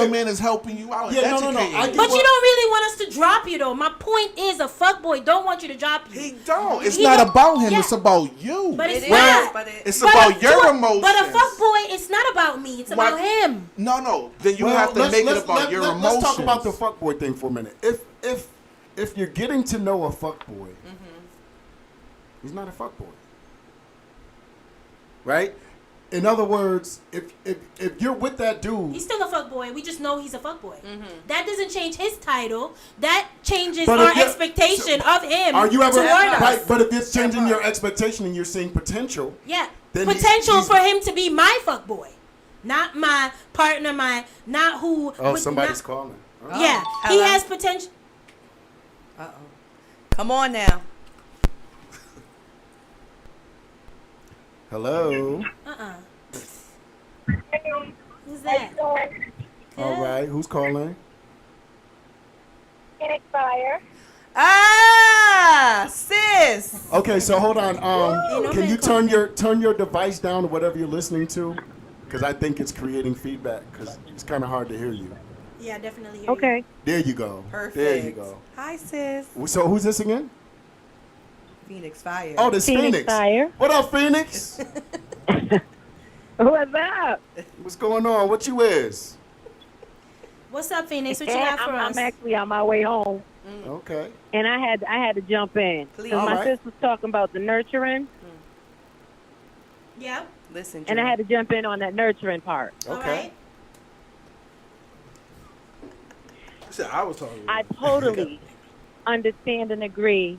man is helping you out. Yeah, and no, educating I you. get But what- you don't really want us to drop you though. My point is, a fuckboy don't want you to drop you. He don't. It's He not don't- about him. yeah. It's about you. But it's It not. is, but it- It's But about a- your but emotions. But a fuckboy, it's not about me. It's about Why- him. No. Then you Well, have to let's- make it let's- about your let's emotions. talk about the fuckboy thing for a minute. If you're getting to know a fuckboy, he's not a fuckboy, right? In other words, if you're with that dude, He's still a fuckboy. We just know he's a fuckboy. That doesn't change his title. That changes But our if you're- expectation of him are you ever toward us. right? But if it's changing your expectation and you're seeing potential, Yeah. Then Potential he's- for him to be my fuckboy. Not my partner, not who. oh, with- somebody's not- calling. Yeah. He Hello? has potential. Uh-oh. Come on now. Hello. Who's that? All right. Who's calling? Phoenix Fire. Ah, sis. Okay, so hold on. no Can man you calling. turn your device down to whatever you're listening to? Because I think it's creating feedback. Because it's kind of hard to hear you. Yeah, definitely. Okay. There you go. Perfect. There you go. Hi, sis. So who's this again? Phoenix Fire. Oh, this Phoenix. Fire. What up, Phoenix? What's up? What's going on? What you is? What's up, Phoenix? What you got for us? I'm actually on my way home, Okay. and I had to jump in. Please. 'Cause my All right. sis was talking about the nurturing, Yep. Listen, and I Jim. had to jump in on that nurturing part. All Okay. right. Shit, I was talking. I totally understand and agree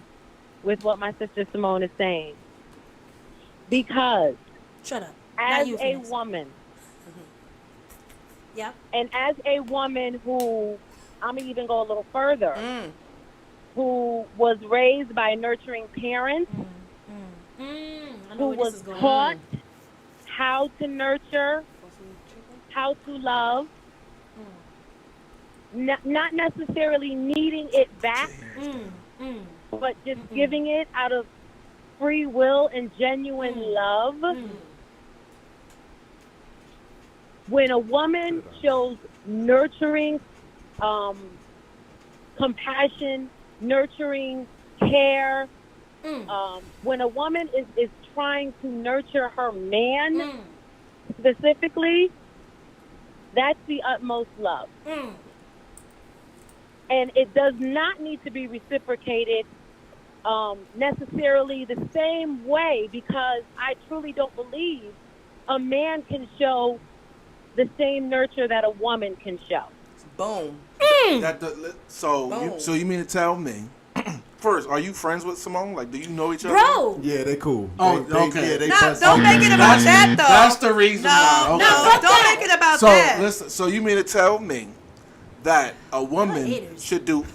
with what my sister Simone is saying. Because Shut up. Not as you, a Phoenix. woman, Yep. and as a woman who, I'm going to even go a little further, who was raised by nurturing parents, I know who where this was is going. taught how to nurture, how to love, not necessarily needing it back, but just giving it out of free will and genuine love. When a woman shows nurturing, compassion, nurturing care, when a woman is trying to nurture her man specifically, that's the utmost love. And it does not need to be reciprocated necessarily the same way, because I truly don't believe a man can show the same nurture that a woman can show. Boom. So you mean to tell me? First, are you friends with Simone? Like, do you know each other? Bro. Yeah, they cool. Oh, They- okay. Yeah, they No, bust don't up. make it about that, though. That's the reason why. No, Okay. No, fuck don't that. make it about So that. listen. So you mean to tell me that a woman haters. should do?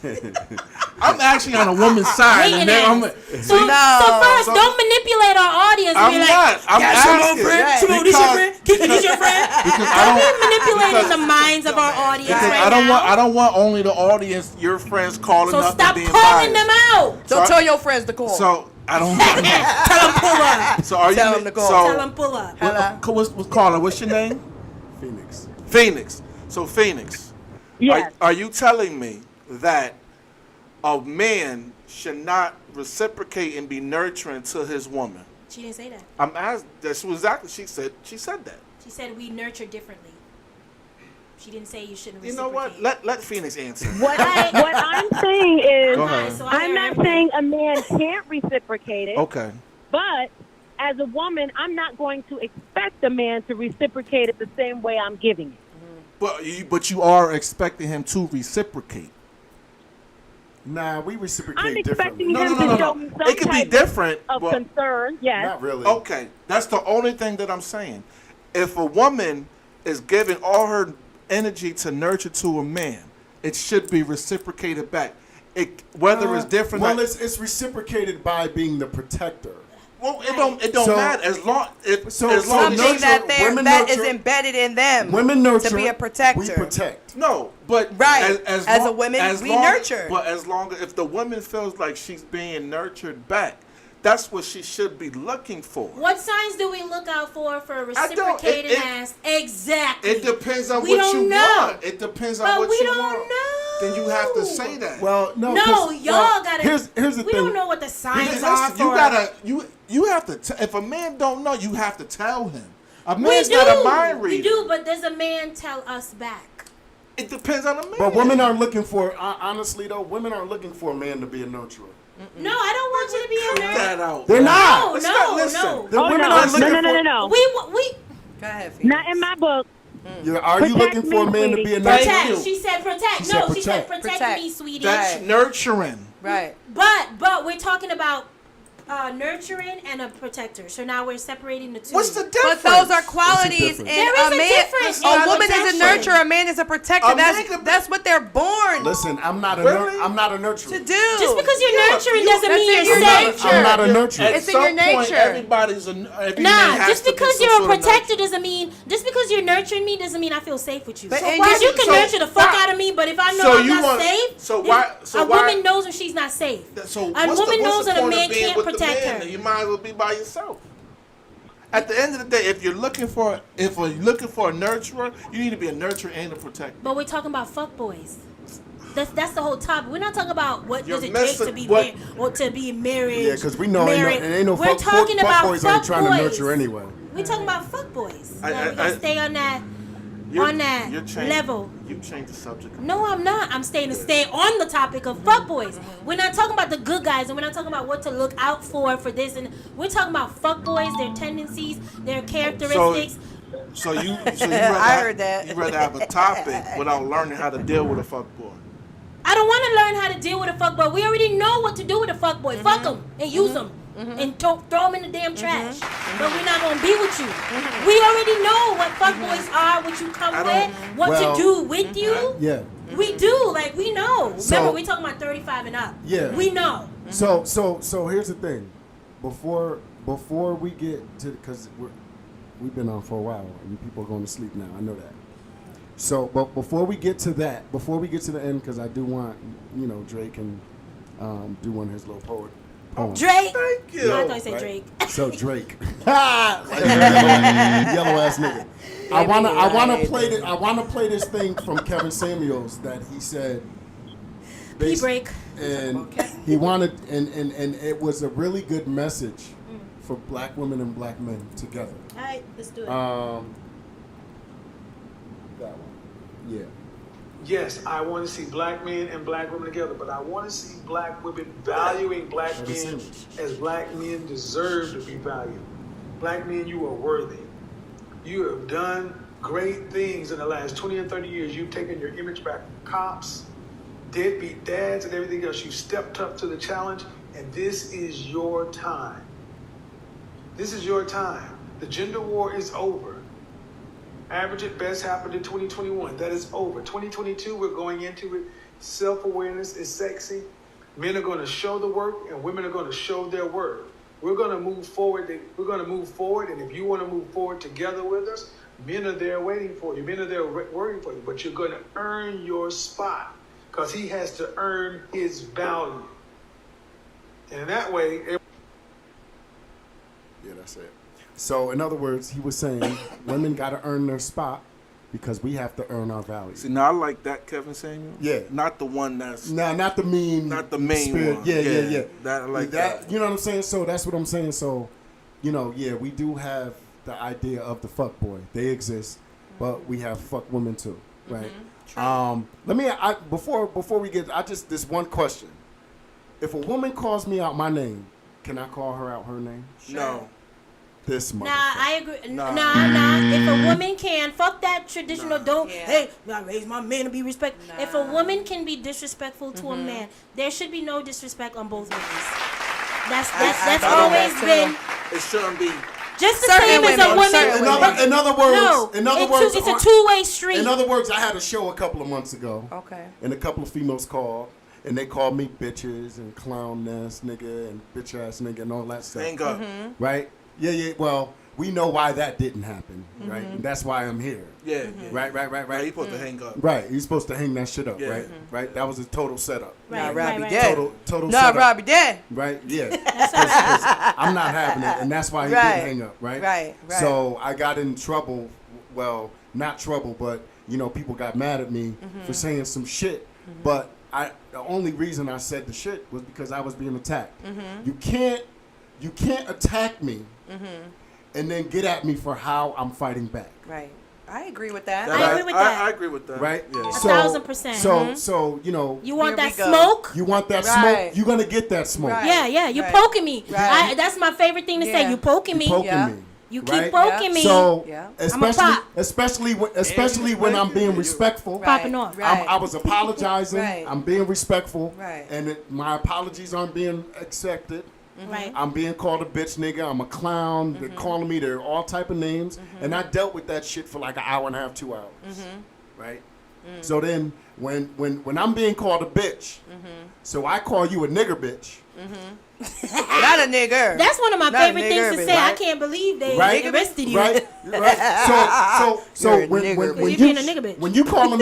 I'm actually on a woman's side, Hating and then I'm. ass. So No. first, So- don't manipulate our audience. I'm Be like, not. I'm "Yeah, asking. Simone, friend. Right. Simone, this your friend? Kiki, this your friend?" Because Don't be I manipulating the minds of our audience Because right I don't now. want. I don't want only the audience, your friends, calling So up stop and being calling biased. them out. Don't So- tell your friends to call. So I don't. Tell them pull up. So are you? Tell 'em to call. So Tell them pull up. Hello? what's caller? What's your name? Phoenix. Phoenix. So Phoenix. Yes. Are you telling me that a man should not reciprocate and be nurturing to his woman? She didn't say that. I'm asked. That's exactly. She said that. She said we nurture differently. She didn't say you shouldn't You know reciprocate. what? Let Phoenix answer. What I'm saying is, Go ahead. So I I'm hear not everything. saying a man can't reciprocate it, Okay. but as a woman, I'm not going to expect a man to reciprocate it the same way I'm giving it. But you are expecting him to reciprocate. Nah, we reciprocate I'm expecting differently. him to show me some It could be type different. of but- concern. Yes. Not really. Okay, that's the only thing that I'm saying. If a woman is giving all her energy to nurture to a man, it should be reciprocated back. Whether it's different. Well, it's reciprocated by being the protector. It don't So- matter as long as so long as Something nurture- women that is nurture- embedded in them. Women nurture. To be a protector. We protect. no, but Right. As a long- woman, as we long- nurture. But as long as if the woman feels like she's being nurtured back, that's what she should be looking for. What signs do we look out for don't- reciprocating it- ass? Exactly. It depends on We what don't you know. want. It depends on But what we you don't want. know. Then you have to say that. Well, no. No, 'cause- y'all well, gotta. Here's the we thing. don't know what the signs Because are listen, for. you gotta you have to if a man don't know, you have to tell him. A We man's do. not a mind reader. We do, but does a man tell us back? It depends on the man. But women aren't looking for. Honestly, though, women aren't looking for a man to be a nurturer. No, I don't want you to be a Cut nurse. that out. They're man. not. Let's No, not no, listen. no. The Oh women no, aren't no, looking no, no, for. no, no. We Go ahead, Phoenix. Not in my book. Are you Protect looking for a me, man to sweetie. be a Thank nurturer? you. protect. She said protect. She No, said she said protect. protect Protect. me, sweetie. That's Right. nurturing. Right. But we're talking about nurturing and a protector. So now we're separating the two. What's the But difference? those are qualities in difference? There is a a man. difference in A woman is a protection. nurturer. A man is a protector. A man can be- That's what they're born Listen, I'm not a Really? I'm not a nurturer. to do. Just because you're Yeah, nurturing you- doesn't that's mean in you're your safe. I'm not a At nurturer. It's in some your point, nature. everybody's every man Nah, has just to be because some you're a sort of protector doesn't mean just because you're nurturing me doesn't mean I feel safe with you. But Because in your- you can so nurture the fuck why- out of me, but if I know so I'm you not want- safe, so then why- so a why- woman knows when she's not safe. So A what's woman the, knows what's the that a point man of being can't with protect the man? her. You might as well be by yourself. At the end of the day, if you're looking for a nurturer, you need to be a nurturer and a protector. But we're talking about fuckboys. That's the whole topic. We're not talking about what You're does it take missing to be what- married or to be married. Yeah, because we know ain't no We're fuck talking about boys ain't trying to fuckboys. nurture anyway. We're talking about fuckboys. Like, we're I- gonna stay on that You're changing- level. You changed the subject. No, I'm not. I'm staying on the topic of fuckboys. We're not talking about the good guys, and we're not talking about what to look out for this. And we're talking about fuckboys, their tendencies, their characteristics. So you I heard that. You rather have a topic without learning how to deal with a fuckboy. I don't want to learn how to deal with a fuckboy. We already know what to do with a fuckboy. Fuck them and use them. And throw them in the damn trash. But we're not going to be with you. We already know what fuckboys are, what you come with, what Well, to do with you. Yeah. We do. Like, we know. So- Remember, we talking about 35 and up. Yeah. We know. So here's the thing. Before we get to, because we've been on for a while, and people are going to sleep now. I know that. So, but before we get to that, before we get to the end, because I do want, you know, Drake can do one of his little poem. Drake. Thank you. I thought you said Right? Drake. So Drake, like yellow ass nigga. I wanna play this thing from Kevin Samuels that he said. Pee break. And he wanted, and it was a really good message for black women and black men together. All right, let's do it. That one, yeah. Yes, I want to see black men and black women together, but I want to see black women valuing black men as black men deserve to be valued. Black men, you are worthy. You have done great things in the last 20 and 30 years. You've taken your image back from cops, deadbeat dads, and everything else. You stepped up to the challenge, and this is your time. This is your time. The gender war is over. Average at best happened in 2021. That is over. 2022, we're going into it. Self-awareness is sexy. Men are going to show the work, and women are going to show their worth. We're going to move forward. We're going to move forward, and if you want to move forward together with us, men are there waiting for you. Men are there waiting for you, but you're going to earn your spot because he has to earn his value. And in that way, Yeah, that's it. So, in other words, he was saying women got to earn their spot because we have to earn our value. See, now I like that, Kevin Samuel. Yeah. Not the one that's Nah, not the mean. not the main spirit. one. Yeah. That I like that. You know what I'm saying? So that's what I'm saying. So, you know, yeah, we do have the idea of the fuck boy. They exist, but we have fuck women too, right? Let me. Before we get, this one question. If a woman calls me out my name, can I call her out her name? No. This motherfucker. Nah, I agree. Nah. Nah. If a woman can, fuck that traditional. Don't. Yeah. Hey, I raise my man to be respectful. If a woman can be disrespectful to a man, there should be no disrespect on both ways. That's I always think been It shouldn't be. just the Certain same as a women, woman. certain women. In other words, it's a two-way street. In other words, I had a show a couple of months ago. Okay. And a couple of females called, and they called me bitches and clown ass nigga and bitch ass nigga and all that stuff. Hang up. Right? Yeah. Well, we know why that didn't happen, right? And that's why I'm here. Yeah. Right. You supposed to hang up. Right. You're supposed to hang that shit up, Yeah. right? Right. That was a total setup. Right, Nah, Robbie right. dead. Total Nah, setup. Robbie dead. Right. Yeah. 'Cause I'm not having it, and that's why he Right. didn't hang up. Right. Right. So I got in trouble. Well, not trouble, but you know, people got mad at me for saying some shit. But the only reason I said the shit was because I was being attacked. You can't attack me and then get at me for how I'm fighting back. Right. I agree with that. I agree with that. I agree with that. Right? Yeah. 1,000%. So you know, You want Here we that go. smoke? you want that Right. smoke, you're gonna get that smoke. Right. Yeah. You're Right. poking me. Right. That's my favorite thing to Yeah. say. You poking me. Poking Yeah. me. You keep right? poking me. So Yeah. especially when I'm being respectful. Right. Popping off. Right. I was apologizing. Right. I'm being respectful. Right. And my apologies aren't being accepted. Right. I'm being called a bitch nigga. I'm a clown. They're calling me. They're all type of names. And I dealt with that shit for like an hour and a half, 2 hours. Right. So then when I'm being called a bitch, so I call you a nigger bitch. Not a nigger. That's one of my Not a favorite things to nigger, say. I right? can't believe they Right. arrested you. Right. So You're a nigger bitch. You being a nigger bitch. when you calling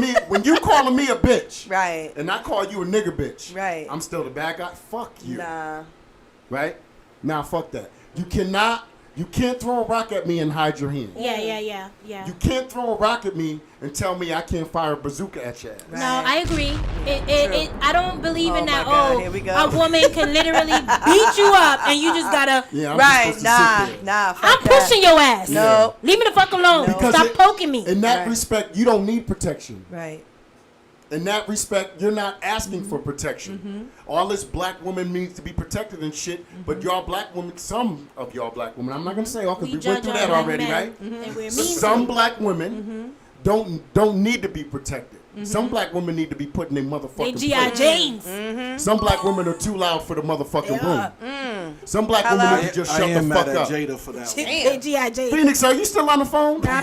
me a bitch, Right. and I call you a nigger bitch, Right. I'm still the bad guy. Fuck you. Nah. Right? Now fuck that. You can't throw a rock at me and hide your hand. Yeah. You can't throw a rock at me and tell me I can't fire a bazooka at your ass. No, I agree. I don't believe in Oh that. my God, here we go. A woman can literally beat you up and you just gotta. Yeah, I'm Right. just supposed to sit there. Nah. Fuck I'm that. pushing your ass. No. Leave me the fuck alone. Because Stop poking me. In that Right. respect, you don't need protection. Right. In that respect, you're not asking for protection. All this black woman needs to be protected and shit, but y'all black women, some of y'all black women, I'm not gonna say all because we went judge through our that black already, men, right? and we're mean Some to black women don't need to be protected. Some black women need to be put in their they motherfucking G.I. place. Janes. Some black women are too loud for the motherfucking Yeah. room. Some black Hello? women need to just I shut am the mad fuck at up. Jada for that one. They G.I. Janes. Phoenix, are you still on the phone? Oh my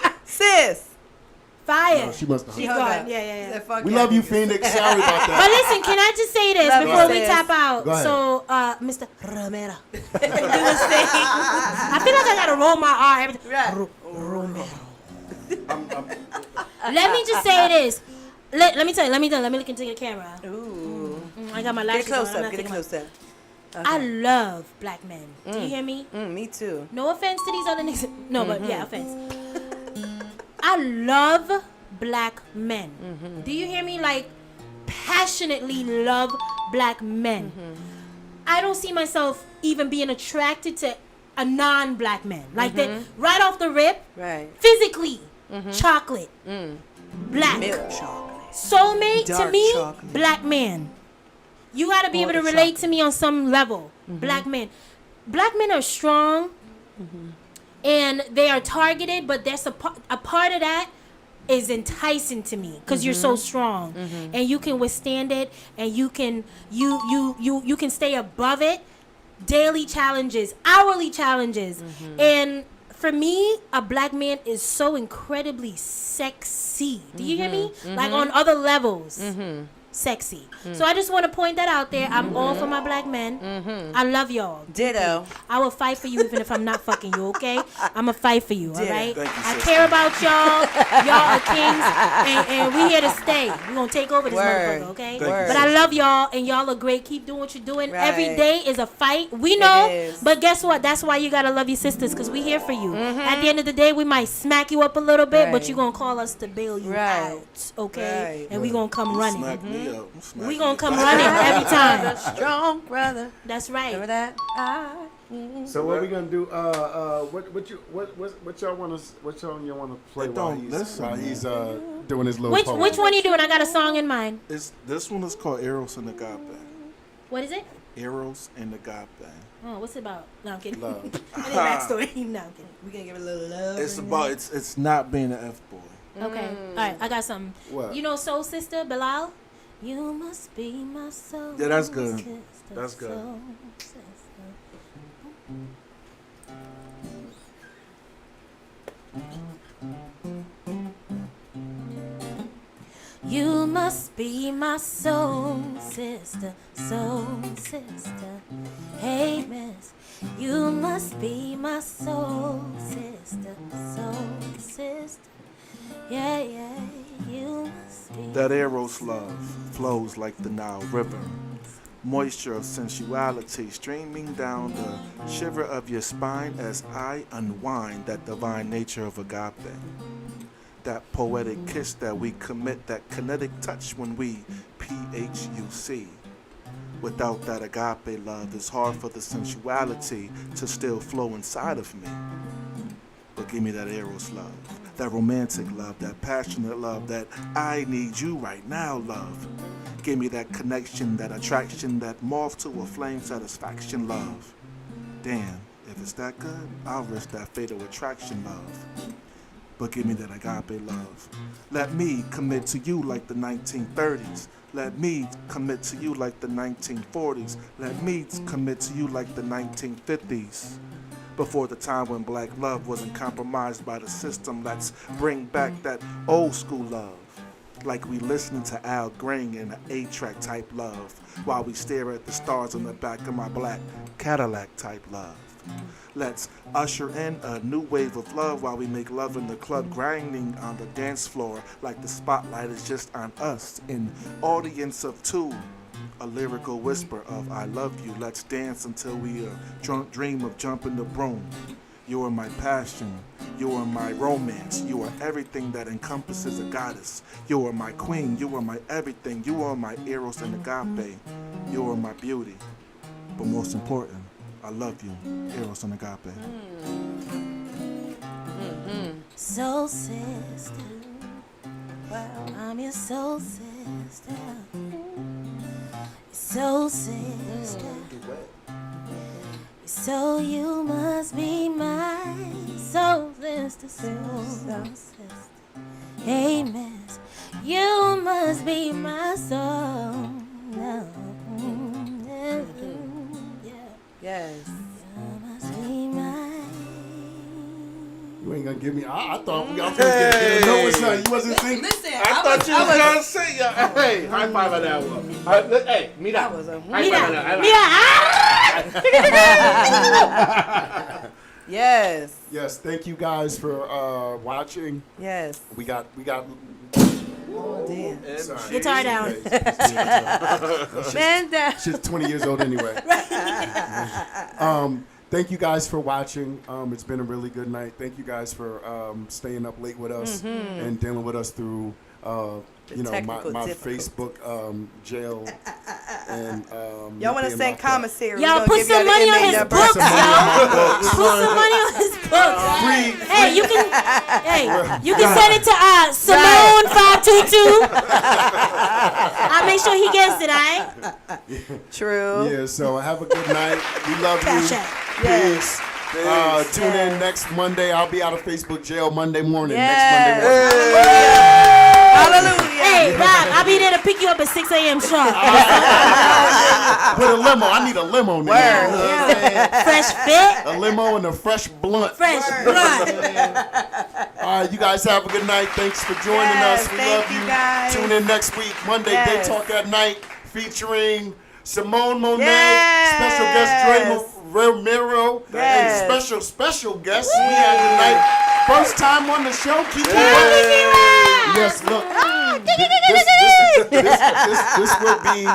God. Sis. Fire. No, she must have. She hung gone. up. Yeah. Said, "Fuck We y'all love you, niggas." Phoenix. Sorry about But that. listen, can I just say this Love before you, we sis. tap out? Go ahead. So, Mr. Romero, we were saying, I feel like I gotta roll my R every time. Right. Let me just say this. Let me tell you. Let me look into the camera. Ooh. I got my Get lashes close on. I'm up. not Get it taking my- close up. I love black men. Do you hear me? Me too. No offense to these other niggas. No, but yeah, offense. I love black men. Do you hear me? Like, passionately love black men. I don't see myself even being attracted to a non-black man. Like, that right off the rip, Right. physically, chocolate, black. Milk chocolate. Soulmate to Dark me, chocolate. black man. You gotta be All able to the relate to me on some level. Black men. Black men are strong and they are targeted, but there's a part of that is enticing to me because you're so strong and you can withstand it and you can you can stay above it. Daily challenges, hourly challenges, and for me, a black man is so incredibly sexy. Do you hear me? Like on other levels. Sexy. So I just want to point that out there. I'm all for my black men. I love y'all. Ditto. I will fight for you even if I'm not fucking you, okay? I'm going to fight for you, all right? Thank you, I sister. care about y'all. Y'all are kings, and we here to stay. We're going to take over this Word. motherfucker, okay? Thank you, But I love y'all, and y'all are great. Keep doing what you're doing. Right. Every day is a fight. We know, is. but guess what? That's why you got to love your sisters, because we here for you. At the end of the day, we might smack you up a little bit, but Right. you're going to call us to bail you Right. out, okay? Right. And we going to come running. Smack me up. Smack We me gonna up. come running every time. Strong brother. That's Remember right. that? So what we gonna do? What y'all wanna play They while don't listen, he's doing his little Which poem? one you doing? I got a song in mind. This one is called Eros and Agape. What is it? Eros and Agape. Oh, what's it about? No, I'm kidding. Love. I need backstory. No, I'm kidding. We gonna give it a little love. It's about it's not being an F boy. Okay. All right, I got something. What? You know Soul Sister, Bilal? You must be my soul. Yeah, that's good. sister, That's good. soul sister. You must be my soul sister, soul sister. Hey, miss, you must be my soul sister, soul sister. Yeah, you must be. That Eros love flows like the Nile River. Moisture of sensuality streaming down the shiver of your spine as I unwind that divine nature of agape. That poetic kiss that we commit, that kinetic touch when we PHUC. Without that agape love, it's hard for the sensuality to still flow inside of me. But give me that Eros love, that romantic love, that passionate love, that I need you right now love. Give me that connection, that attraction, that moth to a flame satisfaction love. Damn, if it's that good, I'll risk that fatal attraction love. But give me that agape love. Let me commit to you like the 1930s. Let me commit to you like the 1940s. Let me commit to you like the 1950s. Before the time when black love wasn't compromised by the system, let's bring back that old school love. Like we listening to Al Green in an 8-track type love, while we stare at the stars on the back of my black Cadillac type love. Let's usher in a new wave of love while we make love in the club, grinding on the dance floor like the spotlight is just on us. An audience of two, a lyrical whisper of I love you. Let's dance until we drunk dream of jumping the broom. You are my passion. You are my romance. You are everything that encompasses a goddess. You are my queen. You are my everything. You are my Eros and Agape. You are my beauty. But most important, I love you, Eros and Agape. Soul sister, I'm your soul sister. Soul sister. So you must be my soul sister, soul sister. Hey, miss, you must be my soul. Yeah. Yes. You must be my You ain't gonna give me. I thought we all was gonna get a note or something. You wasn't thinking. Listen, I thought you was gonna say, hey, high five on that one. Hey, meet up. was a High five on that. Yes. Yes, thank you guys for watching. Yes. We got. Oh, damn. Sorry. Guitar down. Man down. She's 20 years old anyway. Thank you guys for watching. It's been a really good night. Thank you guys for staying up late with us and dealing with us through, you know, technical my difficulties. Facebook jail. And Y'all want to being send locked up. commissary? Y'all we gonna put give some y'all the money on inmate his number. books, Some money on my books. Put some money on his books. Hey, you can send it to Simone522. I'll make sure he gets it, alright? True. Yeah, so have a good night. We love Cash you. App. Peace. Peace. Tune in next Monday. I'll be out of Facebook jail Monday morning. Yes. Next Monday morning. Hallelujah. Hey, Rob, I'll be there to pick you up at 6 a.m. sharp. With a limo. I need a limo now. Fresh fit, A limo and a fresh blunt. fresh blood. All right, you guys have a good night. Thanks for joining Yes, us. We thank love you you. guys. Tune in next week, Monday, Yes. Day Talk at Night, featuring Simone Monet, Yes. special guest Dre Romero, Yes. and special guest we had tonight. First time on the show. Keep it up. Yes, look. This will be.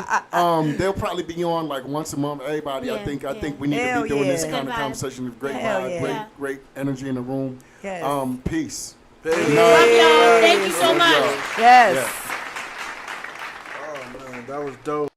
They'll probably be on like once a month. Everybody, I think we need Hell to be doing this yeah. kind of Good vibes. conversation. With great Hell vibe, yeah. great energy in the room. Yes. Peace. Peace. Love y'all. Thank you so much. Yes. Yeah. Oh man, that was dope.